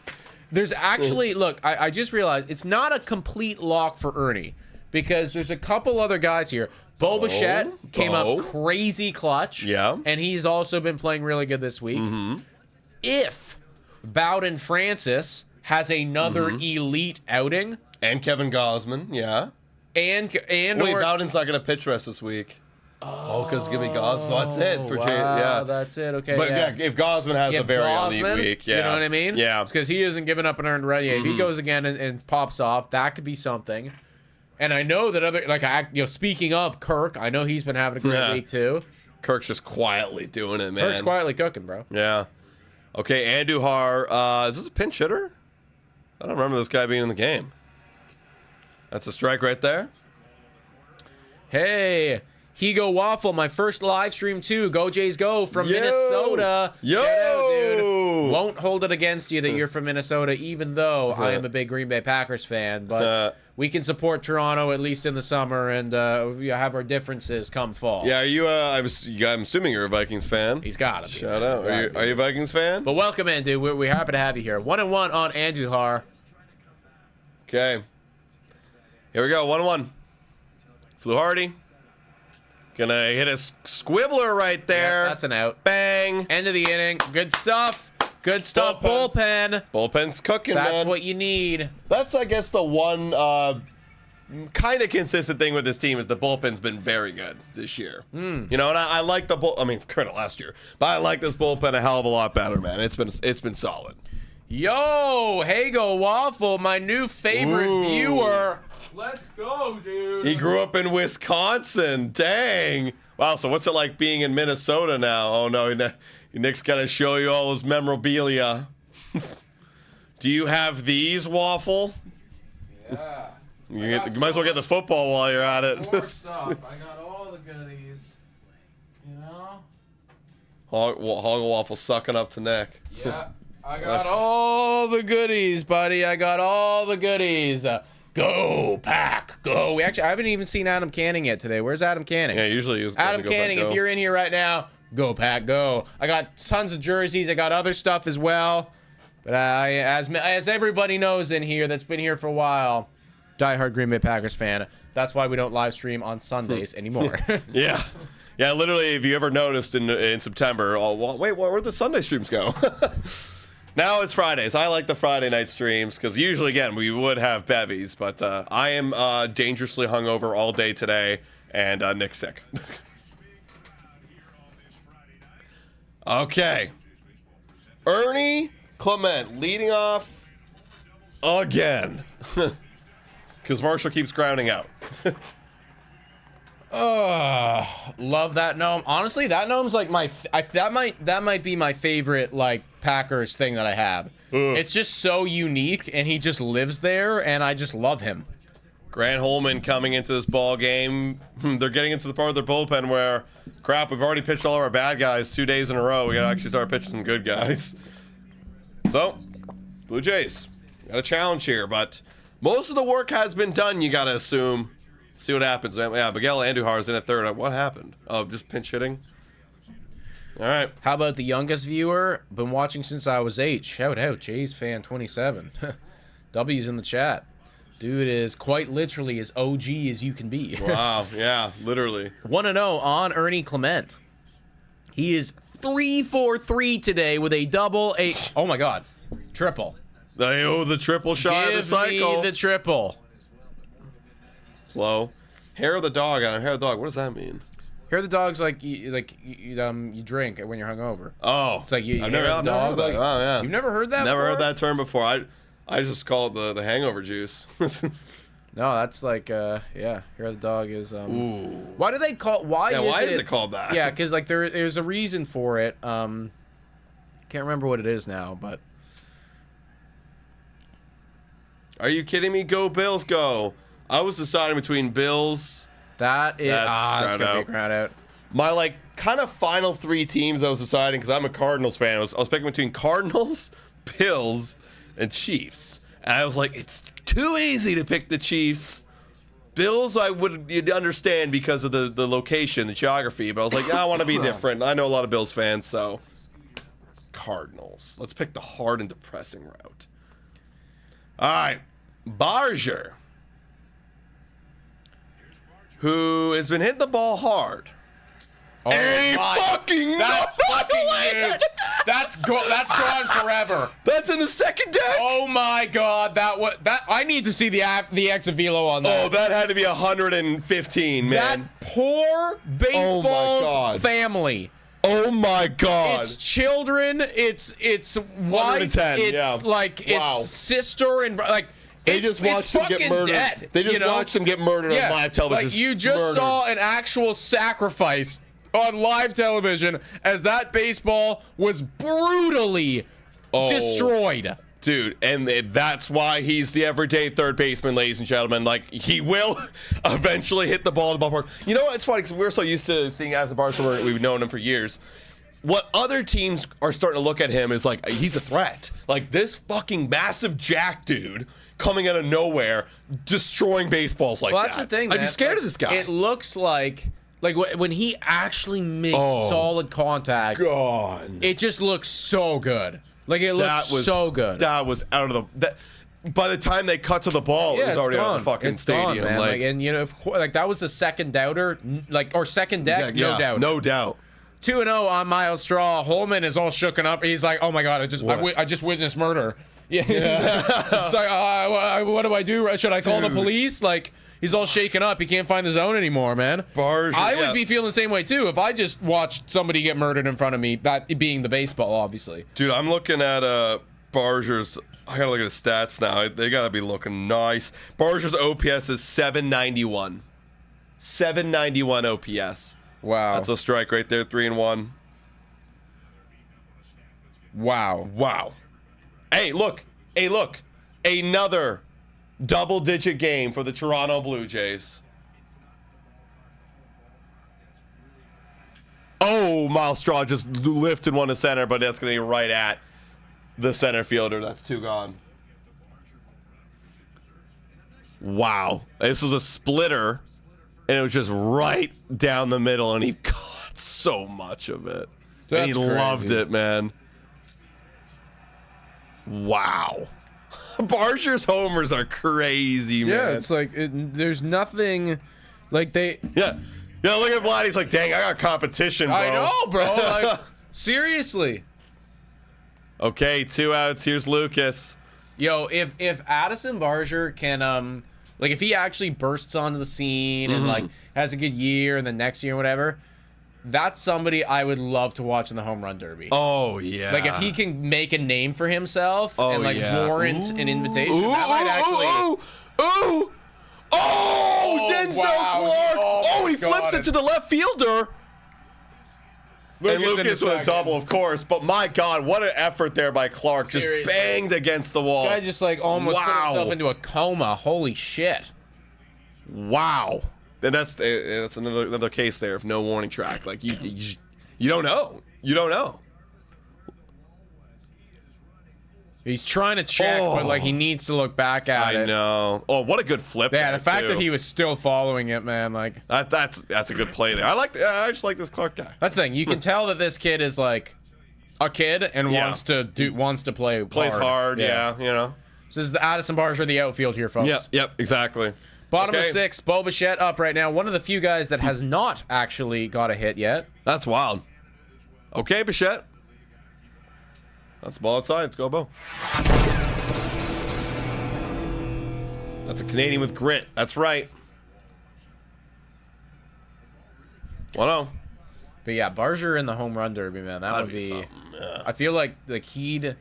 there's actually look. I just realized it's not a complete lock for Ernie because there's a couple other guys here. Bo Bichette came up crazy clutch. Yeah, and he's also been playing really good this week. If Bowden Francis has another elite outing, and Kevin Gosman, and wait, Bowden's not gonna pitch rest this week. Oh, because give me Gosman. So that's it for that's it. Okay, but yeah, if Gosman has a very elite week, you know what I mean? Yeah, because he isn't giving up an earned run yet. If he goes again and pops off, that could be something. And I know that other speaking of Kirk, I know he's been having a great week too. Kirk's just quietly doing it, man. Kirk's quietly cooking, bro. Yeah. Okay, Andujar, is this a pinch hitter? I don't remember this guy being in the game. That's a strike right there. Hey, Higo Waffle, my first live stream too. Go Jays go from Minnesota. Yo! Shout out, dude. Won't hold it against you that you're from Minnesota, even though I am a big Green Bay Packers fan. But we can support Toronto at least in the summer, and we have our differences come fall. Yeah, are you? I'm assuming you're a Vikings fan. He's got to be. Shout out. Are you a Vikings fan? But welcome in, dude. We're happy to have you here. 1-1 on Andujar. Okay. Here we go. 1-1. Fluharty. Gonna hit a squibbler right there. Yeah, that's an out. Bang. End of the inning. Good stuff. Good stuff. Bullpen. Bullpen's cooking, man. That's what you need. That's, I guess, the one kind of consistent thing with this team is the bullpen's been very good this year. You know, and I like the bull. I mean, kind of last year, but I like this bullpen a hell of a lot better, man. It's been solid. Yo, Hago Waffle, my new favorite viewer. Let's go, dude. He grew up in Wisconsin. Dang. Wow, so what's it like being in Minnesota now? Oh, no, Nick's got to show you all his memorabilia. Do you have these, Waffle? Yeah. You might as well get the football while you're at it. More stuff. I got all the goodies. You know? Hog Waffle sucking up to Nick. Yeah. I got all the goodies, buddy. I got all the goodies. Go, Pack, go. I haven't even seen Adam Canning yet today. Where's Adam Canning? Yeah, usually he was Adam Canning, if you're in here right now, Go Pack, go. I got tons of jerseys. I got other stuff as well. But as everybody knows in here that's been here for a while, diehard Green Bay Packers fan. That's why we don't live stream on Sundays anymore. Yeah. Yeah, literally, if you ever noticed in September, oh, well, wait, where'd the Sunday streams go? Now it's Fridays. I like the Friday night streams because usually, again, we would have bevies, but I am dangerously hungover all day today, and Nick's sick. Okay. Ernie Clement leading off again. Because Marshall keeps grounding out. Love that gnome. Honestly, that gnome's like that might be my favorite like Packers thing that I have. It's just so unique, and he just lives there, and I just love him. Grant Holman coming into this ball game. They're getting into the part of their bullpen where, crap, we've already pitched all of our bad guys 2 days in a row. We gotta actually start pitching some good guys. So, Blue Jays got a challenge here, but most of the work has been done. You gotta assume. See what happens. Yeah, Miguel Andujar's in at third. What happened? Oh, just pinch hitting. All right. How about the youngest viewer? Been watching since I was 8. Shout out, Jays fan 27. W's in the chat. Dude is quite literally as OG as you can be. Wow, yeah, literally. 1-0 on Ernie Clement. He is 3-for-3 today with a double, oh my God, triple. The triple shot of the cycle. Give me the triple. Slow. Hair of the dog on hair of the dog. What does that mean? Hair of the dog's like you drink when you're hungover. Oh, It's like you I've never heard that. Oh yeah. You've never heard that? Never before? heard that term before. I just call it the hangover juice. No, that's like yeah. Hair of the dog is Ooh. Why do they call? Why is it called that? Yeah, because like there's a reason for it. Can't remember what it is now, but. Are you kidding me? Go Bills, go! I was deciding between Bills. That's gonna be a crowd out. My like kind of final 3 teams I was deciding because I'm a Cardinals fan. I was picking between Cardinals, Bills, and Chiefs. And I was like, it's too easy to pick the Chiefs. Bills, you'd understand because of the location, the geography. But I was like, I want to be different. I know a lot of Bills fans, so Cardinals. Let's pick the hard and depressing route. All right, Barger, who has been hitting the ball hard. Oh Fucking that's fucking huge. That's gone forever. That's in the second deck. Oh my God, that I need to see the exit velo on that. Oh, that had to be 115, man. That poor baseball's family. Oh my God. It's children. It's wife. 110, It's yeah. like it's sister and like. They just watched him get murdered. Dead, they just watched him get murdered on live television. Like you just saw an actual sacrifice on live television as that baseball was brutally destroyed. Dude, and that's why he's the everyday third baseman, ladies and gentlemen. Like, he will eventually hit the ball in the ballpark. You know what? It's funny because we're so used to seeing as a Barcelona, we've known him for years. What other teams are starting to look at him is like, he's a threat. Like, this fucking massive jack dude coming out of nowhere, destroying baseballs like that. Well, that's the thing, man. I'd be scared of this guy. It looks like when he actually makes solid contact, it just looks so good. Like, it looks so good. That was out of the... by the time they cut to the ball, it was already out of the fucking stadium. Man. Like, and, you know, that was the second doubter, or second deck, no doubt. No doubt. 2-0 on Miles Straw. Holman is all shooken up. He's like, oh, my God, I just witnessed murder. Yeah. It's like, what do I do? Should I call the police? Like, he's all shaken up. He can't find the zone anymore, man. I would be feeling the same way, too, if I just watched somebody get murdered in front of me, that being the baseball, obviously. Dude, I'm looking at Barger's. I got to look at his stats now. They got to be looking nice. Barger's OPS is 791. 791 OPS. Wow. That's a strike right there, 3-1. Wow. Hey, look. Another double-digit game for the Toronto Blue Jays. Oh, Miles Straw just lifted one to center, but that's going to be right at the center fielder. That's 2 gone. Wow. This was a splitter, and it was just right down the middle, and he caught so much of it. That's And he crazy. loved it, man. Wow. Barger's homers are crazy, man. Yeah, it's like there's nothing like they. Yeah. Yeah, look at Vlad. He's like, dang, I got competition, bro. I know, bro. Like, seriously. Okay, 2 outs. Here's Lucas. Yo, if Addison Barger can like if he actually bursts onto the scene and like has a good year and the next year or whatever, that's somebody I would love to watch in the home run derby. Oh, yeah. Like if he can make a name for himself and like yeah. warrant an invitation, Ooh, that might actually. ooh. Oh, Denzel wow. Clark. Oh, Oh, my he flips God. it to the left fielder. And Lucas with a double, of course. But my God, what an effort there by Clark. Seriously. Just banged against the wall. Guy just like almost put Wow. himself into a coma. Holy shit. Wow. And that's another case there of no warning track. Like you don't know. You don't know. He's trying to check, but like he needs to look back at it. I know. Oh, what a good flip. Yeah, there, the fact too. that he was still following it, man, like that's a good play there. I just like this Clark guy. that's the thing. You can tell that this kid is like a kid and Yeah. wants to play Plays hard, yeah, you know. This is the Addison Barger, the outfield here, folks. Yep, exactly. Bottom Okay. of 6, Bo Bichette up right now. One of the few guys that has not actually got a hit yet. That's wild. Okay, Bichette. That's the ball outside. Let's go, Bo. That's a Canadian with grit. That's right. 1-0. But yeah, Barger in the home run derby, man. That That'd would be be. something, yeah. I feel like he'd.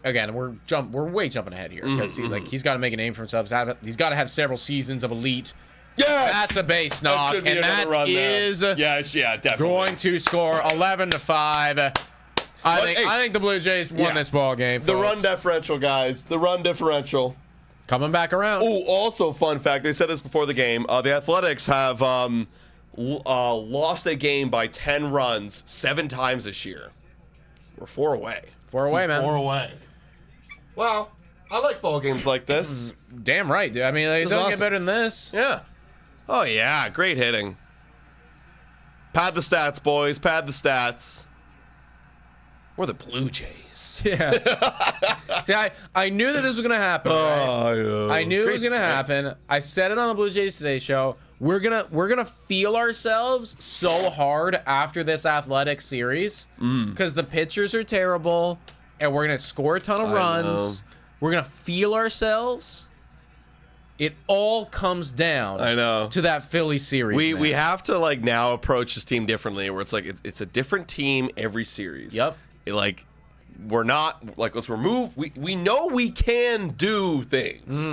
Again, we're way jumping ahead here because he's got to make a name for himself. He's got to have several seasons of elite. Yes! That's a base That knock, should be and another that run there. is yeah, definitely. going to score 11-5. I think the Blue Jays won this ball game. The folks. run differential, guys. The run differential. Coming back around. Oh, also fun fact. They said this before the game. The Athletics have lost a game by 10 runs 7 times this year. We're 4 away. 4 away, man. 4 away. Well, I like ball games like this. Damn right, dude. I mean, it This is doesn't awesome. get better than this. Yeah. Oh, yeah. Great hitting. Pad the stats, boys. Pad the stats. We're the Blue Jays. Yeah. See, I knew that this was gonna happen. Right? yeah. I knew it was gonna happen. I said it on the Blue Jays Today show. We're gonna feel ourselves so hard after this athletic series because the pitchers are terrible, and we're gonna score a ton of runs. We're gonna feel ourselves. It all comes down. I know. To that Philly series. We man. have to like now approach this team differently, where it's like it's a different team every series. Yep. Like we're not like let's remove. We know we can do things,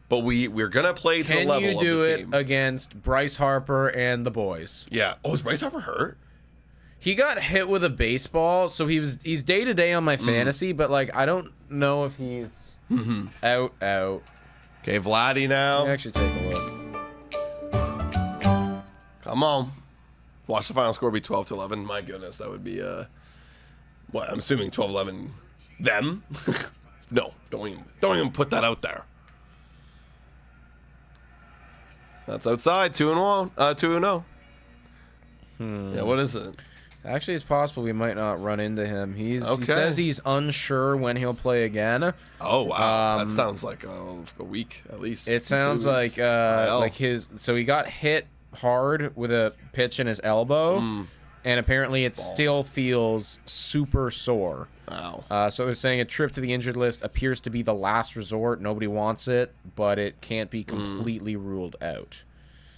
but we're gonna play to the Can level you do of the it team. against Bryce Harper and the boys? Yeah. Oh, is Bryce Harper hurt? He got hit with a baseball, so he's day to day on my fantasy, but like I don't know if he's out. Okay, Vladdy now. Let me actually take a look. Come on. Watch the final score be 12-11. My goodness, that would be what? I'm assuming 12-11. Them? No, don't even put that out there. That's outside. 2-1. 2-0. Yeah, what is it? Actually, it's possible we might not run into him. He Okay. says he's unsure when he'll play again. Oh wow, that sounds like a week at least. It sounds 2 like weeks. IL. so he got hit hard with a pitch in his elbow, and apparently it still feels super sore. Wow. So they're saying a trip to the injured list appears to be the last resort. Nobody wants it, but it can't be completely ruled out.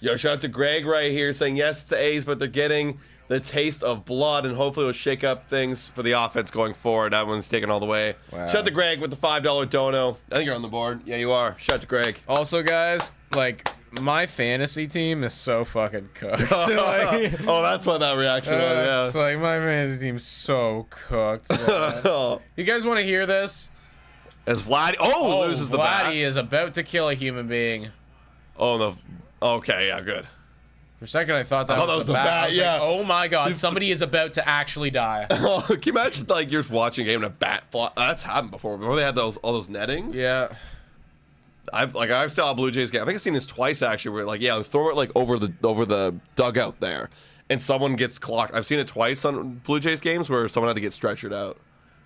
Yo, shout out to Greg right here saying yes, it's the A's, but they're getting the taste of blood, and hopefully it'll shake up things for the offense going forward. That one's taken all the way. Wow. Shout out to Greg with the $5 dono. I think you're on the board. Yeah, you are. Shout out to Greg. Also, guys, like my fantasy team is so fucking cooked. Like, Oh, that's why that reaction was. it's like my fantasy team's so cooked. man. Yeah. You guys want to hear this? As Vlad loses the bat. Vladdy is about to kill a human being. Oh no. Okay, yeah, good. For a second, I thought that, thought that was the bat, I was yeah. like, oh my god, somebody is about to actually die. Oh, can you imagine like you're just watching a game and a bat fly? That's happened before. Before they had all those nettings. Yeah. I've saw a Blue Jays game. I think I've seen this twice actually. Where like throw it like over the dugout there, and someone gets clocked. I've seen it twice on Blue Jays games where someone had to get stretchered out.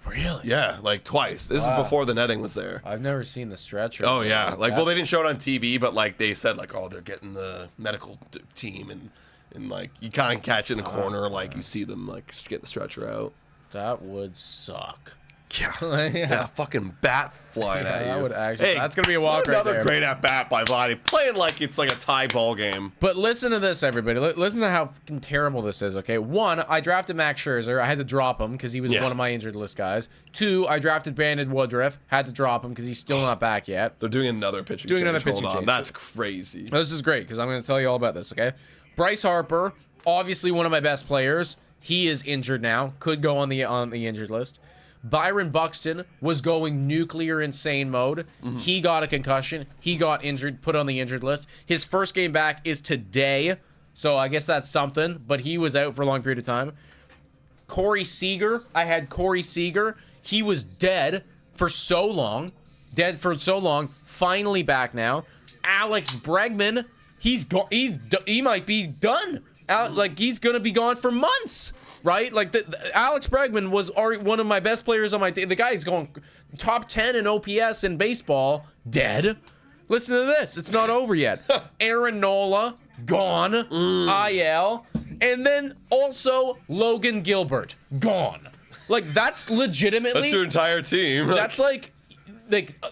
Really? Yeah, like twice. This is before the netting was there. I've never seen the stretcher. Oh yeah, like well they didn't show it on TV, but like they said like, oh, they're getting the medical team, and like you kind of catch it in the corner, like you see them like just get the stretcher out. That would suck. Yeah, yeah, fucking bat flying at you. That would actually. That's gonna be a walk right another there. great at bat by Vladdy, playing like it's like a tie ball game. But listen to this, everybody. Listen to how fucking terrible this is. Okay, 1, I drafted Max Scherzer. I had to drop him because he was one of my injured list guys. 2, I drafted Brandon Woodruff. Had to drop him because he's still not back yet. They're doing another pitching. Hold on. change. That's crazy. This is great because I'm going to tell you all about this. Okay, Bryce Harper, obviously one of my best players. He is injured now. Could go on the injured list. Byron Buxton was going nuclear insane mode. He got a concussion. He got injured, put on the injured list. His first game back is today, so I guess that's something, but he was out for a long period of time. Corey Seager, I had Corey Seager. He was dead for so long. Finally back now. Alex Bregman, he might be done. Like he's gonna be gone for months, right? Like Alex Bregman was already one of my best players on my team. The guy's going top 10 in OPS in baseball, dead. Listen to this, it's not over yet. Aaron Nola gone, IL, and then also Logan Gilbert gone. Like that's legitimately That's your entire team. That's like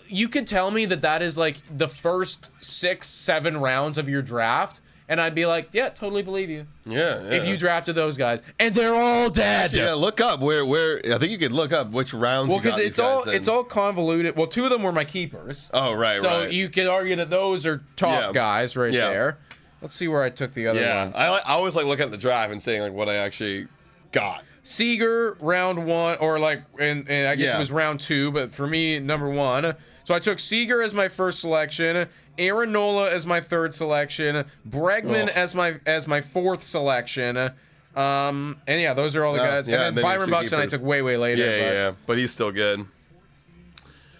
you could tell me that is like the first 6-7 rounds of your draft. And I'd be like, yeah, totally believe you. Yeah. If you drafted those guys, and they're all dead. Yeah, look up where. I think you could look up which rounds. Well, because it's all convoluted. Well, 2 of them were my keepers. Oh right, so right. you could argue that those are top guys right there. Let's see where I took the other ones. I always like looking at the draft and seeing like what I actually got. Seager round 1, or like, and I guess it was round 2, but for me number 1. So I took Seager as my first selection, Aaron Nola as my 3rd selection, Bregman as my 4th selection, and yeah, those are all the guys. Yeah, and then Byron Buxton I took way later. Yeah, but he's still good.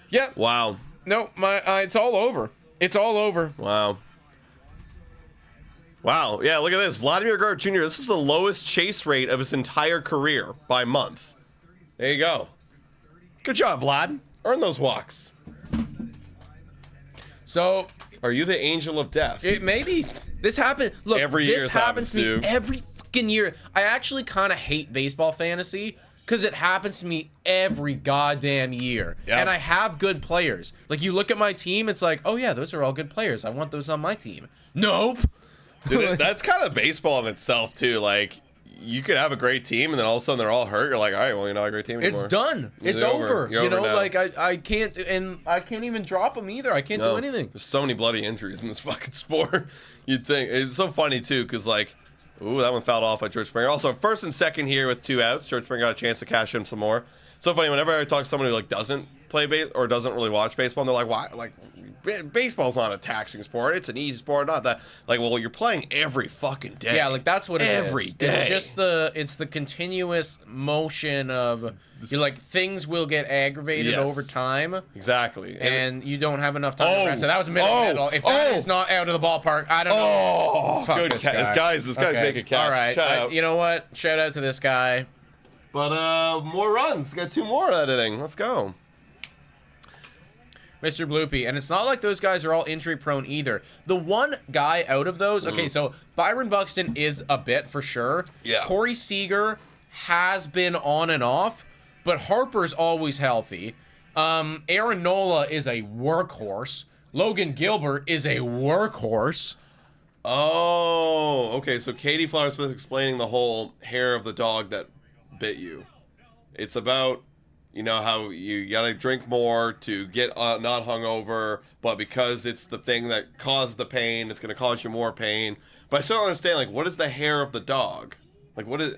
Yep. Wow. No, it's all over. It's all over. Wow. Wow. Yeah, look at this. Vladimir Guerrero Jr., this is the lowest chase rate of his entire career by month. There you go. Good job, Vlad. Earn those walks. So, are you the angel of death? It maybe this happened. Look, every year this happens to me every fucking year. I actually kind of hate baseball fantasy because it happens to me every goddamn year. Yep. And I have good players. Like you look at my team, it's like, oh yeah, those are all good players. I want those on my team. Nope. Dude, that's kind of baseball in itself too. Like you could have a great team and then all of a sudden they're all hurt. You're like, all right, well, you're not a great team anymore. It's done. It's over. You know, now. Like I can't, and I can't even drop them either. I can't do anything. There's so many bloody injuries in this fucking sport. You'd think it's so funny too, because like, ooh, that one fouled off by George Springer. Also, first and second here with 2 outs. George Springer got a chance to cash in some more. So funny whenever I talk to someone who like doesn't play base or doesn't really watch baseball, and they're like, why? Like, baseball's not a taxing sport. It's an easy sport. Not that. Like, well, you're playing every fucking day. Yeah, like that's what it is. Every day. It's just the continuous motion of you're like things will get aggravated over time. Exactly. And you don't have enough time to rest. So that was middle. If that is not out of the ballpark, I don't know. Fuck good. This guy's making a catch. All right. You know what? Shout out to this guy. But more runs. Got 2 more editing. Let's go. Mr. Bloopy, and it's not like those guys are all injury prone either. The one guy out of those, okay, so Byron Buxton is a bit for sure. Yeah. Corey Seager has been on and off, but Harper's always healthy. Aaron Nola is a workhorse. Logan Gilbert is a workhorse. Oh, okay. So Katie Flowersmith explaining the whole hair of the dog that bit you. It's about, you know, how you gotta drink more to get not hungover, but because it's the thing that caused the pain, it's gonna cause you more pain. But I still don't understand, like, what is the hair of the dog? Like, what is,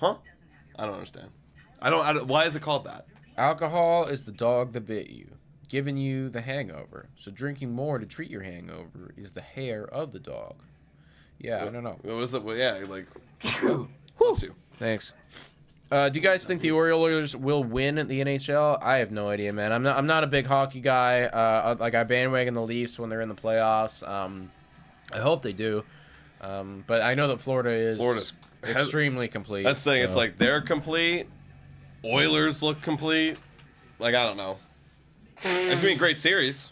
huh? I don't understand. I don't. Why is it called that? Alcohol is the dog that bit you, giving you the hangover. So drinking more to treat your hangover is the hair of the dog. Yeah, I don't know. What was it? Well, yeah, like. Bless you. Thanks. Do you guys think the Orioles will win the NHL? I have no idea, man. I'm not a big hockey guy. Like I bandwagon the Leafs when they're in the playoffs. I hope they do. But I know that Florida's Florida's extremely complete. That's the thing. It's so. like they're complete. Oilers look complete. Like, I don't know. It's going to be a great series.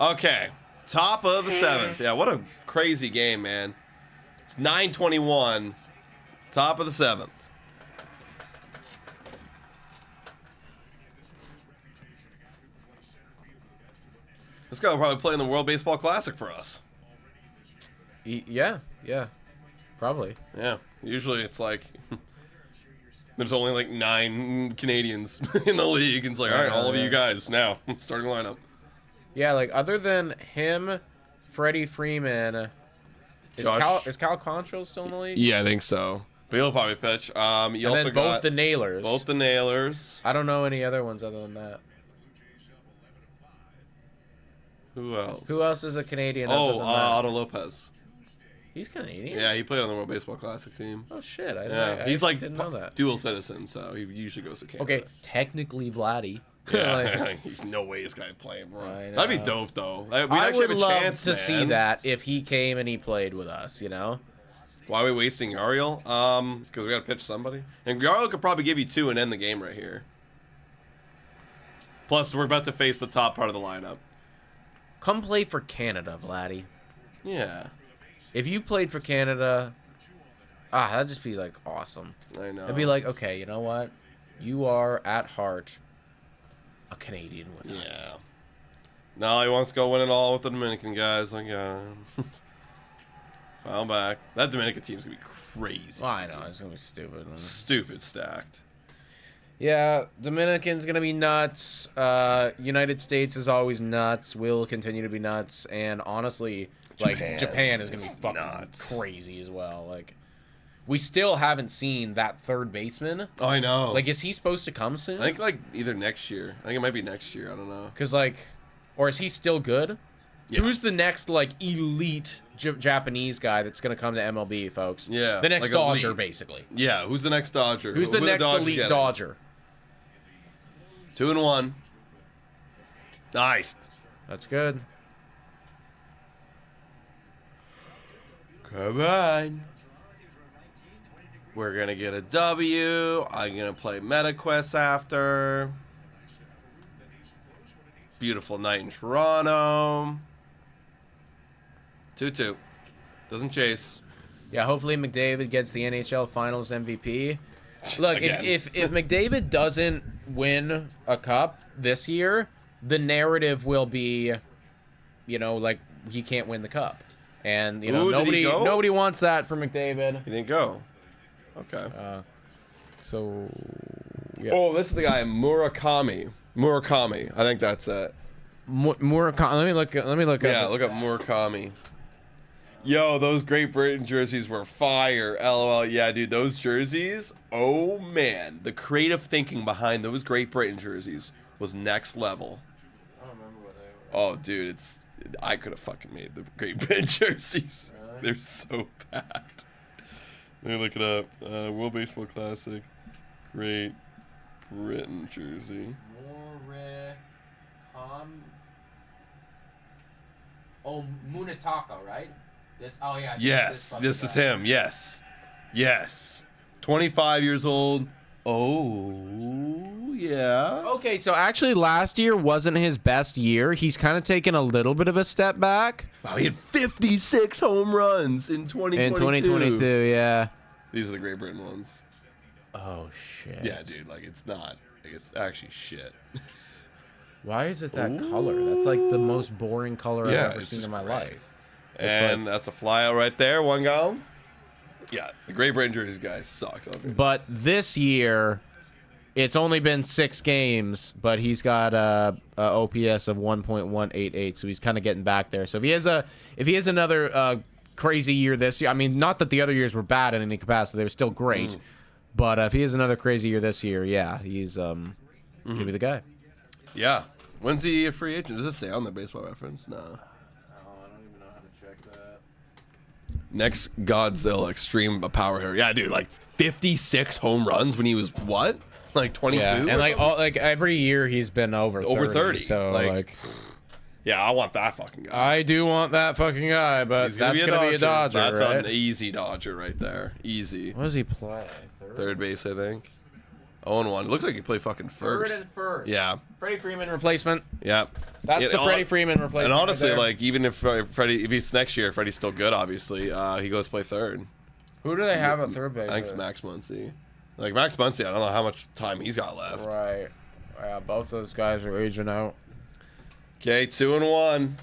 Okay. Top of the 7th. Yeah, what a crazy game, man. It's 9:21. Top of the 7th. This guy will probably play in the World Baseball Classic for us. Yeah, probably. Yeah. Usually it's like there's only like 9 Canadians in the league. And it's like, all right, all of you guys now. Starting lineup. Yeah, like other than him, Freddie Freeman, is Cal Quantrill still in the league? Yeah, I think so. But he'll probably pitch. You and also then got the Nailers. both the Nailers. I don't know any other ones other than that. Who else? Who else is a Canadian? Oh, other than that? Otto Lopez. He's Canadian. Yeah, he played on the World Baseball Classic team. Oh shit! He's like didn't know that. dual citizen, so he usually goes to Canada. Okay, technically Vladdy. Yeah, no way this guy playing, bro. That'd be dope, though. We'd I actually would have a love chance to man. see that if he came and he played with us. You know. Why are we wasting Yariel? Because we got to pitch somebody. And Yariel could probably give you 2 and end the game right here. Plus, we're about to face the top part of the lineup. Come play for Canada, Vladdy. Yeah. If you played for Canada, that'd just be like awesome. I know. It'd be like, okay, you know what? You are at heart a Canadian with us. Yeah. No, he wants to go win it all with the Dominican guys. Like, file back. That Dominican team's gonna be crazy. I know, it's gonna be stupid. Stupid stacked. Yeah, Dominican's gonna be nuts. United States is always nuts. Will continue to be nuts. And honestly, Japan is gonna be fucking nuts. Crazy as well. Like, we still haven't seen that third baseman. Oh, I know. Like, is he supposed to come soon? I think like either next year. I think it might be next year. I don't know. Cause like, or is he still good? Yeah. Who's the next like elite Japanese guy that's gonna come to MLB, folks? Yeah, the next like Dodger, elite. basically. Yeah, who's the next Dodger? Who's the next elite getting? Dodger? 2-1. Nice. That's good. Come on. We're gonna get a W. I'm gonna play MetaQuest after. Beautiful night in Toronto. 2-2. Doesn't chase. Yeah, hopefully McDavid gets the NHL Finals MVP. Look, Again. if McDavid doesn't win a cup this year, the narrative will be, you know, like he can't win the cup, and you know Ooh, nobody wants that for McDavid. He didn't go. Okay. So yeah. Oh, this is the guy Murakami. Murakami. I think that's it. Murakami. Let me look. Yeah, up look up Murakami. Yo, those Great Britain jerseys were fire. LOL. Yeah, dude, those jerseys. Oh man, the creative thinking behind those Great Britain jerseys was next level. I don't remember what they were. Oh, dude, I could have fucking made the Great Britain jerseys. Really? They're so bad. Let me look it up. World Baseball Classic, Great Britain jersey. Oh, Munetaka, right? Oh yeah. Yes, this is him. Yes. Yes. 25 years old. Oh, yeah. Okay, so actually last year wasn't his best year. He's kind of taken a little bit of a step back. Wow, he had 56 home runs in 2022. In 2022, yeah. These are the Great Britain ones. Oh, shit. Yeah, dude, like, it's not. Like, it's actually shit. Why is it that color? That's like the most boring color I've ever seen in my life. And that's a flyout right there. One gone. Yeah, the Great Britain jerseys guys sucked. Okay. But this year, it's only been 6 games, but he's got a OPS of 1.188, so he's kind of getting back there. So if he has another crazy year this year, I mean, not that the other years were bad in any capacity, they were still great. But if he has another crazy year this year, yeah, he's gonna be the guy. Yeah. When's he a free agent? Does this say on the Baseball Reference? No. Oh, I don't even know how to check that. Next Godzilla Extreme Power Hitter. Yeah, dude, like 56 home runs when he was what? Like 22? Yeah, and like every year he's been over 30. So like Yeah, I want that fucking guy. I do want that fucking guy, but He's gonna that's be gonna be a Dodger, That's right? an easy Dodger right there. Easy. What does he play? Third base, I think. 0-1. It looks like he played fucking first. Third and first. Yeah. Freddie Freeman replacement. Yeah. That's Yeah, the Freddie Freeman replacement. And honestly, right there. like, even if Freddie, if he's next year, Freddie's still good, obviously. He goes play third. Who do they have at third base? I think it's Max Muncy. Like, Max Muncy, I don't know how much time he's got left. Right. Yeah, both those guys are aging out. Okay, 2-1.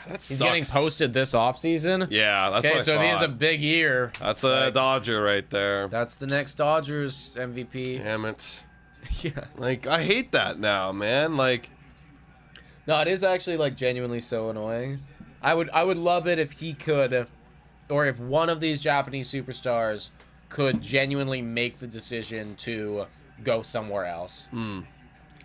That He's sucks. getting posted this offseason. Yeah, that's Okay, what I so if he has a thought. big year, That's a Dodger right there. that's the next Dodgers MVP. Damn it. Yeah. Like, I hate that now, man. Like, No, it is actually like genuinely so annoying. I would love it if he could, or if one of these Japanese superstars could genuinely make the decision to go somewhere else.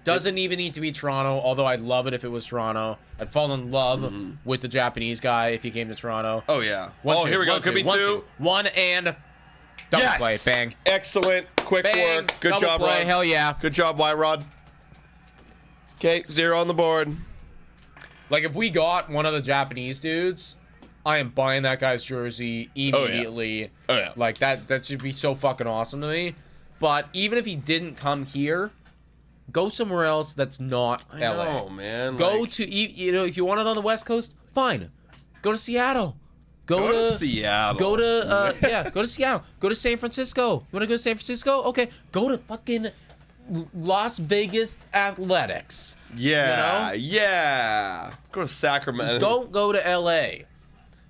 Doesn't even need to be Toronto, although I'd love it if it was Toronto. I'd fall in love with the Japanese guy if he came to Toronto. oh, yeah. One, oh, two, here we go. one, Could two, be one, two. two. One and double Yes. play. Bang. Excellent. Quick Bang. work. Good Double job, play. Rod. Hell yeah. Good job, Y-Rod. Okay, 0 on the board. Like, if we got one of the Japanese dudes, I am buying that guy's jersey immediately. Oh, yeah. Like, that should be so fucking awesome to me. But even if he didn't come here, go somewhere else that's not I LA. know, man. Go like, to, you know, if you want it on the West Coast, fine. Go to Seattle. go to Seattle. Go to, yeah, go to Seattle. Go to San Francisco. You want to go to San Francisco? Okay. Go to fucking Las Vegas Athletics. Yeah, you yeah. Go to Sacramento. Just don't go to LA.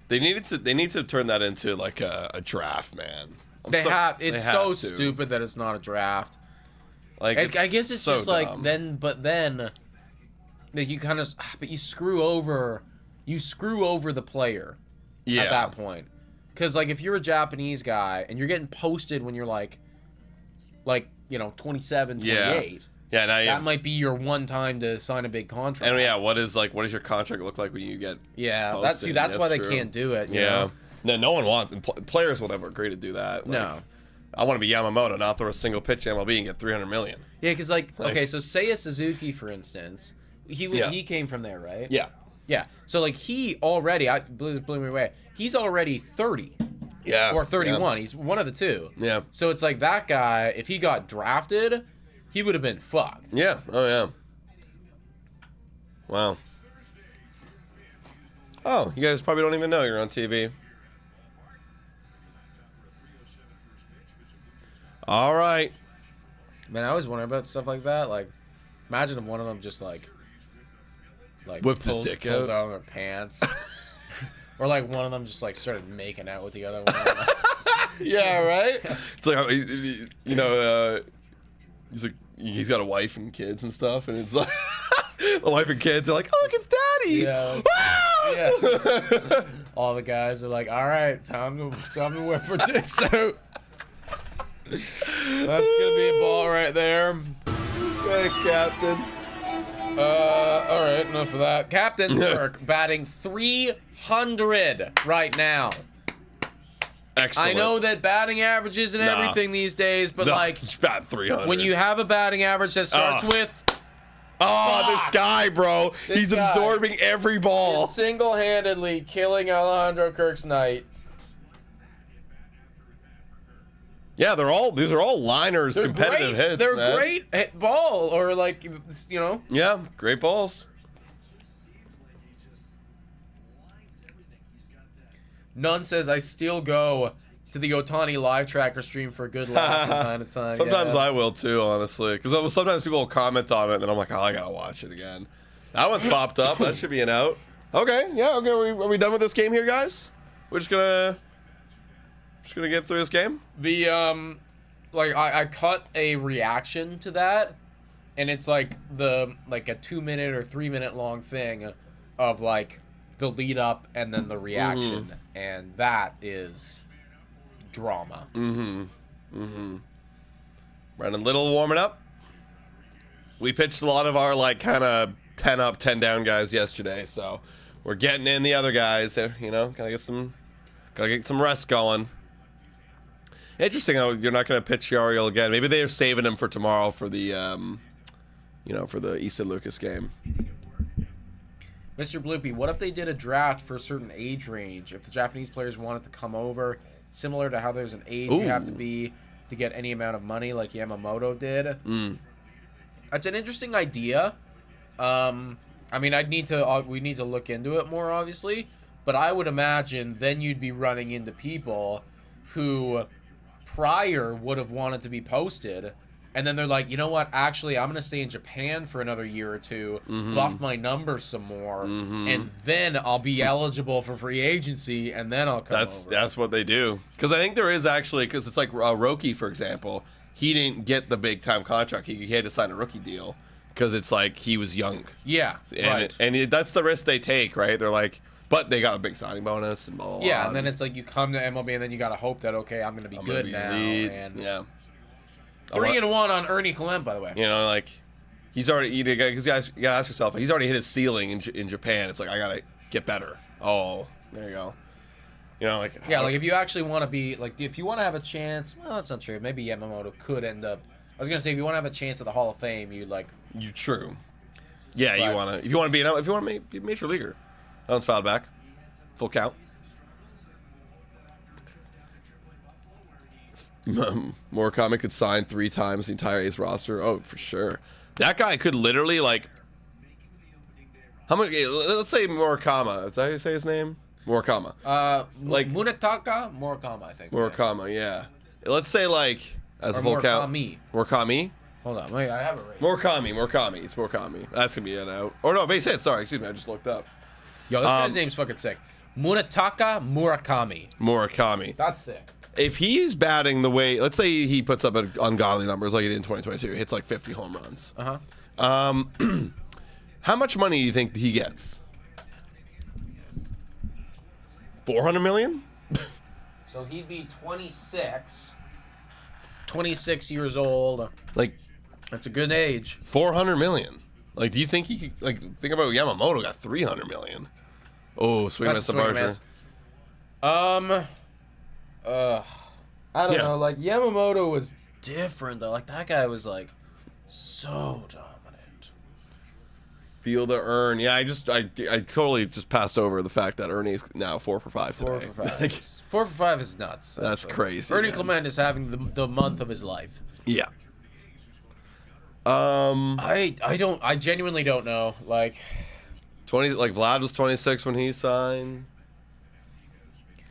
They need to turn that into like a draft, man. It's they so to. stupid that it's not a draft. Like, I guess it's so just like dumb. then like you kind of, but you screw over the player Yeah. at that point. Because like if you're a Japanese guy and you're getting posted when you're like you know 27, 28, Yeah, now you that have, might be your one time to sign a big contract. and yeah, what does your contract look like when you get Yeah, posted? that's why they true. can't do it. You Yeah. know? No one wants, and players will never agree to do that. Like, No. I want to be Yamamoto, not throw a single pitch to MLB and get $300 million. Yeah, because like okay, so Seiya Suzuki for instance, Yeah. he came from there, right? Yeah. Yeah. So like he already, blew me away. He's already 30 Yeah. or 31. He's one of the two. Yeah. So it's like that guy, if he got drafted, he would have been fucked. Yeah. Oh yeah. Wow. Oh, you guys probably don't even know you're on TV. All right. Man, I always wonder about stuff like that. Like, imagine if one of them just like Whipped his dick pulled out. down their pants, or like one of them just like started making out with the other one. Yeah, right? It's like, you know, he's like, he's got a wife and kids and stuff, and it's like, the wife and kids are like, oh, look, it's daddy. Yeah. Ah! Yeah. All the guys are like, all right, time to whip our dicks out. That's gonna be a ball right there. Hey, Captain. All right, enough of that. Captain Kirk batting 300 right now. Excellent. I know that batting average isn't Nah. everything these days, but No, like he's batting 300. when you have a batting average that starts with Oh, Fuck. this guy, bro. This He's guy. absorbing every ball. single-handedly killing Alejandro Kirk's night. Yeah, these are all liners, competitive great. hits. They're man. great hit ball, or like you know. Yeah, great balls. None says I still go to the Otani live tracker stream for a good laugh from time to time. Sometimes yeah. I will too, honestly, because sometimes people will comment on it, and then I'm like, oh, I gotta watch it again. That one's popped up. That should be an out. Okay, yeah, okay. Are we done with this game here, guys? We're just gonna get through this game. The like I cut a reaction to that, and it's like a 2-minute or 3-minute long thing of like the lead up and then the reaction, and that is drama. Brandon Little warming up. We pitched a lot of our like kind of 10 up, 10 down guys yesterday, so we're getting in the other guys. You know, gotta get some rest going. Interesting how you're not gonna pitch Yariel again. Maybe they're saving him for tomorrow for the for the Easton Lucas game. Mr. Bloopy, what if they did a draft for a certain age range? If the Japanese players wanted to come over, similar to how there's an age you have to be to get any amount of money, like Yamamoto did. That's an interesting idea. I mean, we need to look into it more, obviously. But I would imagine then you'd be running into people who prior would have wanted to be posted. And then they're like, you know what? Actually, I'm going to stay in Japan for another year or two, buff my numbers some more, and then I'll be eligible for free agency, and then I'll come over. That's what they do. Because I think there is actually, because it's like Roki, for example, he didn't get the big-time contract. He had to sign a rookie deal because it's like he was young. Yeah, right. And that's the risk they take, right? They're like, but they got a big signing bonus and blah, blah, yeah, blah. and then it's like you come to MLB, and then you got to hope that, okay, I'm going to be good now. And yeah. 3-1 on Ernie Clement, by the way. You know, like, he's already, because you got to ask yourself, he's already hit his ceiling in Japan. It's like, I got to get better. Oh, there you go. You know, like. Yeah, like, if you actually want to be, like, if you want to have a chance, well, that's not true. Maybe Yamamoto could end up. I was going to say, if you want to have a chance at the Hall of Fame, you'd, like. You true. Yeah, you want to, if you want to be a major leaguer. That one's fouled back. Full count. Murakami could sign 3 times the entire A's roster. Oh, for sure. That guy could literally, like, how much? Let's say Murakami. Is that how you say his name? Murakami. Like Munetaka Murakami, I think. Murakami, yeah. Let's say, like, as or a full count. Murakami. Hold on, wait, I have it right. Murakami. It's Murakami. That's gonna be an out. Or no, base hit. Sorry, excuse me. I just looked up. Yo, this guy's name's fucking sick. Munetaka Murakami. Murakami. That's sick. If he's batting the way, let's say he puts up ungodly numbers like he did in 2022, hits like 50 home runs. How much money do you think he gets? 400 million? So he'd be 26. 26 years old. Like, that's a good age. 400 million. Like, do you think he could, like, think about Yamamoto got 300 million. Oh, swing miss the Barger. I don't know. Like, Yamamoto was different, though. Like, that guy was, like, so dominant. Feel the earn. Yeah, I totally just passed over the fact that Ernie's now 4 for 5 today. 4 for 5. Like, 4 for 5 is nuts. That's crazy. Ernie man. Clement is having the month of his life. Yeah. I genuinely don't know. Like 20, like Vlad was 26 when he signed.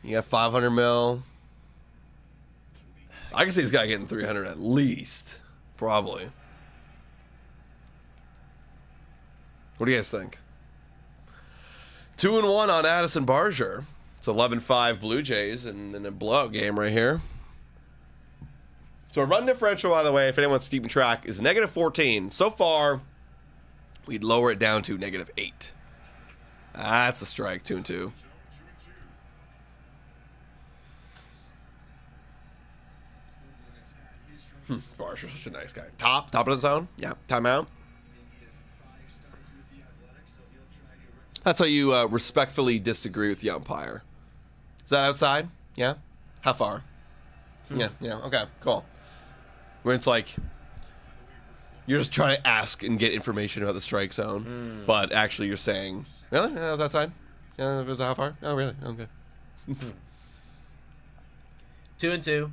You got 500 mil. I can see this guy getting 300 at least, probably. What do you guys think? 2-1 on Addison Barger. It's 11-5 Blue Jays and a blowout game right here. So our run differential, by the way, if anyone's keeping track, is -14. So far, we'd lower it down to -8. That's a strike, 2-2. Barger's such a nice guy. Top of the zone. Yeah, timeout. That's how you respectfully disagree with the umpire. Is that outside? Yeah? How far? Yeah, okay, cool. Where it's like, you're just trying to ask and get information about the strike zone, but actually you're saying, really? Yeah, that was outside? Yeah, it was how far? Oh, really? Okay. 2-2.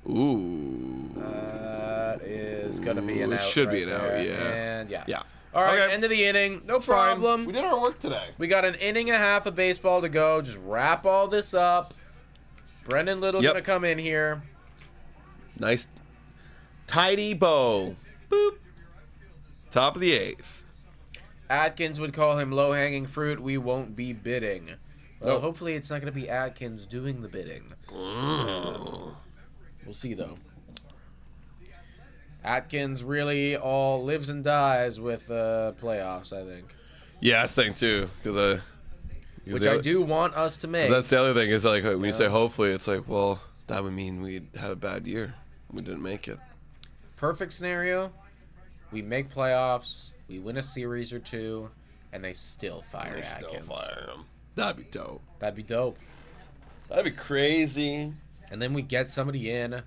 Ooh. That is going to be an out. Should be right an out, there. yeah. And Yeah. All right, Okay. end of the inning. No Fine. problem. We did our work today. We got an inning and a half of baseball to go. Just wrap all this up. Brendan Little's Yep. going to come in here. Nice. Tidy bow. Boop. Top of the 8th. Atkins would call him low-hanging fruit. We won't be bidding. Well, Nope. hopefully it's not going to be Atkins doing the bidding. We'll see, though. Atkins really all lives and dies with playoffs, I think. Yeah, that's the thing, too. Because Which I do want us to make. That's the other thing is like when you say hopefully, it's like, well, that would mean we'd had a bad year. We didn't make it. Perfect scenario, we make playoffs, we win a series or two, and they still fire Atkins. Still fire him. That'd be dope. That'd be dope. That'd be crazy. And then we get somebody in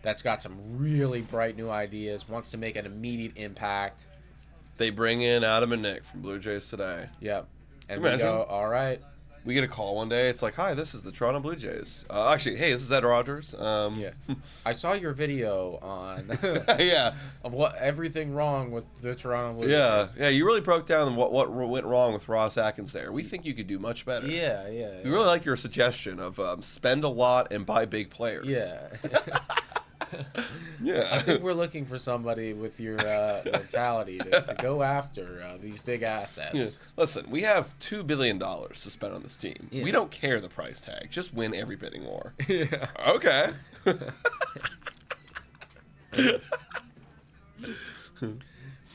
that's got some really bright new ideas, wants to make an immediate impact. They bring in Adam and Nick from Blue Jays Today. Yep. And Imagine. we go, all right. We get a call one day. It's like, hi, this is the Toronto Blue Jays. Actually, hey, this is Ed Rogers. Yeah. I saw your video on Yeah. of what everything wrong with the Toronto Blue Yeah. Jays. Yeah, you really broke down what went wrong with Ross Atkins there. We think you could do much better. Yeah. We really like your suggestion of spend a lot and buy big players. Yeah. Yeah. I think we're looking for somebody with your mentality to go after these big assets. Yeah. Listen, we have $2 billion to spend on this team. Yeah. We don't care the price tag. Just win every bidding war. Yeah. Okay.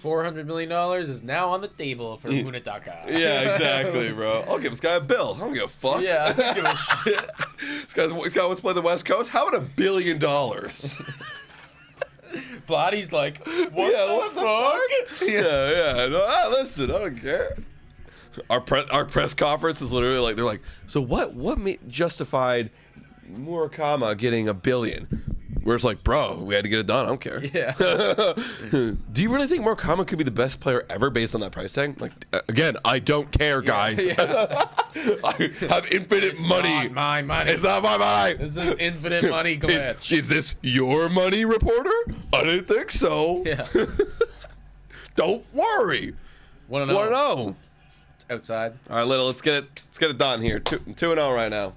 $400 million is now on the table for Munetaka. Yeah, exactly, bro. I'll give this guy a bill. I don't give a fuck. Yeah, I don't give a shit. This guy wants to play the West Coast. How about $1 billion? Vladdy's like, what the fuck? Yeah. No, listen, I don't care. Our press conference is literally like, they're like, so what justified Murakama getting $1 billion? Where it's like, bro, we had to get it done. I don't care. Yeah. Do you really think Murakama could be the best player ever based on that price tag? Like, again, I don't care, guys. Yeah. I have infinite money. Not my money. It's not my money. This is infinite money glitch. Is this your money, reporter? I didn't think so. Yeah. Don't worry. Want to know? Want to know? It's outside. All right, Little, let's get it done here. 2-0 right now.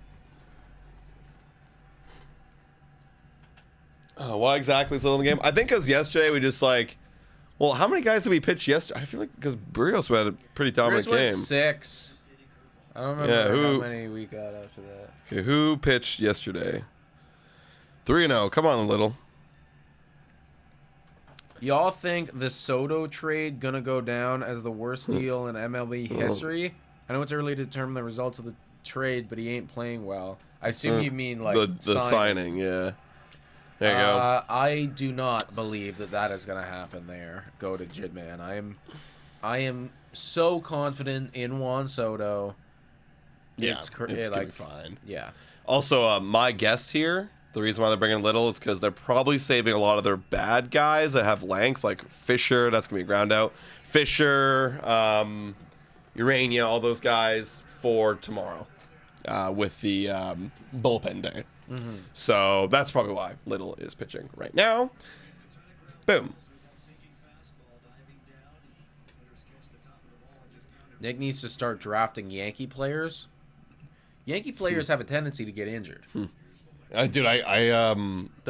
Why exactly is Little in the game? I think because yesterday we just like, well, how many guys did we pitch yesterday? I feel like because BREWHOUSE had a pretty dominant Went game. 6. I don't remember how many we got after that. Okay, who pitched yesterday? 3-0. Come on, Little. Y'all think the Soto trade gonna go down as the worst deal in MLB history? I know it's early to determine the results of the trade, but he ain't playing well. I assume you mean like the signing, yeah. There you go. I do not believe that is gonna happen there. Go to Jidman. I am so confident in Juan Soto. Yeah, it's gonna like be fine. Yeah. Also, my guess here, the reason why they're bringing Little is because they're probably saving a lot of their bad guys that have length, like Fisher. That's gonna be a ground out. Fisher, Urania, all those guys for tomorrow, with the bullpen day. Mm-hmm. So that's probably why Little is pitching right now. Boom. Nick needs to start drafting Yankee players. Yankee players have a tendency to get injured. Dude, did I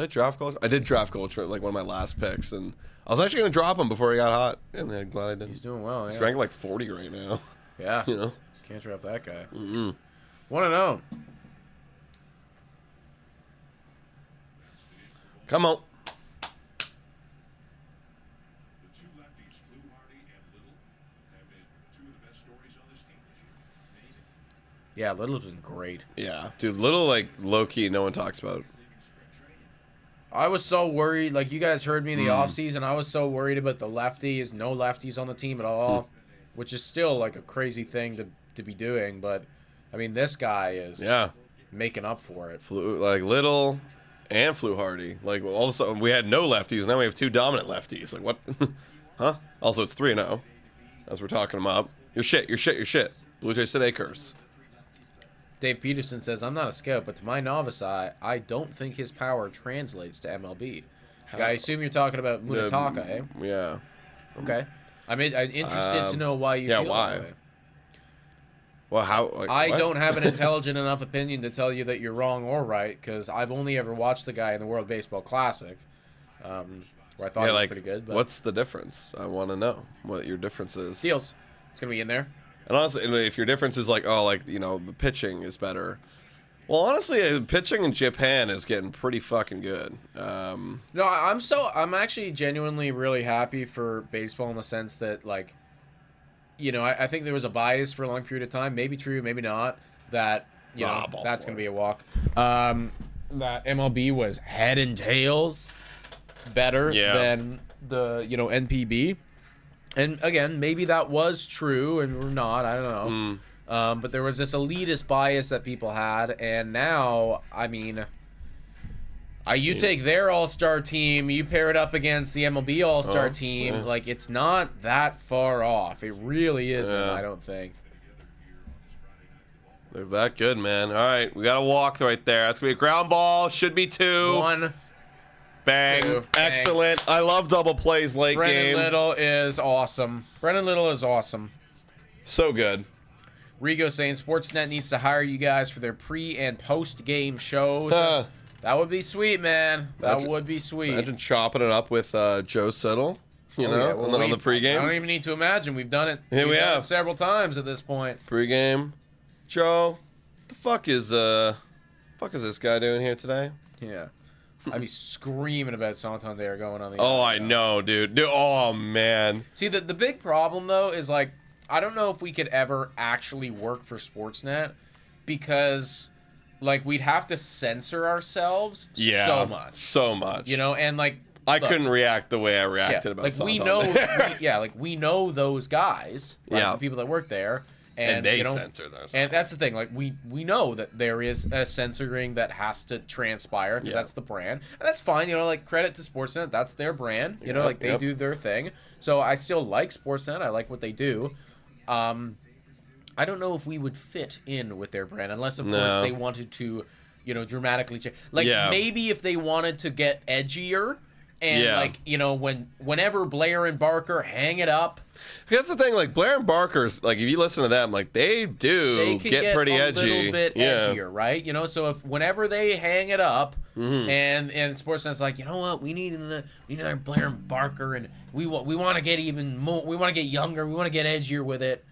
draft culture? I did draft culture, like one of my last picks, and I was actually gonna drop him before he got hot. And I'm glad I didn't. He's doing well. He's Yeah. ranked like 40 right now. Yeah. You know. Can't draft that guy. Mm-hmm. 1-0. Come on. Yeah, Little's been great. Yeah, dude, Little, like, low-key, no one talks about. I was so worried. Like, you guys heard me in the offseason. I was so worried about the lefties. No lefties on the team at all, which is still, like, a crazy thing to be doing. But, I mean, this guy is making up for it. Like, Little and Fluharty. Like, all of a sudden, we had no lefties, now we have 2 dominant lefties. Like, what? Huh? Also, it's 3-0, as we're talking them up. You're shit. Blue Jays Today curse. Dave Peterson says, I'm not a scout, but to my novice eye, I don't think his power translates to MLB. I assume you're talking about Munetaka, eh? Yeah. Okay. I'm interested to know why you feel that way. Well, how? Like, I what? don't have an intelligent enough opinion to tell you that you're wrong or right, because I've only ever watched the guy in the World Baseball Classic, where I thought he was pretty good. But what's the difference? I want to know what your difference is. Steals. It's going to be in there. And honestly, if your difference is like, oh, like, you know, the pitching is better. Well, honestly, pitching in Japan is getting pretty fucking good. No, I'm actually genuinely really happy for baseball in the sense that, like, you know, I think there was a bias for a long period of time, maybe true, maybe not, that, you know, that's going to be a walk. That MLB was head and tails better than the, you know, NPB. And again, maybe that was true and we're not, I don't know. But there was this elitist bias that people had, and now, I mean, You take their all-star team, you pair it up against the MLB all-star team, yeah. like, it's not that far off. It really isn't, Yeah. I don't think. They're that good, man. All right, we got a walk right there. That's going to be a ground ball. Should be 2. 1. Bang. 2. Bang. Excellent. I love double plays late Brennan game. Little is awesome. Brennan Little is awesome. So good. Rigo saying Sportsnet needs to hire you guys for their pre- and post-game shows. Huh. That would be sweet, man. That Imagine- would be sweet. Imagine chopping it up with Joe Siddle, you know, Yeah, well, on the I pregame. don't even need to imagine. We've done it. Yeah, we done have. it several times at this point. Pregame. Joe, the fuck is this guy doing here today? Yeah. I'd be screaming about Santander going on the Oh, air. I know, dude. Oh, man. See, the big problem, though, is, like, I don't know if we could ever actually work for Sportsnet because, like, we'd have to censor ourselves Yeah. so much. So much. You know, and, like, I look, couldn't react the way I yeah, reacted about like, we Santander. know, we know those guys, right, Yeah. the people that work there. And they you know, censor those. And that's the thing. Like we know that there is a censoring that has to transpire because Yeah. that's the brand, and that's fine. You know, like credit to Sportsnet, that's their brand. You know, Yep, like they yep. do their thing. So I still like Sportsnet. I like what they do. I don't know if we would fit in with their brand unless, of No. course, they wanted to, you know, dramatically change. Like Yeah. maybe if they wanted to get edgier. And Yeah. like, you know, whenever Blair and Barker hang it up, That's the thing, like Blair and Barker's, like if you listen to them, like they do they could get pretty a edgy. little bit yeah. edgier, right? You know, so if whenever they hang it up, Mm-hmm. and Sportsnet's like, you know what, we need another Blair and Barker, and we want to get even more, we want to get younger, we want to get edgier with it.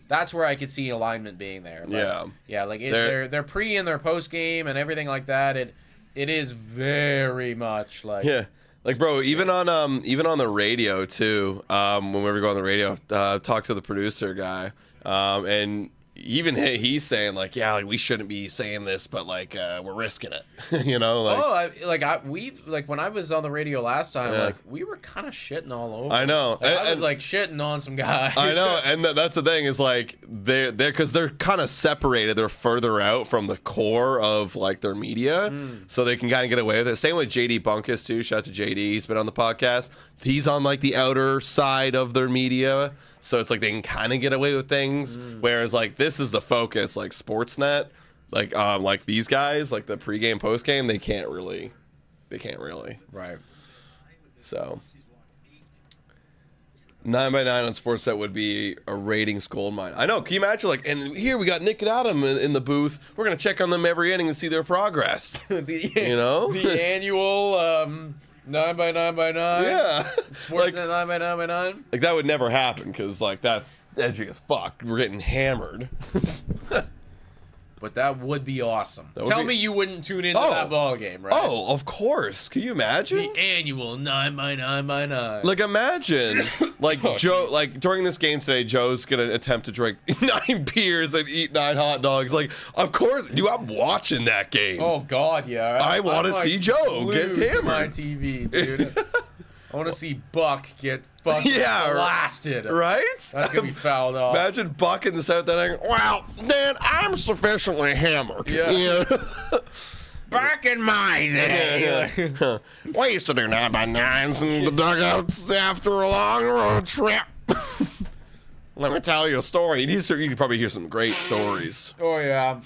That's where I could see alignment being there. But, Yeah. yeah, like They're- their pre and their post game and everything like that. It is very much like Yeah. Like, bro, even on the radio too. When we were going on the radio, talk to the producer guy, and even he's saying like, yeah, like we shouldn't be saying this, but like we're risking it, you know? Like, we've like when I was on the radio last time, Yeah. like we were kind of shitting all over. I know. Like, I was And- like shitting on some guys. I know, and that's the thing is like they're because they're kind of separated. They're further out from the core of like their media, so they can kind of get away with it. Same with JD Bunkus too. Shout out to JD. He's been on the podcast. He's on like the outer side of their media, so it's like they can kind of get away with things. Whereas like this is the focus, like Sportsnet, like these guys, like the pregame, postgame, they can't really. Right. So 9x9 on Sportsnet would be a ratings gold mine. I know. Can you imagine? Like, and here we got Nick and Adam in the booth. We're gonna check on them every inning and see their progress. You know? the annual 9x9x9. Yeah. Sportsnet like, 9x9x9. like that would never happen because like that's edgy as fuck. We're getting hammered. But that would be awesome. That would Tell be- me you wouldn't tune into Oh. that ball game, right? Oh, of course. Can you imagine? The annual 9x9x9. Like imagine, like Oh, Joe, geez. like during this game today, Joe's gonna attempt to drink 9 beers and eat 9 hot dogs. Like, of course, dude, I'm watching that game. Oh God, yeah. I wanna I'm, like, see Joe get glued to my hammered. TV, dude. I want to see Buck get fucking Yeah, blasted. Right? That's gonna be fouled off. Imagine Buck in the seventh inning. Well, Dan, I'm sufficiently hammered. Yeah. You know? Back in my day. We used to do 9x9s in the dugouts after a long road trip. Let me tell you a story. You can probably hear some great stories. Oh yeah.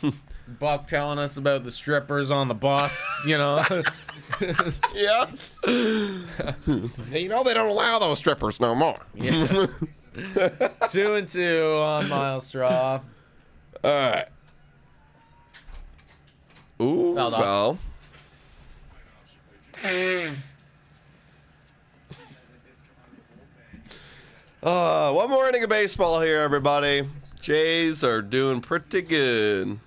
Buck telling us about the strippers on the bus, you know. Yeah. You know they don't allow those strippers no more. Yeah. 2-2 on Miles Straw. All right. Ooh, Fouled off. foul. One more inning of baseball here, everybody. Jays are doing pretty good.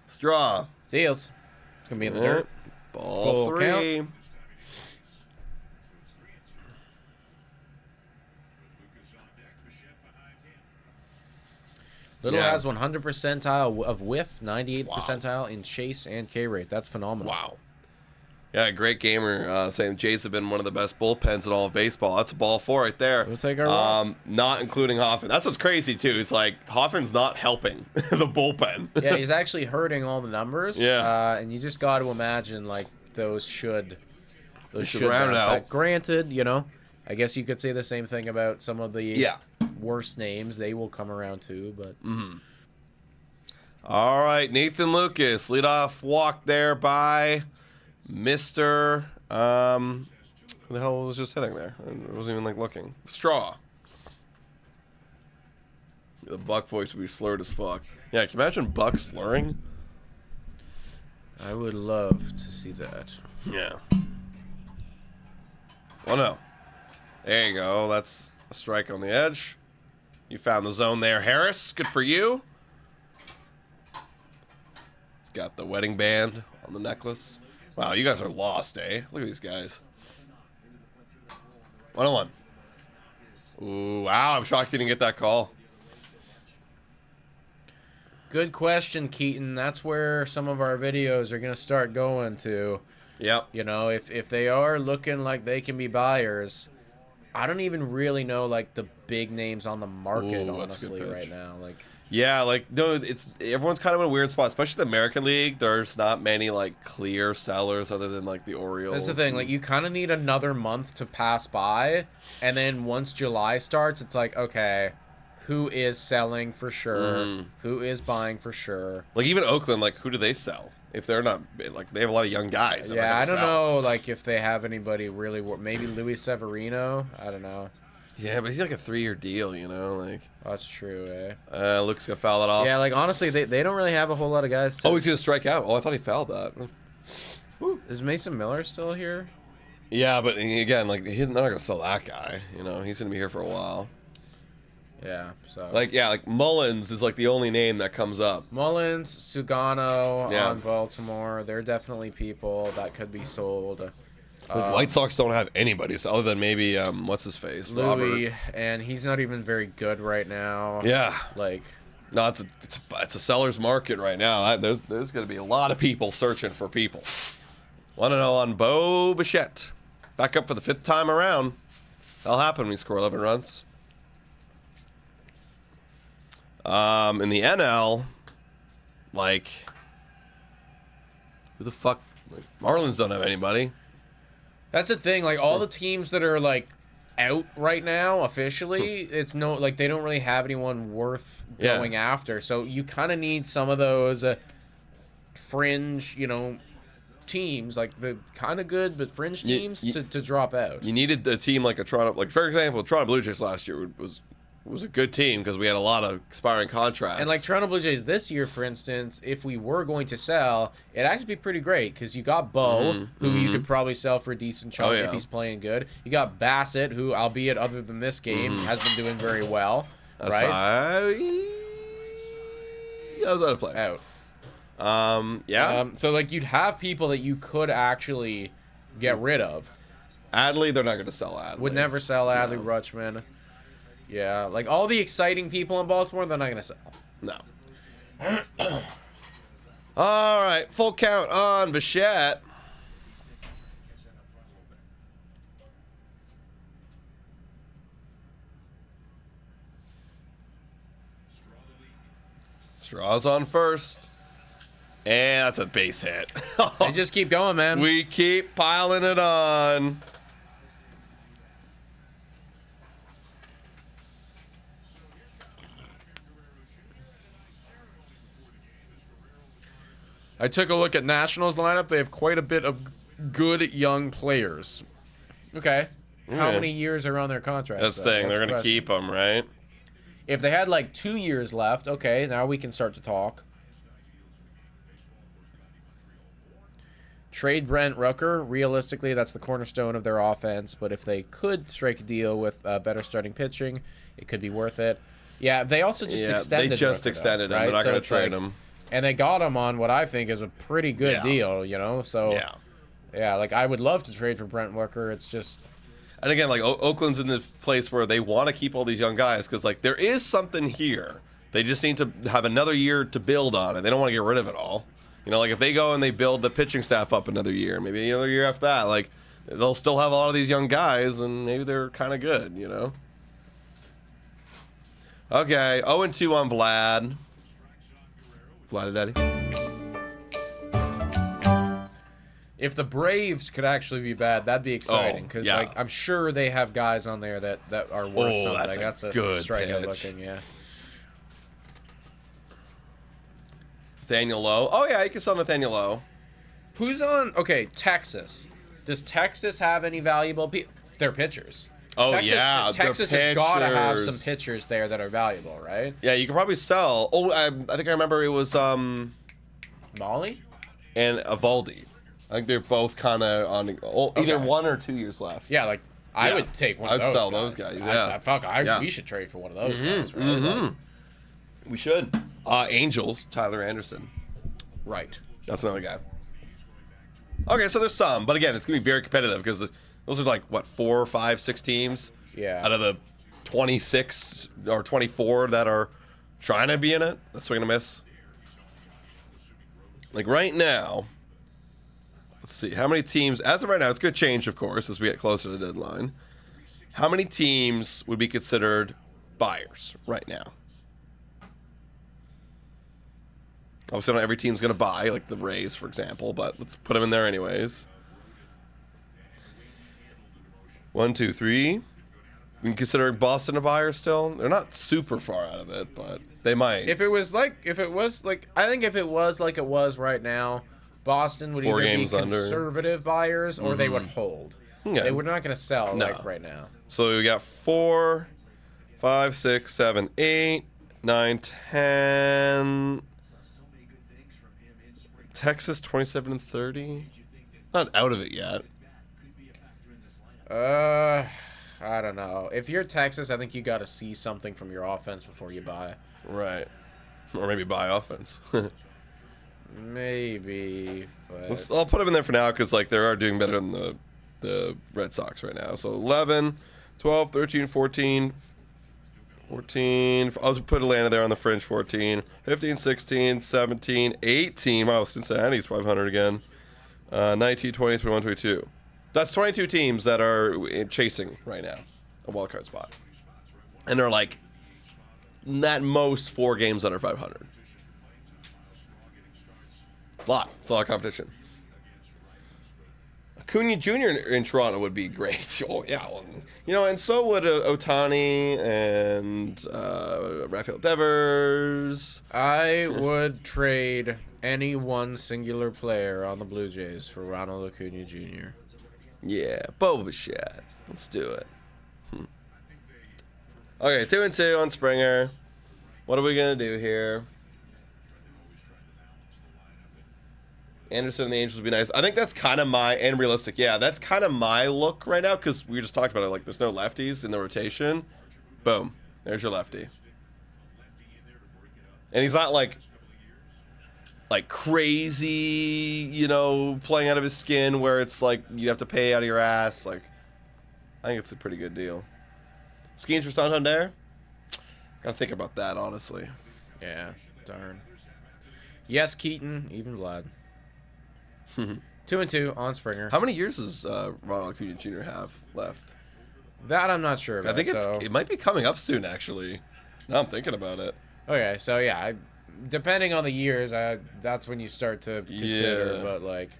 Straw. Seals. It's gonna be in the dirt. Ball Full 3. count. Little Yeah. has 100 percentile of whiff, 98th percentile in chase and K rate. That's phenomenal. Wow. Yeah, great gamer saying Jays have been one of the best bullpens in all of baseball. That's a ball 4 right there. We'll take our walk. Not including Hoffman. That's what's crazy too. It's like Hoffman's not helping the bullpen. Yeah, he's actually hurting all the numbers. Yeah. And you just got to imagine like those should should round bounce out. back. Granted, you know, I guess you could say the same thing about some of the worst names. They will come around too, but. All right, Nathan Lucas, leadoff walk there by Mr. Who the hell was just hitting there? I wasn't even like looking. Straw. The Buck voice would be slurred as fuck. Yeah, can you imagine Buck slurring? I would love to see that. Yeah. Well, no. There you go. That's a strike on the edge. You found the zone there, Harris. Good for you. He's got the wedding band on the necklace. Wow, you guys are lost, eh? Look at these guys. 1-1. Ooh, wow. I'm shocked he didn't get that call. Good question, Keaton. That's where some of our videos are going to start going to. Yep. You know, if they are looking like they can be buyers, I don't even really know, like, the big names on the market, Ooh, that's a good honestly, pitch. right now. Like, Yeah, like, no, it's everyone's kind of in a weird spot, especially the American League. There's not many, like, clear sellers other than, like, the Orioles. that's the thing. Like, you kind of need another month to pass by, and then once July starts, it's like, okay, who is selling for sure? Who is buying for sure? Like, even Oakland, like, who do they sell? If they're not, like, they have a lot of young guys. that are Yeah, gonna I don't sell. know, like, if they have anybody really... Maybe Luis Severino? I don't know. Yeah, but he's like a 3-year deal, you know? Like, That's true, eh? Luke's going to foul it off. Yeah, like, honestly, they don't really have a whole lot of guys to... Oh, he's going to strike out. Oh, I thought he fouled that. Is Mason Miller still here? Yeah, but again, like, they're not going to sell that guy. You know, he's going to be here for a while. Yeah, so... Like, yeah, like, Mullins is, like, the only name that comes up. Mullins, Sugano Yeah. on Baltimore. They're definitely people that could be sold. Like, White Sox don't have anybody, so other than maybe, what's his face? Louis, Robert. and he's not even very good right now. Yeah. Like, No, it's a seller's market right now. There's going to be a lot of people searching for people. 1-0 on Bo Bichette. Back up for the 5th time around. That'll happen when we score 11 runs. In the NL, like, who the fuck? Like, Marlins don't have anybody. that's the thing. Like, all the teams that are, like, out right now officially, it's no, like, they don't really have anyone worth Yeah. going after. So you kind of need some of those fringe, you know, teams, like the kind of good but fringe teams to drop out. You needed a team like a Toronto, like for example, Toronto Blue Jays last year was a good team because we had a lot of expiring contracts. And like Toronto Blue Jays this year, for instance, if we were going to sell, it'd actually be pretty great because you got Bo, who you could probably sell for a decent chunk if he's playing good. You got Bassett, who, albeit other than this game, has been doing very well. That's right? I was out of play. Out. Yeah. So like you'd have people that you could actually get rid of. Adley, they're not going to sell Adley. Would never sell Adley Rutschman. Yeah, like all the exciting people in Baltimore, they're not going to sell. No. All right, full count on Bichette. Straws on first. And that's a base hit. They just keep going, man. We keep piling it on. I took a look at Nationals lineup. They have quite a bit of good young players. Okay. How many years are on their contracts? That's the thing. They're going to keep them, right? If they had like 2 years left, okay, now we can start to talk. Trade Brent Rooker. Realistically, that's the cornerstone of their offense. But if they could strike a deal with better starting pitching, it could be worth it. Yeah, they also just extended. They just Rooker, extended though, him. right? They're not So going to it's trade like- him. And they got him on what I think is a pretty good deal, you know? So, yeah, like I would love to trade for Brent Rooker. It's just... And again, like Oakland's in the place where they want to keep all these young guys because, like, there is something here. They just need to have another year to build on it. They don't want to get rid of it all. You know, like if they go and they build the pitching staff up another year, maybe another year after that, like they'll still have a lot of these young guys, and maybe they're kind of good, you know. Okay, 0-2 on Vlad. Vlad Daddy. If the Braves could actually be bad, that'd be exciting. Because yeah. like I'm sure they have guys on there that are worth something. That's a good strikeout looking, yeah. Nathaniel Lowe. Oh yeah, you can sell Nathaniel Lowe. Who's on? Okay, Texas. Does Texas have any valuable people? They're pitchers. Oh Texas, yeah, Texas has got to have some pitchers there that are valuable, right? Yeah, you can probably sell. Oh, I think I remember it was Molly and Evaldi. I think they're both kind of on either 1 or 2 years left. Yeah, like I would take one of those. I'd sell those guys. Yeah, we should trade for one of those guys. Right? Like, we should. Angels, Tyler Anderson. Right. That's another guy. Okay, so there's some, but again, it's gonna be very competitive because those are like what 4, 5, 6 teams. Yeah. Out of the 26 or 24 that are trying to be in it, that's what we're gonna miss. Like right now. Let's see, how many teams, as of right now, it's going to change, of course, as we get closer to the deadline. How many teams would be considered buyers right now? Obviously, not every team's going to buy, like the Rays, for example, but let's put them in there anyways. 1, 2, 3. We can consider Boston a buyer still. They're not super far out of it, but they might. I think if it was like it was right now, Boston would either be conservative buyers or they would hold. Yeah. They were not going to sell like right now. So we got 4, 5, 6, 7, 8, 9, 10. Texas 27 and 30. Not out of it yet. I don't know. If you're Texas, I think you got to see something from your offense before you buy. Right. Or maybe buy offense. Maybe, but I'll put them in there for now because like they are doing better than the Red Sox right now. So 11, 12, 13, 14, I'll just put Atlanta there on the fringe. 14, 15, 16, 17, 18. Wow, Cincinnati's 500 again. 19, 20, 21, 22. That's 22 teams that are chasing right now a wild card spot, and they're like at most 4 games under 500. It's a lot of competition. Acuna Jr. in Toronto would be great. Oh, yeah. Well, you know, and so would Ohtani and Rafael Devers. I would trade any one singular player on the Blue Jays for Ronald Acuna Jr. Yeah, Boba Shad. Let's do it. Okay, 2-2 on Springer. What are we going to do here? Anderson and the Angels would be nice. I think that's kind of and realistic. Yeah, that's kind of my look right now because we just talked about it. Like, there's no lefties in the rotation. Boom. There's your lefty. And he's not like crazy, you know, playing out of his skin where it's like you have to pay out of your ass. Like, I think it's a pretty good deal. Schemes for Santander? Gotta think about that, honestly. Yeah, darn. Yes, Keaton, even Vlad. 2-2 on Springer. How many years does Ronald Acuna Jr. have left? That I'm not sure about. I think it might be coming up soon, actually. Now I'm thinking about it. Okay, so yeah, depending on the years, that's when you start to consider. But like,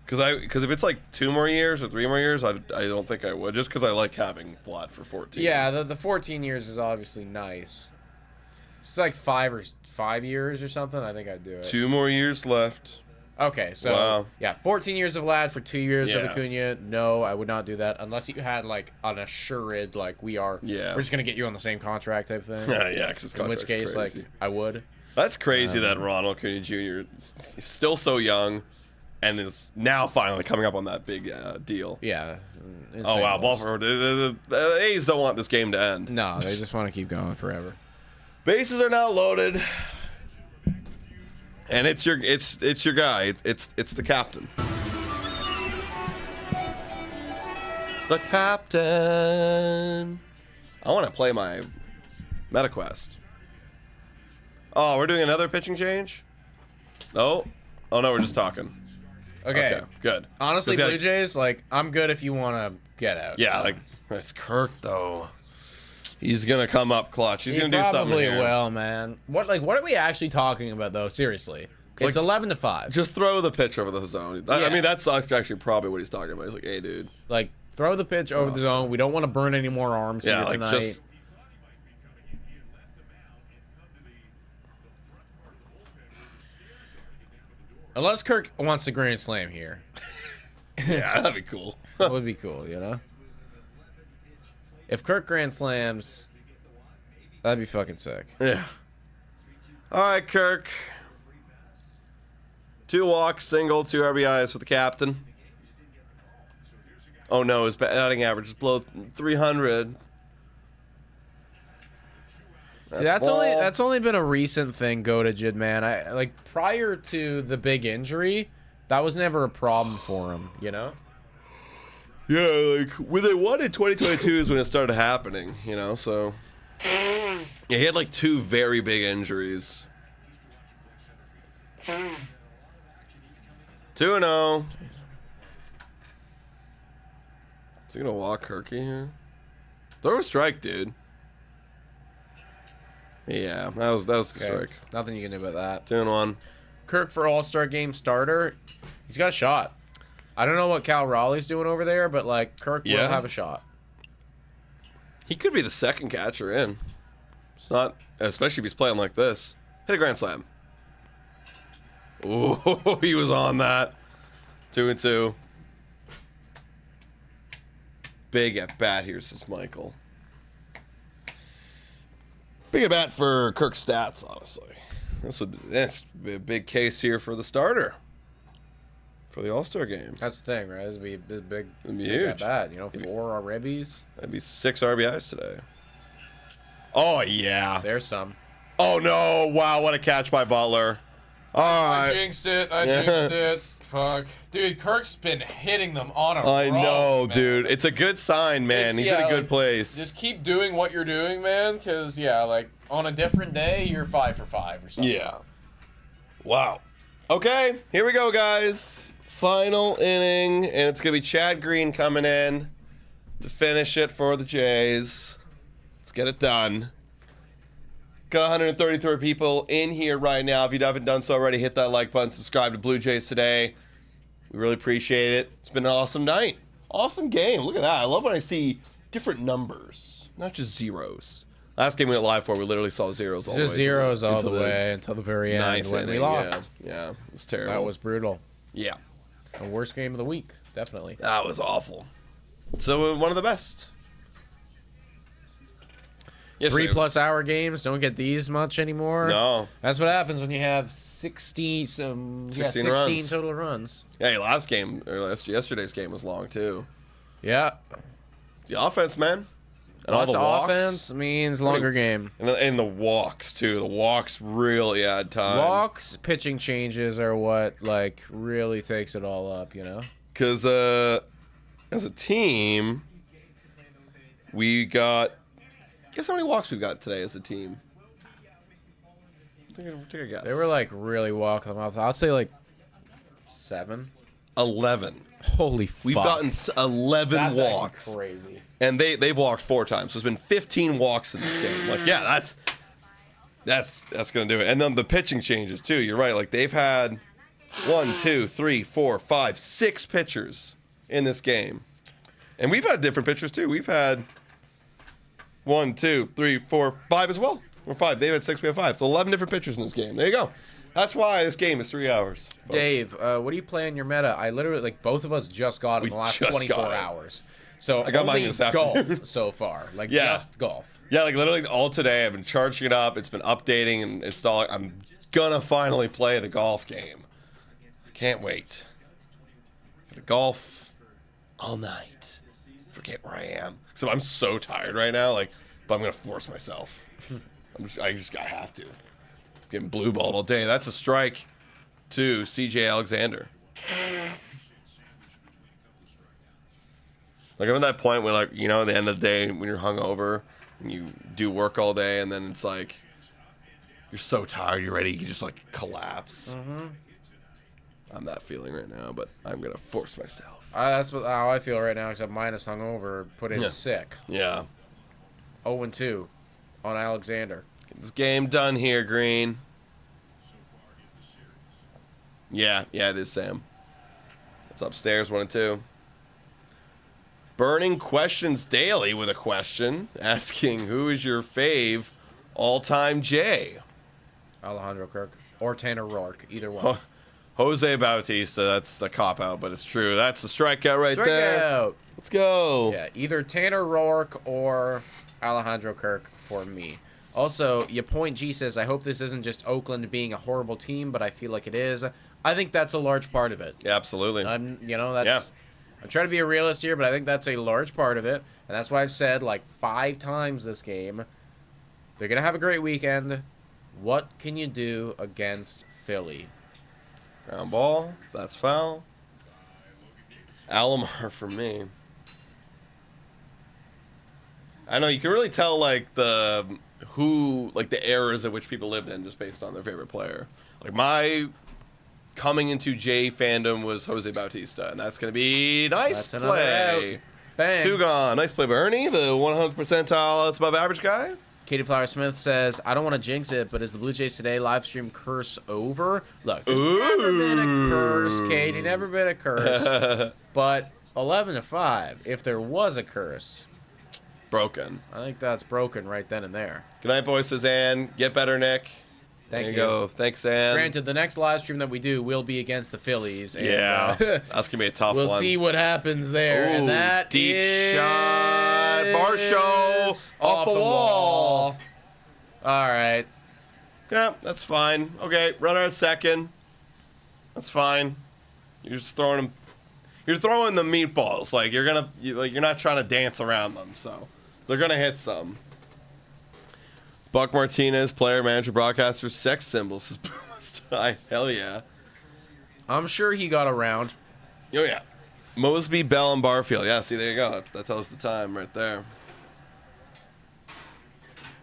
because if it's like 2 more years or 3 more years, I don't think I would. Just because I like having Vlad for 14. Yeah, the 14 years is obviously nice. It's like 5 years or something. I think I'd do it. 2 more years left. Okay, so wow. Yeah, 14 years of Vlad for 2 years of Acuna. No, I would not do that unless you had like an assured we're just gonna get you on the same contract type thing. Yeah, because in which case, crazy. like, I would. That's crazy that Ronald Acuna Jr. is still so young, and is now finally coming up on that big deal. Yeah. Oh wow, Baltimore. The A's don't want this game to end. No, they just want to keep going forever. Bases are now loaded. And it's your guy. It's the captain. The captain. I want to play my MetaQuest. Oh, we're doing another pitching change? Oh, oh no, we're just talking. Okay. Good. Honestly, 'Cause, Blue Jays, like, I'm good if you want to get out. Yeah, like that's Kirk though. He's gonna come up clutch. He's He gonna do something probably here. will, man. What are we actually talking about, though? Seriously. It's 11-5. Just throw the pitch over the zone. I Yeah. mean, that's actually probably what he's talking about. He's like, hey, dude. Like, throw the pitch over the zone. We don't want to burn any more arms Yeah, here like tonight. just. Unless Kirk wants a grand slam here. Yeah, that'd be cool. That would be cool, you know? If Kirk grand slams, that'd be fucking sick. Yeah. All right, Kirk. 2 walks, single, 2 RBIs for the captain. Oh no, his batting average is below 300. See, that's only been a recent thing, go to Jid, man. I like prior to the big injury, that was never a problem for him, you know? Yeah, like when they won in 2022 is when it started happening, you know. So yeah, he had like 2 very big injuries. 2-0. Is he gonna walk Kirky here? Throw a strike, dude. Yeah, that was a Okay. strike. Nothing you can do about that. 2-1. Kirk for All-Star game starter, he's got a shot. I don't know what Cal Raleigh's doing over there, but like Kirk will Yeah. have a shot. He could be the second catcher in. It's not, especially if he's playing like this. Hit a grand slam. Ooh, he was on that. 2-2. Big at bat here, says Michael. Big at bat for Kirk's stats, honestly. That's a big case here for the starter for the All-Star game. That's the thing, right? This would be big. It'd be big huge. at bat, you know, 4 ribbies. That'd be 6 RBIs today. Oh, yeah. There's some. Oh, no. Wow, what a catch by Butler. All I right. jinxed it. I jinxed it. Fuck. Dude, Kirk's been hitting them on a I roll, know, man. dude. It's a good sign, man. He's in a good like, place. Just keep doing what you're doing, man, because, yeah, like, on a different day, you're 5 for 5 or something. Yeah. Wow. Okay, here we go, guys. Final inning, and it's going to be Chad Green coming in to finish it for the Jays. Let's get it done. Got 133 people in here right now. If you haven't done so already, hit that like button, subscribe to Blue Jays today. We really appreciate it. It's been an awesome night. Awesome game. Look at that. I love when I see different numbers, not just zeros. Last game we went live for, we literally saw zeros all the way. Just zeros all into the way until the very end ninth when we inning. lost. Yeah, it was terrible. That was brutal. Yeah, The worst game of the week, definitely. that was awful. So one of the best. Yes, 3+ hour games don't get these much anymore. No. That's what happens when you have 16 runs. total runs. Hey, yesterday's game was long too. Yeah. The offense, man. And Lots all the of walks. offense means longer game. And the walks too. The walks really add time. Walks, pitching changes are what like really takes it all up, you know? Because as a team, we got. Guess how many walks we got today as a team? Take a guess. They were like really walking them off. I'll say like 7. 11. Holy fuck. We've gotten 11 That's walks. actually crazy. And they've walked 4 times. So it's been 15 walks in this game. Like, yeah, that's gonna do it. And then the pitching changes too. You're right. Like they've had 1, 2, 3, 4, 5, 6 pitchers in this game. And we've had different pitchers too. We've had 1, 2, 3, 4, 5 as well. Or 5. They've had 6, we have 5. So 11 different pitchers in this game. There you go. That's why this game is 3 hours. Folks. Dave, what do you play in your meta? I literally, like, both of us just got it in the last just 24 got it. hours. So I got mine only this afternoon. golf so far. Like, Yeah. just golf. Yeah, like literally all today. I've been charging it up. It's been updating and installing. I'm gonna finally play the golf game. Can't wait. Gonna golf all night. Forget where I am. So I'm so tired right now. Like, but I'm gonna force myself. I have to. Getting blue balled all day. That's a strike to CJ Alexander. Like I'm at that point where, like, you know, at the end of the day when you're hungover and you do work all day and then it's like you're so tired, you're ready, you can just like collapse. I'm that feeling right now, but I'm gonna force myself. That's how I feel right now, except minus hungover, put in sick. Yeah. 0-2 on Alexander. Get this game done here, Green. Yeah, it is Sam. It's upstairs, 1-2. Burning Questions Daily with a question asking, who is your fave all-time Jay? Alejandro Kirk or Tanner Roark, either one. Jose Bautista, that's a cop-out, but it's true. That's the strikeout right there. Strikeout. Let's go. Yeah, either Tanner Roark or Alejandro Kirk for me. Also, your point G says, I hope this isn't just Oakland being a horrible team, but I feel like it is. I think that's a large part of it. Yeah, absolutely. I'm trying to be a realist here, but I think that's a large part of it. And that's why I've said like 5 times this game, they're going to have a great weekend. What can you do against Philly? Ground ball. That's foul. Alomar for me. I know you can really tell like the eras at which people lived in just based on their favorite player. Like my coming into Jay fandom was Jose Bautista, and that's gonna be nice That's another play. out. Bang. 2 gone. Nice play by Ernie, the 100th percentile. That's above average guy. Katie Flower Smith says, I don't want to jinx it, but is the Blue Jays Today live stream curse over? Look, there's never been a curse, Katie. Never been a curse. But 11-5, if there was a curse, Broken. I think that's broken right then and there. Good night, boys. Says Ann. Get better, Nick. Thank there you. Go. Thanks, Ann. Granted, the next live stream that we do will be against the Phillies. And, Yeah, that's gonna be a tough we'll one. see what happens there. Ooh, And that deep is shot. Marshall off the wall. All right. Yeah, that's fine. Okay, runner at second. That's fine. You're just throwing them. You're throwing the meatballs. Like you're not trying to dance around them. So they're gonna hit some. Buck Martinez, player, manager, broadcaster, sex symbols. Says Boomastyle. Hell yeah. I'm sure he got around. Oh yeah. Mosby, Bell, and Barfield. Yeah, see, there you go. That tells the time right there.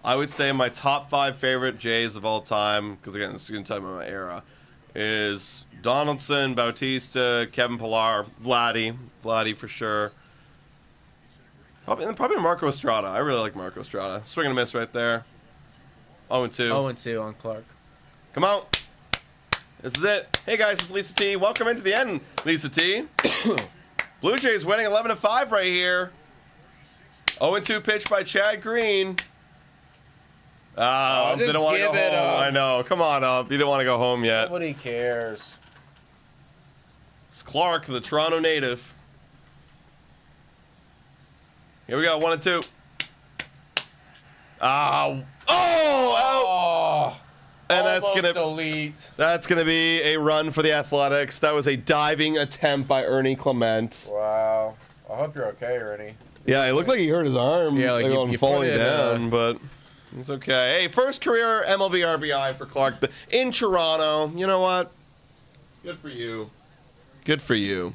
I would say my top 5 favorite Jays of all time, because again, this is going to tell me my era, is Donaldson, Bautista, Kevin Pillar, Vladdy for sure. Probably Marco Estrada. I really like Marco Estrada. Swing and a miss right there. 0-2. 0-2 on Clark. Come on. This is it. Hey guys, it's Lisa T. Welcome into the end, Lisa T. Blue Jays winning 11-5 right here. 0-2 pitch by Chad Green. Didn't want to go home. I know. Come on up. You didn't want to go home yet. Nobody cares. It's Clark, the Toronto native. Here we go. 1-2. Out. And that's gonna be a run for the Athletics. That was a diving attempt by Ernie Clement. Wow. I hope you're okay, Ernie. Yeah, it looked like he hurt his arm. Yeah, like you falling put it, down, but it's okay. Hey, first career MLB RBI for Clark in Toronto. You know what? Good for you. Good for you.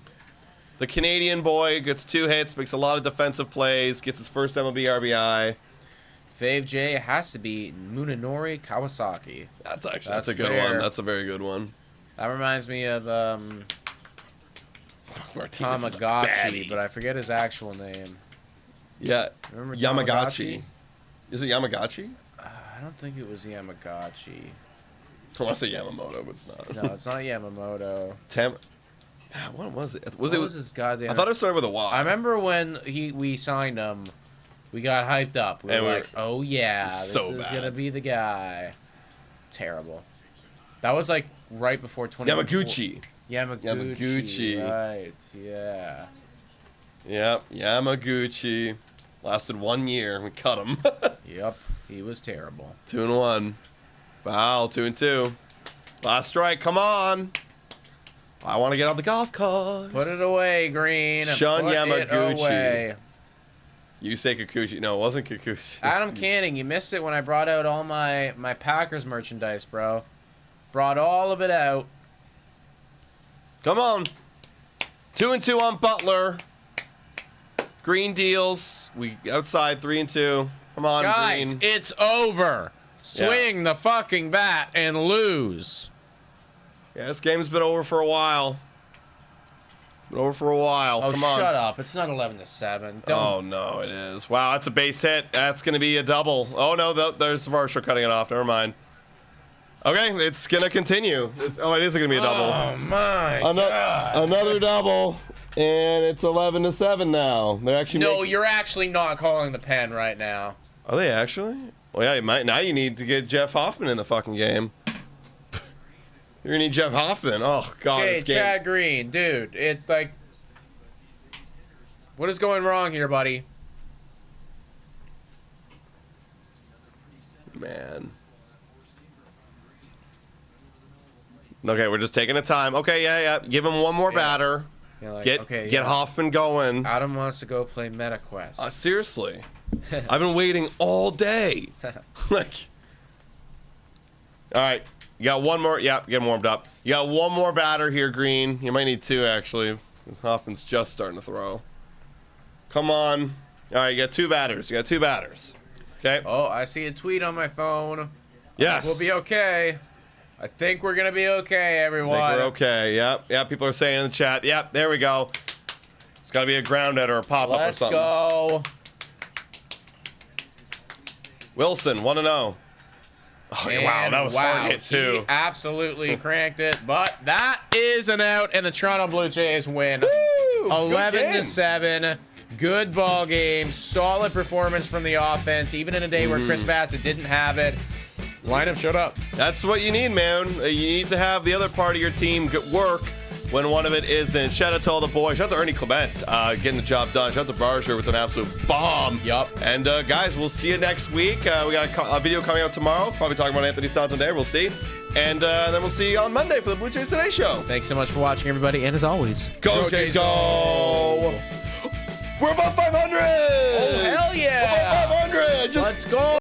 The Canadian boy gets 2 hits, makes a lot of defensive plays, gets his first MLB RBI. Fave J has to be Munenori Kawasaki. That's a good fair. one. That's a very good one. That reminds me of Martinez is a Tamagotchi, baddie. but I forget his actual name. Yeah, Remember Yamagaki. Is it Yamagaki? I don't think it was Yamagotchi. I want to say Yamamoto, but it's not. No, it's not Yamamoto. What was it? What was his goddamn? I thought it started with a Y. I remember when we signed him. We got hyped up. We were like, oh yeah, this is gonna be the guy. Terrible. That was like right before 20. Yamaguchi. Yamaguchi. Right. Yeah. Yep. Yamaguchi. Lasted 1 year. We cut him. Yep. He was terrible. 2-1. Foul. 2-2. Last strike. Come on. I want to get on the golf cart. Put it away, Green. Shun Put Yamaguchi. It away. You say Kikuchi. No, it wasn't Kikuchi. Adam Canning, you missed it when I brought out all my Packers merchandise, bro. Brought all of it out. Come on. 2-2 on Butler. Green deals. We outside 3-2. Come on, Guys, Green. it's over. Swing the fucking bat and lose. Yeah, this game's been over for a while. Been over for a while. Oh, Come on. shut up. It's not 11-7. Don't. Oh, no, it is. Wow, that's a base hit. That's going to be a double. Oh, no, there's Varsho cutting it off. Never mind. Okay, it's going to continue. It is going to be a double. Oh, my God. Another double, and it's 11-7 now. They're actually No, you're actually not calling the pen right now. Are they actually? Well, yeah, you might. Now you need to get Jeff Hoffman in the fucking game. You're going to need Jeff Hoffman. Oh, God. Hey, this game. Chad Green, dude, it's like... What is going wrong here, buddy? Man. Okay, we're just taking the time. Okay, yeah. Give him one more batter. Yeah, like, Get Hoffman going. Adam wants to go play MetaQuest. Seriously. I've been waiting all day. Like, all right, you got one more. Yeah, get him warmed up. You got one more batter here, Green. You might need two, actually, because Hoffman's just starting to throw. Come on. All right, you got two batters. Okay. Oh, I see a tweet on my phone. Yes. We'll be okay. I think we're going to be okay, everyone. I think we're okay. Yep. People are saying in the chat. Yep, there we go. It's got to be a ground out or a pop-up or something. Let's go. Wilson, 1-0. Oh, wow, that was hard hit, too. He absolutely cranked it, but that is an out, and the Toronto Blue Jays win. 11-7. Good ball game. Solid performance from the offense, even in a day where Chris Bassett didn't have it. Lineup showed up. That's what you need, man. You need to have the other part of your team work when one of it isn't. Shout out to all the boys. Shout out to Ernie Clement getting the job done. Shout out to Barger with an absolute bomb. Yup. And guys, we'll see you next week. We got a video coming out tomorrow. Probably talking about Anthony Santander. We'll see. And then we'll see you on Monday for the Blue Jays Today show. Thanks so much for watching, everybody. And as always, Go Jays, go! We're above 500! Oh, hell yeah! We're above 500! Let's go!